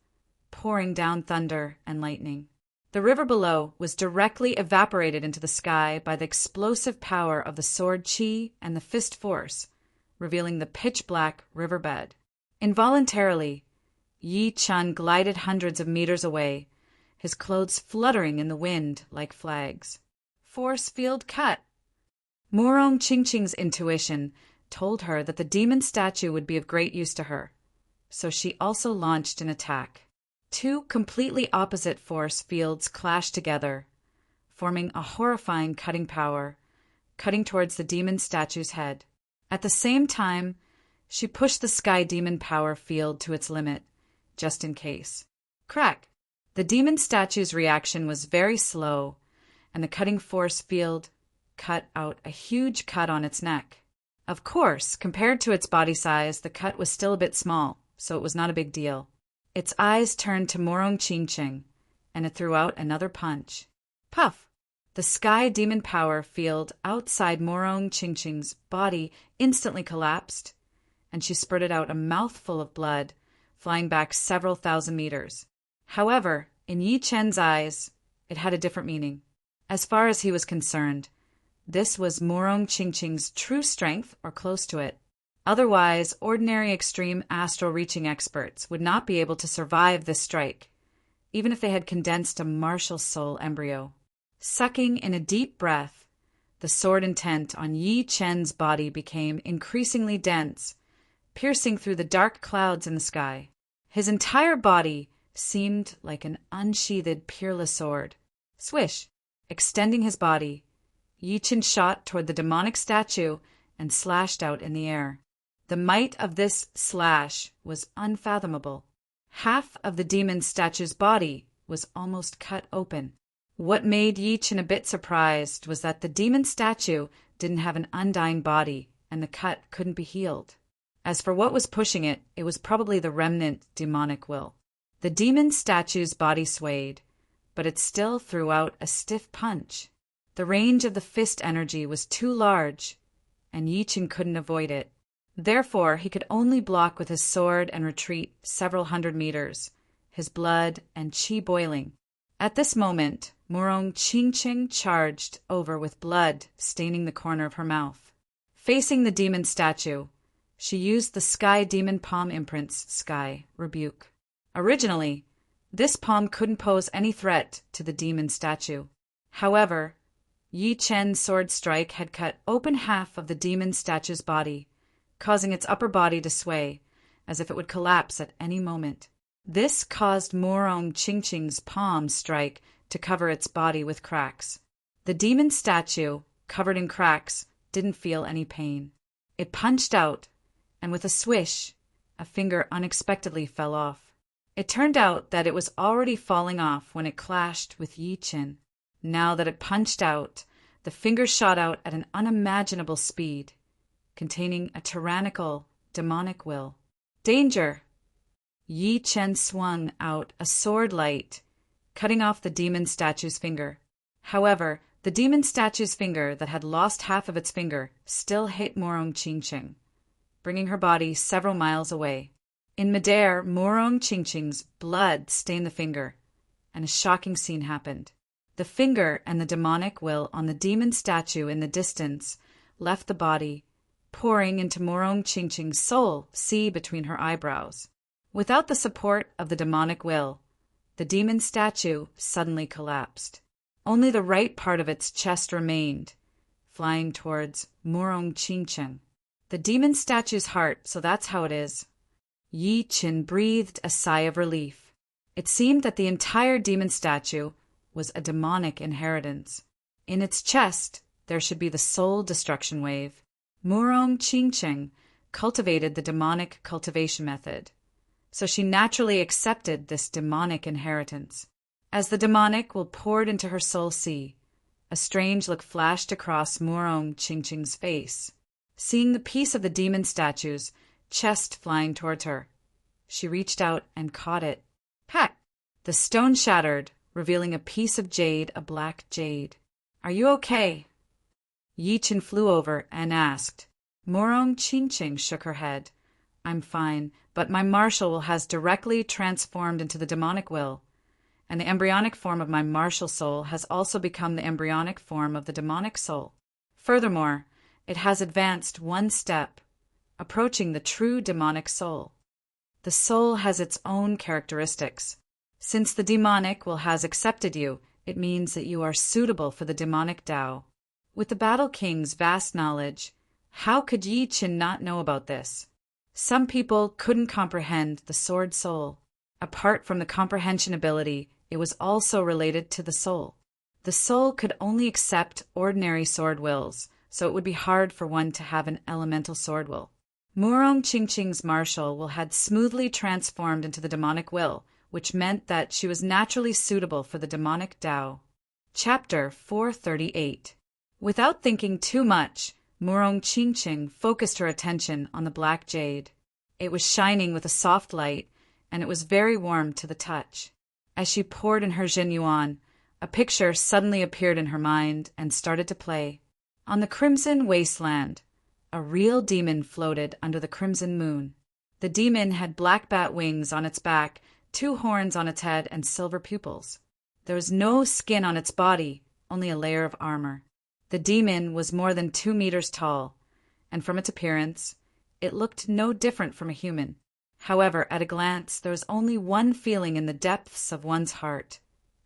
pouring down thunder and lightning. The river below was directly evaporated into the sky by the explosive power of the sword chi and the fist force, revealing the pitch-black riverbed. Involuntarily, Yi Chen glided hundreds of meters away, his clothes fluttering in the wind like flags. Force field cut. Murong Qingqing's intuition told her that the demon statue would be of great use to her, so she also launched an attack. 2 completely opposite force fields clashed together, forming a horrifying cutting power, cutting towards the demon statue's head. At the same time, she pushed the sky demon power field to its limit, just in case. Crack! The demon statue's reaction was very slow, and the cutting force field cut out a huge cut on its neck. Of course, compared to its body size, the cut was still a bit small, so it was not a big deal. Its eyes turned to Murong Qingqing, and it threw out another punch. Puff! The sky demon power field outside Murong Qingqing's body instantly collapsed, and she spurted out a mouthful of blood, flying back several thousand meters. However, in Yi Chen's eyes, it had a different meaning. As far as he was concerned, this was Murong Qingqing's true strength or close to it. Otherwise, ordinary extreme astral reaching experts would not be able to survive this strike, even if they had condensed a martial soul embryo. Sucking in a deep breath, the sword intent on Yi Chen's body became increasingly dense, piercing through the dark clouds in the sky. His entire body seemed like an unsheathed, peerless sword. Swish! Extending his body, Yi Chen shot toward the demonic statue and slashed out in the air. The might of this slash was unfathomable. Half of the demon statue's body was almost cut open. What made Yi Chen a bit surprised was that the demon statue didn't have an undying body, and the cut couldn't be healed. As for what was pushing it, it was probably the remnant demonic will. The demon statue's body swayed, but it still threw out a stiff punch. The range of the fist energy was too large, and Yi Chen couldn't avoid it. Therefore, he could only block with his sword and retreat several hundred meters, his blood and qi boiling. At this moment, Murong Qingqing charged over with blood staining the corner of her mouth. Facing the demon statue, she used the Sky Demon Palm Imprint's Sky Rebuke. Originally, this palm couldn't pose any threat to the demon statue. However, Yi Chen's sword strike had cut open half of the demon statue's body, causing its upper body to sway, as if it would collapse at any moment. This caused Murong Qingqing's palm strike to cover its body with cracks. The demon statue, covered in cracks, didn't feel any pain. It punched out, and with a swish, a finger unexpectedly fell off. It turned out that it was already falling off when it clashed with Yi Chen. Now that it punched out, the finger shot out at an unimaginable speed, containing a tyrannical, demonic will. Danger! Yi Chen swung out a sword light, cutting off the demon statue's finger. However, the demon statue's finger that had lost half of its finger still hit Murong Qingqing, bringing her body several miles away. In midair, Murong Qingqing's blood stained the finger, and a shocking scene happened. The finger and the demonic will on the demon statue in the distance left the body, pouring into Murong Qingqing's soul sea between her eyebrows. Without the support of the demonic will, the demon statue suddenly collapsed. Only the right part of its chest remained, flying towards Murong Qingqing. The demon statue's heart, so that's how it is. Yi Chen breathed a sigh of relief. It seemed that the entire demon statue was a demonic inheritance. In its chest, there should be the soul destruction wave. Murong Qingqing cultivated the demonic cultivation method, so she naturally accepted this demonic inheritance. As the demonic will poured into her soul sea, a strange look flashed across Murong Qingqing's face. Seeing the piece of the demon statue's chest flying towards her, she reached out and caught it. Pat! The stone shattered, revealing a piece of jade, a black jade. Are you okay? Yi Chen flew over and asked. Murong Qingqing shook her head. I'm fine, but my martial will has directly transformed into the demonic will, and the embryonic form of my martial soul has also become the embryonic form of the demonic soul. Furthermore, it has advanced one step, approaching the true demonic soul. The soul has its own characteristics. Since the demonic will has accepted you, it means that you are suitable for the demonic Tao. With the Battle King's vast knowledge, how could Yi Chen not know about this? Some people couldn't comprehend the sword soul. Apart from the comprehension ability, it was also related to the soul. The soul could only accept ordinary sword wills, so it would be hard for one to have an elemental sword will. Murong Qingqing's martial will had smoothly transformed into the demonic will, which meant that she was naturally suitable for the demonic Tao. Chapter 438. Without thinking too much, Murong Qingqing focused her attention on the black jade. It was shining with a soft light, and it was very warm to the touch. As she poured in her Jinyuan, a picture suddenly appeared in her mind and started to play. On the crimson wasteland, a real demon floated under the crimson moon. The demon had black bat wings on its back, 2 horns on its head, and silver pupils. There was no skin on its body, only a layer of armor. The demon was more than 2 meters tall, and from its appearance, it looked no different from a human. However, at a glance, there was only one feeling in the depths of one's heart,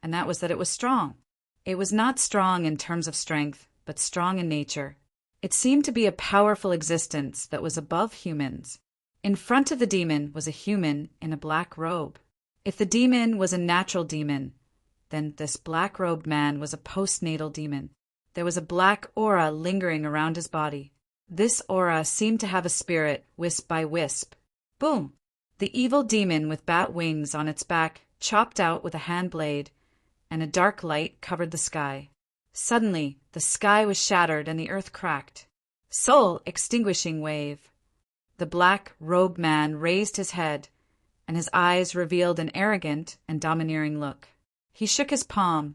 and that was that it was strong. It was not strong in terms of strength, but strong in nature. It seemed to be a powerful existence that was above humans. In front of the demon was a human in a black robe. If the demon was a natural demon, then this black-robed man was a postnatal demon. There was a black aura lingering around his body. This aura seemed to have a spirit, wisp by wisp. Boom! The evil demon with bat wings on its back chopped out with a hand blade, and a dark light covered the sky. Suddenly, the sky was shattered and the earth cracked. Soul extinguishing wave. The black-robed man raised his head, and his eyes revealed an arrogant and domineering look. He shook his palm,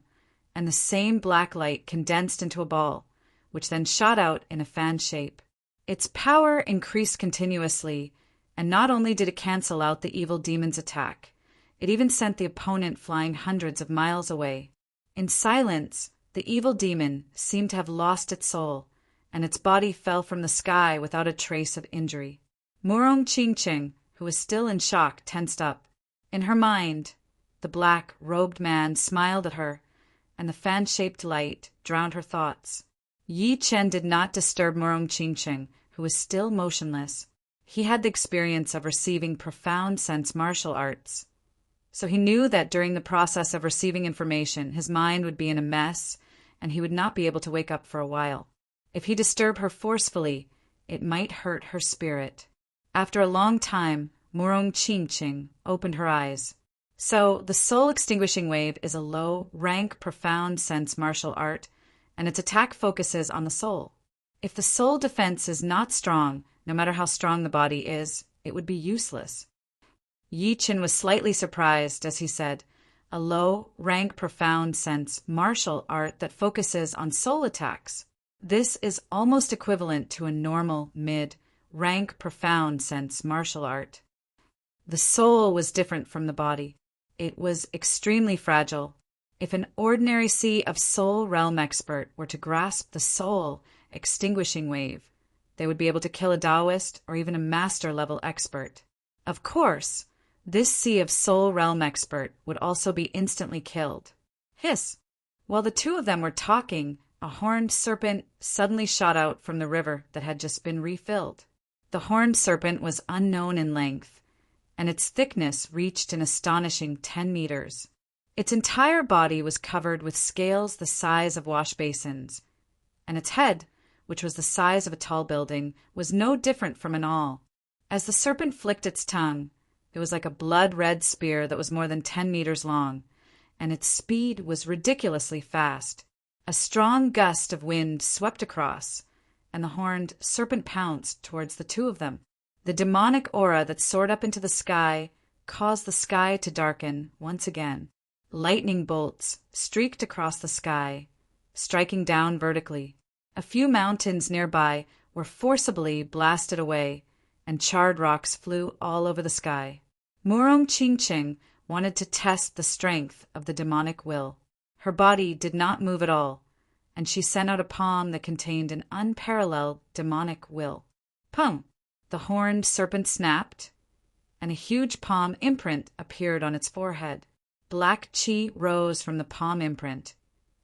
and the same black light condensed into a ball, which then shot out in a fan shape. Its power increased continuously, and not only did it cancel out the evil demon's attack, it even sent the opponent flying hundreds of miles away. In silence, the evil demon seemed to have lost its soul, and its body fell from the sky without a trace of injury. Murong Qingqing, who was still in shock, tensed up. In her mind, the black-robed man smiled at her, and the fan-shaped light drowned her thoughts. Yi Chen did not disturb Murong Qingqing, who was still motionless. He had the experience of receiving profound sense martial arts, so he knew that during the process of receiving information, his mind would be in a mess, and he would not be able to wake up for a while. If he disturbed her forcefully, it might hurt her spirit. After a long time, Murong Qingqing opened her eyes. So, the soul-extinguishing wave is a low-rank, profound sense martial art, and its attack focuses on the soul. If the soul defense is not strong, no matter how strong the body is, it would be useless. Yi Chen was slightly surprised as he said, a low-rank, profound sense martial art that focuses on soul attacks. This is almost equivalent to a normal, mid-rank, profound sense martial art. The soul was different from the body. It was extremely fragile. If an ordinary sea of soul realm expert were to grasp the soul extinguishing wave, they would be able to kill a Taoist or even a master-level expert. Of course, this sea of soul realm expert would also be instantly killed. Hiss! While the two of them were talking, a horned serpent suddenly shot out from the river that had just been refilled. The horned serpent was unknown in length, and its thickness reached an astonishing 10 meters. Its entire body was covered with scales the size of wash basins, and its head, which was the size of a tall building, was no different from an awl. As the serpent flicked its tongue, it was like a blood-red spear that was more than 10 meters long, and its speed was ridiculously fast. A strong gust of wind swept across, and the horned serpent pounced towards the two of them. The demonic aura that soared up into the sky caused the sky to darken once again. Lightning bolts streaked across the sky, striking down vertically. A few mountains nearby were forcibly blasted away, and charred rocks flew all over the sky. Murong Qingqing wanted to test the strength of the demonic will. Her body did not move at all, and she sent out a palm that contained an unparalleled demonic will. Pum! The horned serpent snapped, and a huge palm imprint appeared on its forehead. Black chi rose from the palm imprint,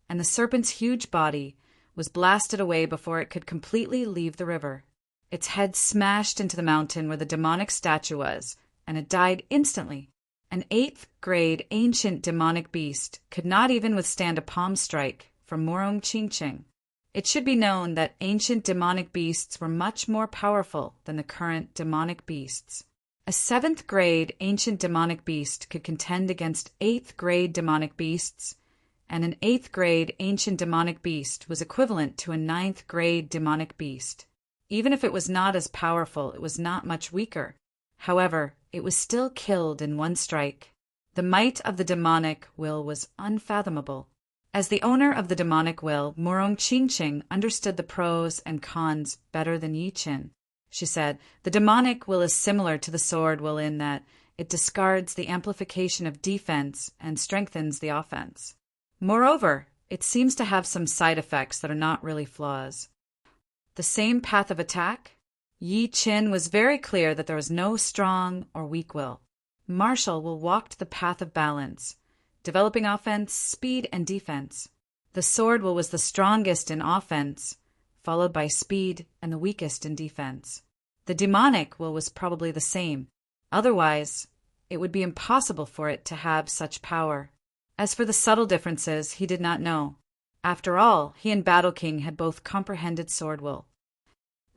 and the serpent's huge body was blasted away before it could completely leave the river. Its head smashed into the mountain where the demonic statue was, and it died instantly. An 8th-grade ancient demonic beast could not even withstand a palm strike from Murong Qingqing. It should be known that ancient demonic beasts were much more powerful than the current demonic beasts. A 7th-grade ancient demonic beast could contend against 8th-grade demonic beasts, and an 8th-grade ancient demonic beast was equivalent to a 9th-grade demonic beast. Even if it was not as powerful, it was not much weaker. However, it was still killed in one strike. The might of the demonic will was unfathomable. As the owner of the demonic will, Murong Qingqing understood the pros and cons better than Yi Chen. She said, the demonic will is similar to the sword will in that it discards the amplification of defense and strengthens the offense. Moreover, it seems to have some side effects that are not really flaws. The same path of attack? Yi Chen was very clear that there was no strong or weak will. Martial will walked the path of balance, developing offense, speed, and defense. The sword will was the strongest in offense, followed by speed and the weakest in defense. The demonic will was probably the same. Otherwise, it would be impossible for it to have such power. As for the subtle differences, he did not know. After all, he and Battle King had both comprehended sword will.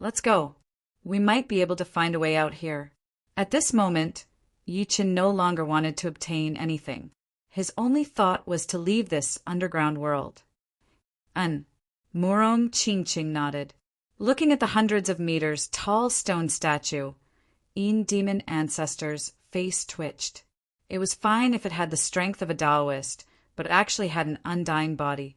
Let's go. We might be able to find a way out here. At this moment, Yi Chen no longer wanted to obtain anything. His only thought was to leave this underground world. Murong Qingqing nodded. Looking at the hundreds of meters tall stone statue, Yin demon ancestor's face twitched. It was fine if it had the strength of a Taoist, but it actually had an undying body.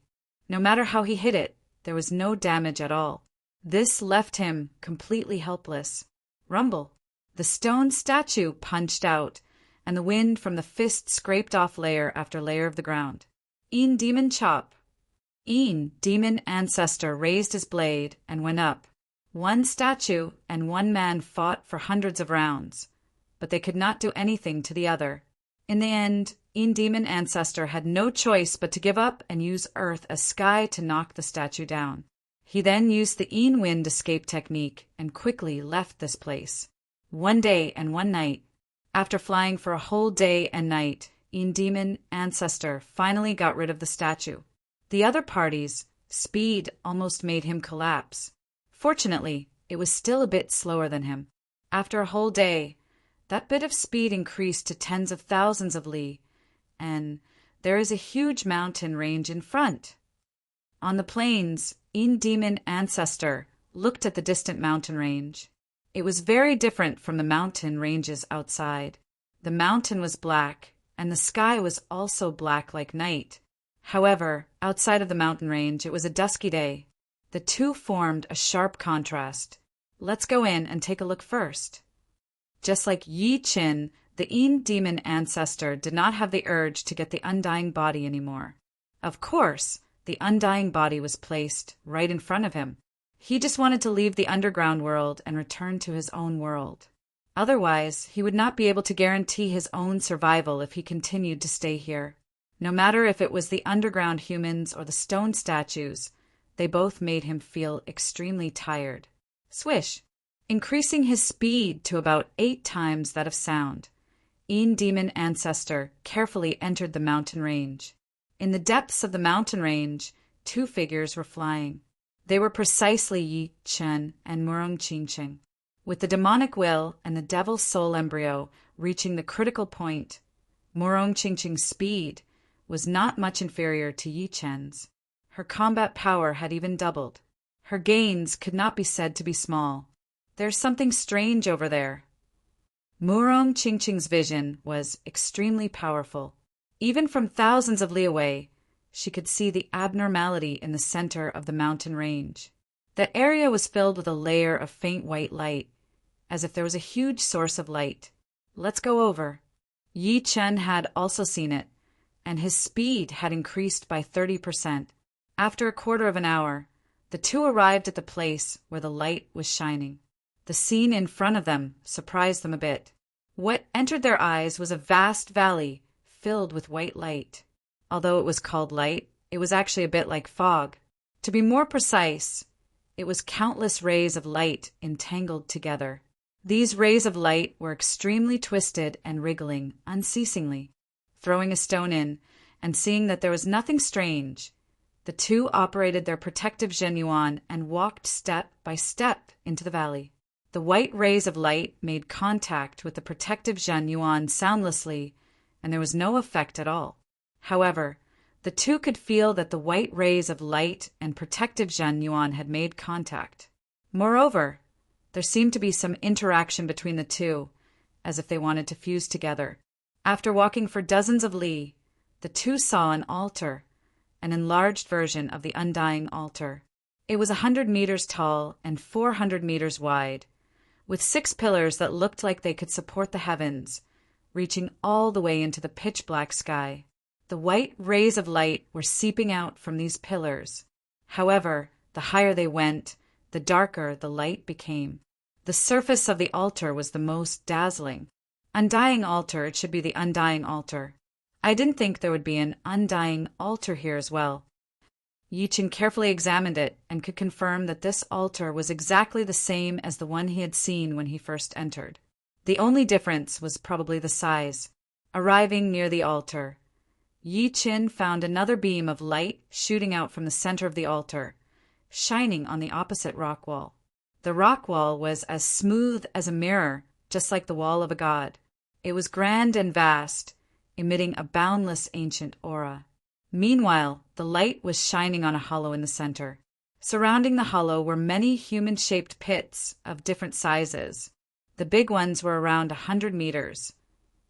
No matter how he hit it, there was no damage at all. This left him completely helpless. Rumble. The stone statue punched out, and the wind from the fist scraped off layer after layer of the ground. Yin demon chop. Yin demon ancestor raised his blade and went up. One statue and one man fought for hundreds of rounds, but they could not do anything to the other. In the end, Yin demon ancestor had no choice but to give up and use earth as sky to knock the statue down. He then used the Yin wind escape technique and quickly left this place. One day and one night. After flying for a whole day and night, Yin demon ancestor finally got rid of the statue. The other party's speed almost made him collapse. Fortunately, it was still a bit slower than him. After a whole day, that bit of speed increased to tens of thousands of li, and there is a huge mountain range in front. On the plains, Yin demon ancestor looked at the distant mountain range. It was very different from the mountain ranges outside. The mountain was black, and the sky was also black like night. However, outside of the mountain range, it was a dusky day. The two formed a sharp contrast. Let's go in and take a look first. Just like Yi Chen, the Yin demon ancestor did not have the urge to get the undying body anymore. Of course, the undying body was placed right in front of him. He just wanted to leave the underground world and return to his own world. Otherwise, he would not be able to guarantee his own survival if he continued to stay here. No matter if it was the underground humans or the stone statues, they both made him feel extremely tired. Swish! Increasing his speed to about 8 times that of sound, Yin demon ancestor carefully entered the mountain range. In the depths of the mountain range, 2 figures were flying. They were precisely Yi Chen and Murong Qingqing. With the demonic will and the devil's soul embryo reaching the critical point, Murong Qingqing's speed was not much inferior to Yi Chen's. Her combat power had even doubled. Her gains could not be said to be small. There's something strange over there. Murong Qingqing's vision was extremely powerful. Even from thousands of li away, she could see the abnormality in the center of the mountain range. The area was filled with a layer of faint white light, as if there was a huge source of light. Let's go over. Yi Chen had also seen it, and his speed had increased by 30%. After a quarter of an hour, the two arrived at the place where the light was shining. The scene in front of them surprised them a bit. What entered their eyes was a vast valley filled with white light. Although it was called light, it was actually a bit like fog. To be more precise, it was countless rays of light entangled together. These rays of light were extremely twisted and wriggling unceasingly. Throwing a stone in and seeing that there was nothing strange, the two operated their protective Zhenyuan and walked step by step into the valley. The white rays of light made contact with the protective Zhenyuan soundlessly, and there was no effect at all. However, the two could feel that the white rays of light and protective Zhenyuan had made contact. Moreover, there seemed to be some interaction between the two, as if they wanted to fuse together. After walking for dozens of li, the two saw an altar, an enlarged version of the undying altar. It was 100 meters tall and 400 meters wide, with 6 pillars that looked like they could support the heavens, reaching all the way into the pitch-black sky. The white rays of light were seeping out from these pillars. However, the higher they went, the darker the light became. The surface of the altar was the most dazzling. Undying altar, it should be the undying altar. I didn't think there would be an undying altar here as well. Yi Chen carefully examined it and could confirm that this altar was exactly the same as the one he had seen when he first entered. The only difference was probably the size. Arriving near the altar, Yi Chen found another beam of light shooting out from the center of the altar, shining on the opposite rock wall. The rock wall was as smooth as a mirror, just like the wall of a god. It was grand and vast, emitting a boundless ancient aura. Meanwhile, the light was shining on a hollow in the center. Surrounding the hollow were many human-shaped pits of different sizes. The big ones were around 100 meters,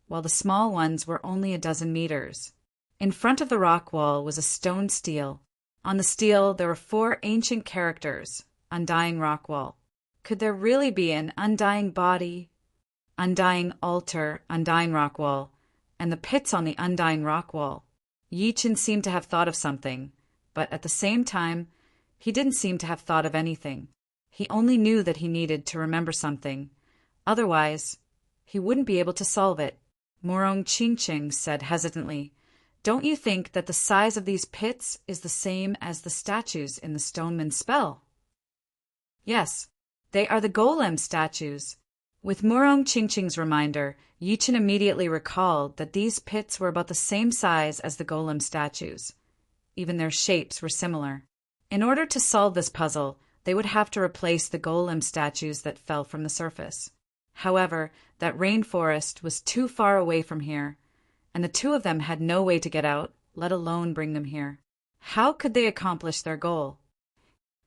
while the small ones were only a dozen meters. In front of the rock wall was a stone stele. On the stele there were 4 ancient characters, Undying Rock Wall. Could there really be an undying body, undying altar, undying rock wall, and the pits on the undying rock wall? Yi-Chin seemed to have thought of something, but at the same time, he didn't seem to have thought of anything. He only knew that he needed to remember something. Otherwise, he wouldn't be able to solve it. Morong Ching said hesitantly, "Don't you think that the size of these pits is the same as the statues in the Stoneman's spell?" "Yes, they are the golem statues." With Morong Ching's reminder, Yi-Chin immediately recalled that these pits were about the same size as the golem statues. Even their shapes were similar. In order to solve this puzzle, they would have to replace the golem statues that fell from the surface. However, that rainforest was too far away from here, and the 2 of them had no way to get out, let alone bring them here. How could they accomplish their goal?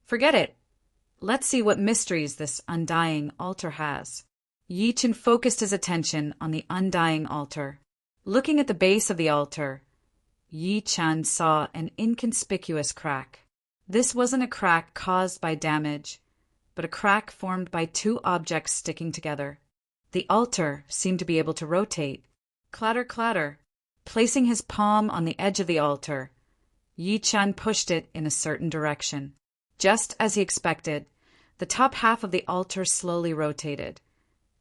Forget it. Let's see what mysteries this undying altar has. Yi-Chin focused his attention on the undying altar. Looking at the base of the altar, Yi-Chan saw an inconspicuous crack. This wasn't a crack caused by damage, but a crack formed by 2 objects sticking together. The altar seemed to be able to rotate. Clatter, clatter. Placing his palm on the edge of the altar, Yi-Chan pushed it in a certain direction. Just as he expected, the top half of the altar slowly rotated,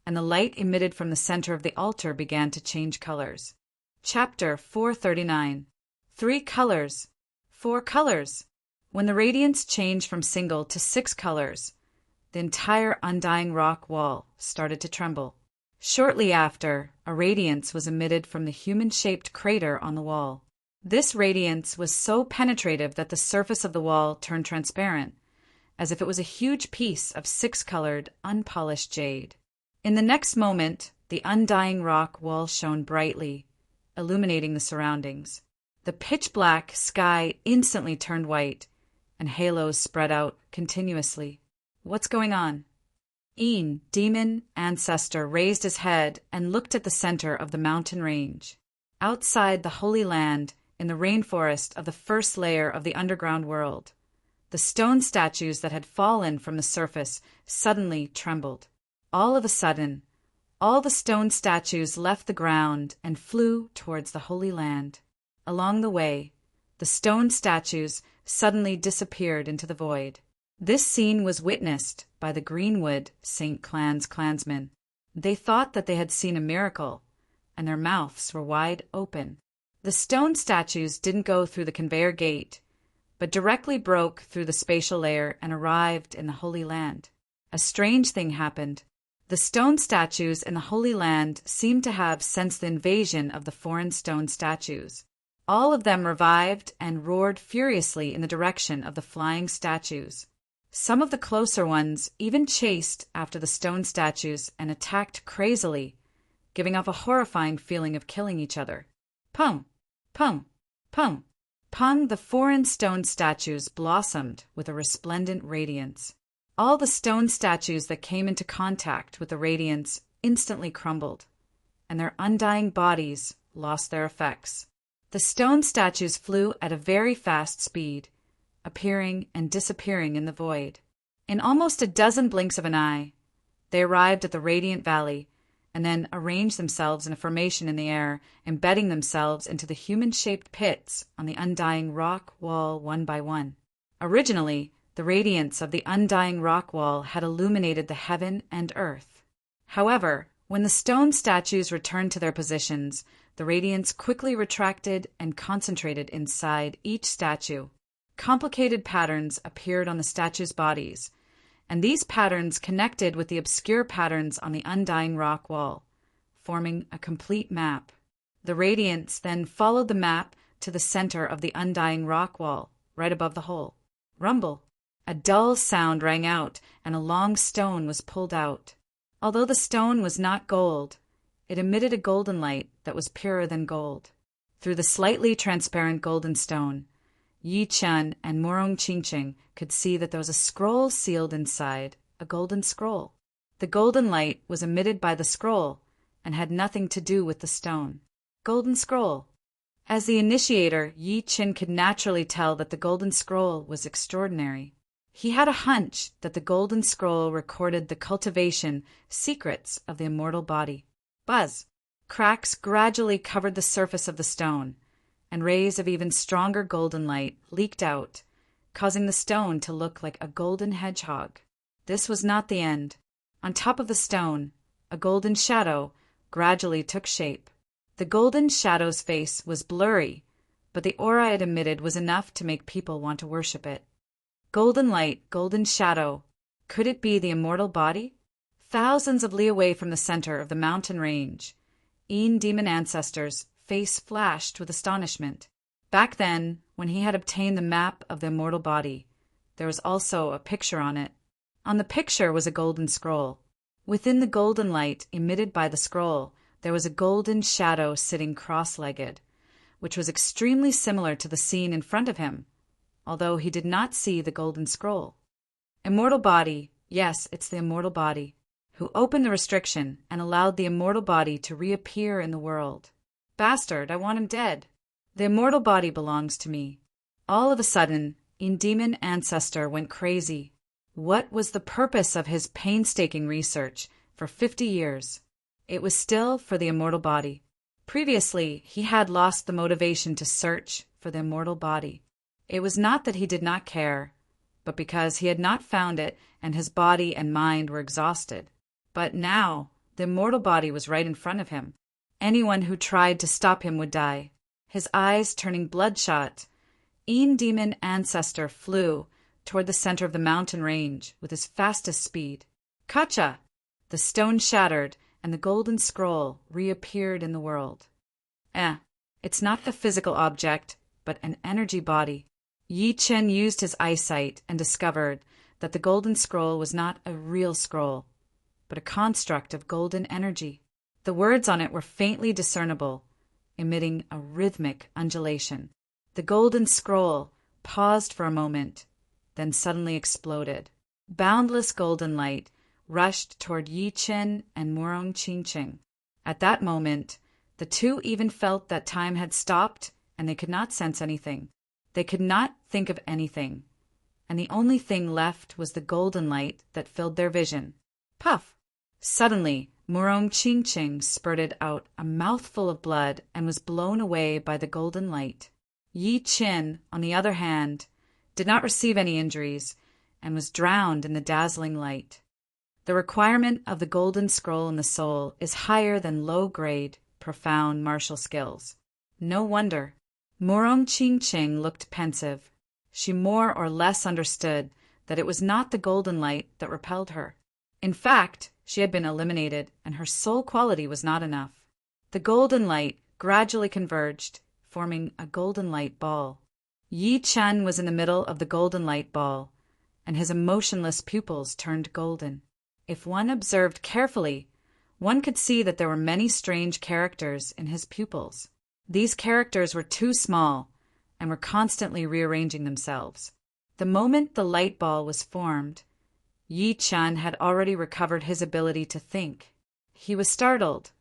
and the light emitted from the center of the altar began to change colors. Chapter 439. 3 colors. 4 colors. When the radiance changed from single to 6 colors, the entire undying rock wall started to tremble. Shortly after, a radiance was emitted from the human-shaped crater on the wall. This radiance was so penetrative that the surface of the wall turned transparent, as if it was a huge piece of 6-colored, unpolished jade. In the next moment, the undying rock wall shone brightly, illuminating the surroundings. The pitch-black sky instantly turned white, and halos spread out continuously. What's going on? Een, demon ancestor, raised his head and looked at the center of the mountain range. Outside the Holy Land, in the rainforest of the first layer of the underground world, the stone statues that had fallen from the surface suddenly trembled. All of a sudden, all the stone statues left the ground and flew towards the Holy Land. Along the way, the stone statues suddenly disappeared into the void. This scene was witnessed by the Greenwood St. Clans clansmen. They thought that they had seen a miracle, and their mouths were wide open. The stone statues didn't go through the conveyor gate, but directly broke through the spatial layer and arrived in the Holy Land. A strange thing happened. The stone statues in the Holy Land seemed to have sensed the invasion of the foreign stone statues. All of them revived and roared furiously in the direction of the flying statues. Some of the closer ones even chased after the stone statues and attacked crazily, giving off a horrifying feeling of killing each other. Pum! Pum! Pum! Pum! The foreign stone statues blossomed with a resplendent radiance. All the stone statues that came into contact with the radiance instantly crumbled, and their undying bodies lost their effects. The stone statues flew at a very fast speed, appearing and disappearing in the void. In almost a dozen blinks of an eye, they arrived at the radiant valley, and then arranged themselves in a formation in the air, embedding themselves into the human-shaped pits on the undying rock wall one by one. Originally, the radiance of the undying rock wall had illuminated the heaven and earth. However, when the stone statues returned to their positions, the radiance quickly retracted and concentrated inside each statue. Complicated patterns appeared on the statues' bodies, and these patterns connected with the obscure patterns on the undying rock wall, forming a complete map. The radiance then followed the map to the center of the undying rock wall, right above the hole. Rumble! A dull sound rang out, and a long stone was pulled out. Although the stone was not gold, it emitted a golden light that was purer than gold. Through the slightly transparent golden stone, Yi Chen and Morong Qingqing could see that there was a scroll sealed inside, a golden scroll. The golden light was emitted by the scroll and had nothing to do with the stone. Golden scroll. As the initiator, Yi Chen could naturally tell that the golden scroll was extraordinary. He had a hunch that the golden scroll recorded the cultivation secrets of the immortal body. Buzz. Cracks gradually covered the surface of the stone, and rays of even stronger golden light leaked out, causing the stone to look like a golden hedgehog. This was not the end. On top of the stone, a golden shadow gradually took shape. The golden shadow's face was blurry, but the aura it emitted was enough to make people want to worship it. Golden light, golden shadow. Could it be the immortal body? Thousands of li away from the center of the mountain range, demon ancestors' face flashed with astonishment. Back then, when he had obtained the map of the immortal body, there was also a picture on it. On the picture was a golden scroll. Within the golden light emitted by the scroll, there was a golden shadow sitting cross-legged, which was extremely similar to the scene in front of him, although he did not see the golden scroll. Immortal body, yes, it's the immortal body, who opened the restriction and allowed the immortal body to reappear in the world. Bastard, I want him dead. The immortal body belongs to me. All of a sudden, demon ancestor went crazy. What was the purpose of his painstaking research for 50 years? It was still for the immortal body. Previously, he had lost the motivation to search for the immortal body. It was not that he did not care, but because he had not found it and his body and mind were exhausted. But now, the immortal body was right in front of him. Anyone who tried to stop him would die. His eyes turning bloodshot, demon ancestor flew toward the center of the mountain range with his fastest speed. Kacha! The stone shattered, and the golden scroll reappeared in the world. It's not the physical object, but an energy body. Yi Chen used his eyesight and discovered that the golden scroll was not a real scroll, but a construct of golden energy. The words on it were faintly discernible, emitting a rhythmic undulation. The golden scroll paused for a moment, then suddenly exploded. Boundless golden light rushed toward Yi Chen and Morong Qingqing. At that moment, the two even felt that time had stopped and they could not sense anything. They could not think of anything, and the only thing left was the golden light that filled their vision. Puff! Suddenly, Morong Qingqing spurted out a mouthful of blood and was blown away by the golden light. Yi Chen, on the other hand, did not receive any injuries and was drowned in the dazzling light. The requirement of the golden scroll in the soul is higher than low-grade, profound martial skills. No wonder. Morong Qingqing looked pensive. She more or less understood that it was not the golden light that repelled her. In fact, she had been eliminated, and her soul quality was not enough. The golden light gradually converged, forming a golden light ball. Yi Chen was in the middle of the golden light ball, and his emotionless pupils turned golden. If one observed carefully, one could see that there were many strange characters in his pupils. These characters were too small and were constantly rearranging themselves. The moment the light ball was formed, Yi Chen had already recovered his ability to think. He was startled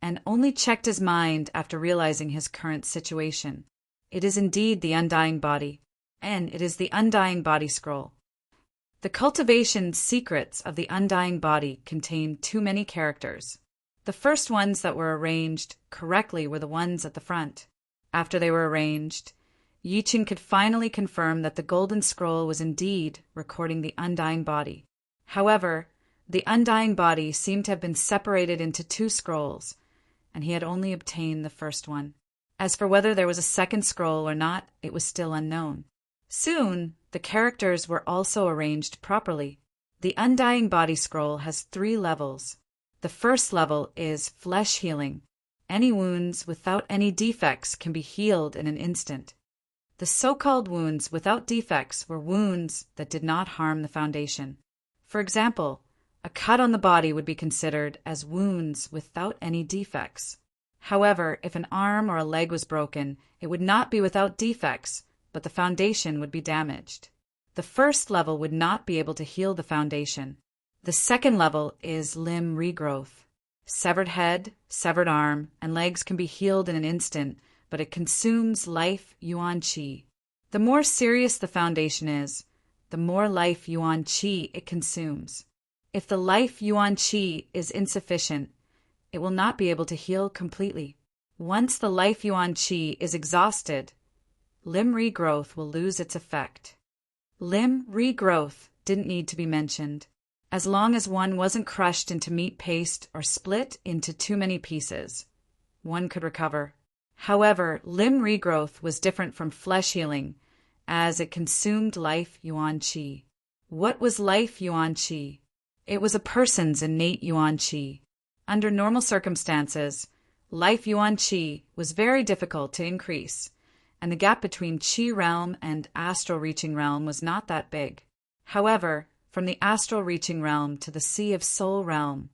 and only checked his mind after realizing his current situation. It is indeed the undying body, and it is the undying body scroll. The cultivation secrets of the undying body contain too many characters. The first ones that were arranged correctly were the ones at the front. After they were arranged, Yi Chen could finally confirm that the golden scroll was indeed recording the undying body. However, the undying body seemed to have been separated into two scrolls, and he had only obtained the first one. As for whether there was a second scroll or not, it was still unknown. Soon, the characters were also arranged properly. The undying body scroll has 3 levels. The first level is flesh healing. Any wounds without any defects can be healed in an instant. The so-called wounds without defects were wounds that did not harm the foundation. For example, a cut on the body would be considered as wounds without any defects. However, if an arm or a leg was broken, it would not be without defects, but the foundation would be damaged. The first level would not be able to heal the foundation. The second level is limb regrowth. Severed head, severed arm, and legs can be healed in an instant, but it consumes life yuan qi. The more serious the foundation is, the more life yuan qi it consumes. If the life yuan qi is insufficient, it will not be able to heal completely. Once the life yuan qi is exhausted, limb regrowth will lose its effect. Limb regrowth didn't need to be mentioned. As long as one wasn't crushed into meat paste or split into too many pieces, one could recover. However, limb regrowth was different from flesh healing, as it consumed life yuan qi. What was life yuan qi? It was a person's innate yuan qi. Under normal circumstances, life yuan qi was very difficult to increase, and the gap between qi realm and astral reaching realm was not that big. However, from the astral reaching realm to the sea of soul realm,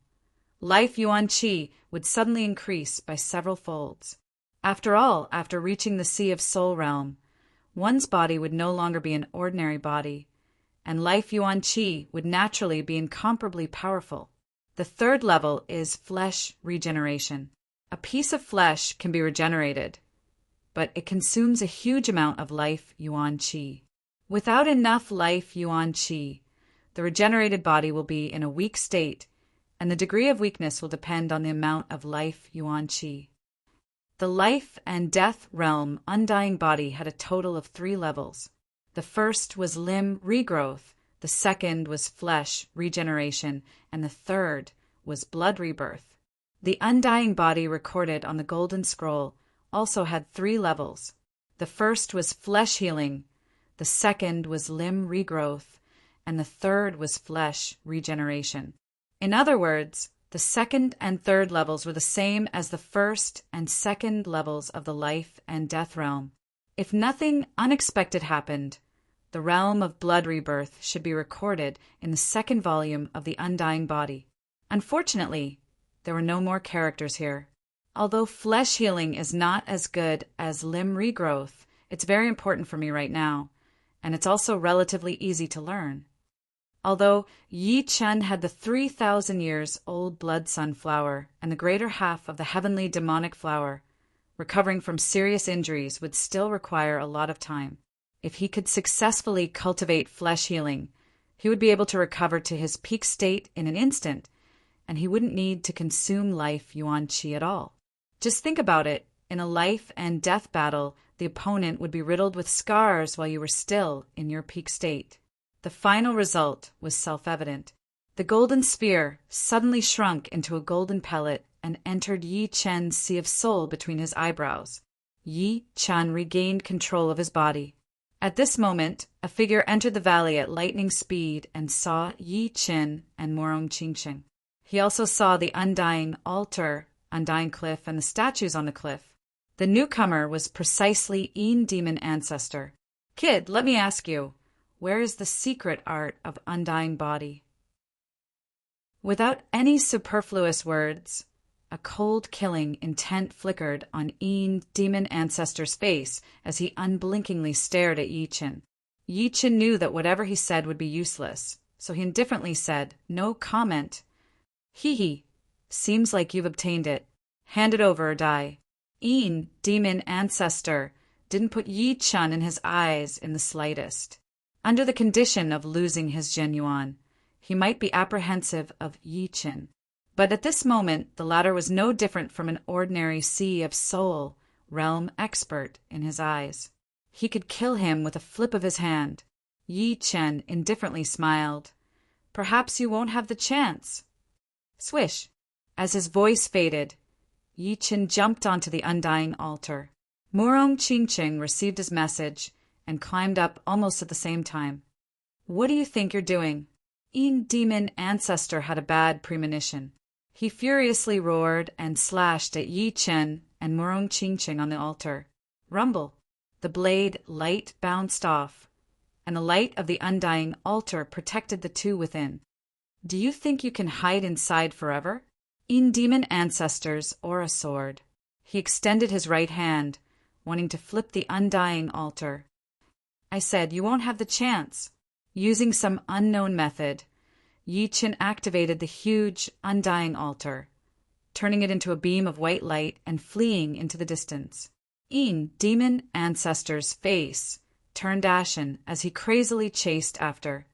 life yuan qi would suddenly increase by several folds. After all, after reaching the sea of soul realm, one's body would no longer be an ordinary body, and life yuan qi would naturally be incomparably powerful. The third level is flesh regeneration. A piece of flesh can be regenerated, but it consumes a huge amount of life yuan qi. Without enough life yuan qi, the regenerated body will be in a weak state, and the degree of weakness will depend on the amount of life yuan qi. The life and death realm undying body had a total of 3 levels. The first was limb regrowth, the second was flesh regeneration, and the third was blood rebirth. The undying body recorded on the Golden Scroll also had 3 levels. The first was flesh healing, the second was limb regrowth, and the third was flesh regeneration. In other words, the second and third levels were the same as the first and second levels of the life and death realm. If nothing unexpected happened, the realm of blood rebirth should be recorded in the second volume of the undying body. Unfortunately, there were no more characters here. Although flesh healing is not as good as limb regrowth, it's very important for me right now, and it's also relatively easy to learn. Although Yi Chen had the 3,000 years old blood sun flower and the greater half of the heavenly demonic flower, recovering from serious injuries would still require a lot of time. If he could successfully cultivate flesh healing, he would be able to recover to his peak state in an instant, and he wouldn't need to consume life yuan qi at all. Just think about it. In a life and death battle, the opponent would be riddled with scars while you were still in your peak state. The final result was self-evident. The golden sphere suddenly shrunk into a golden pellet and entered Yi Chen's sea of soul between his eyebrows. Yi Chen regained control of his body. At this moment, a figure entered the valley at lightning speed and saw Yi Chen and Morong Qingqing. He also saw the undying altar, undying cliff, and the statues on the cliff. The newcomer was precisely Yin Demon Ancestor. Kid, let me ask you, where is the secret art of undying body? Without any superfluous words, a cold killing intent flickered on Yin Demon Ancestor's face as he unblinkingly stared at Yi Chen. Yi Chen knew that whatever he said would be useless, so he indifferently said, "No comment." "Hee, seems like you've obtained it. Hand it over or die." Yin Demon Ancestor didn't put Yi Chen in his eyes in the slightest. Under the condition of losing his genuine, he might be apprehensive of Yi Chen. But at this moment, the latter was no different from an ordinary sea of soul realm expert in his eyes. He could kill him with a flip of his hand. Yi Chen indifferently smiled. "Perhaps you won't have the chance." Swish! As his voice faded, Yi Chen jumped onto the undying altar. Morong Qingqing received his message and climbed up almost at the same time. "What do you think you're doing?" Yin Demon Ancestor had a bad premonition. He furiously roared and slashed at Yi Chen and Morong Qingqing on the altar. Rumble! The blade light bounced off, and the light of the undying altar protected the two within. Do you think you can hide inside forever? In demon ancestors or a sword. He extended his right hand, wanting to flip the undying altar. I said, you won't have the chance. Using some unknown method, Yi Qin activated the huge, undying altar, turning it into a beam of white light and fleeing into the distance. Demon ancestor's face turned ashen as he crazily chased after.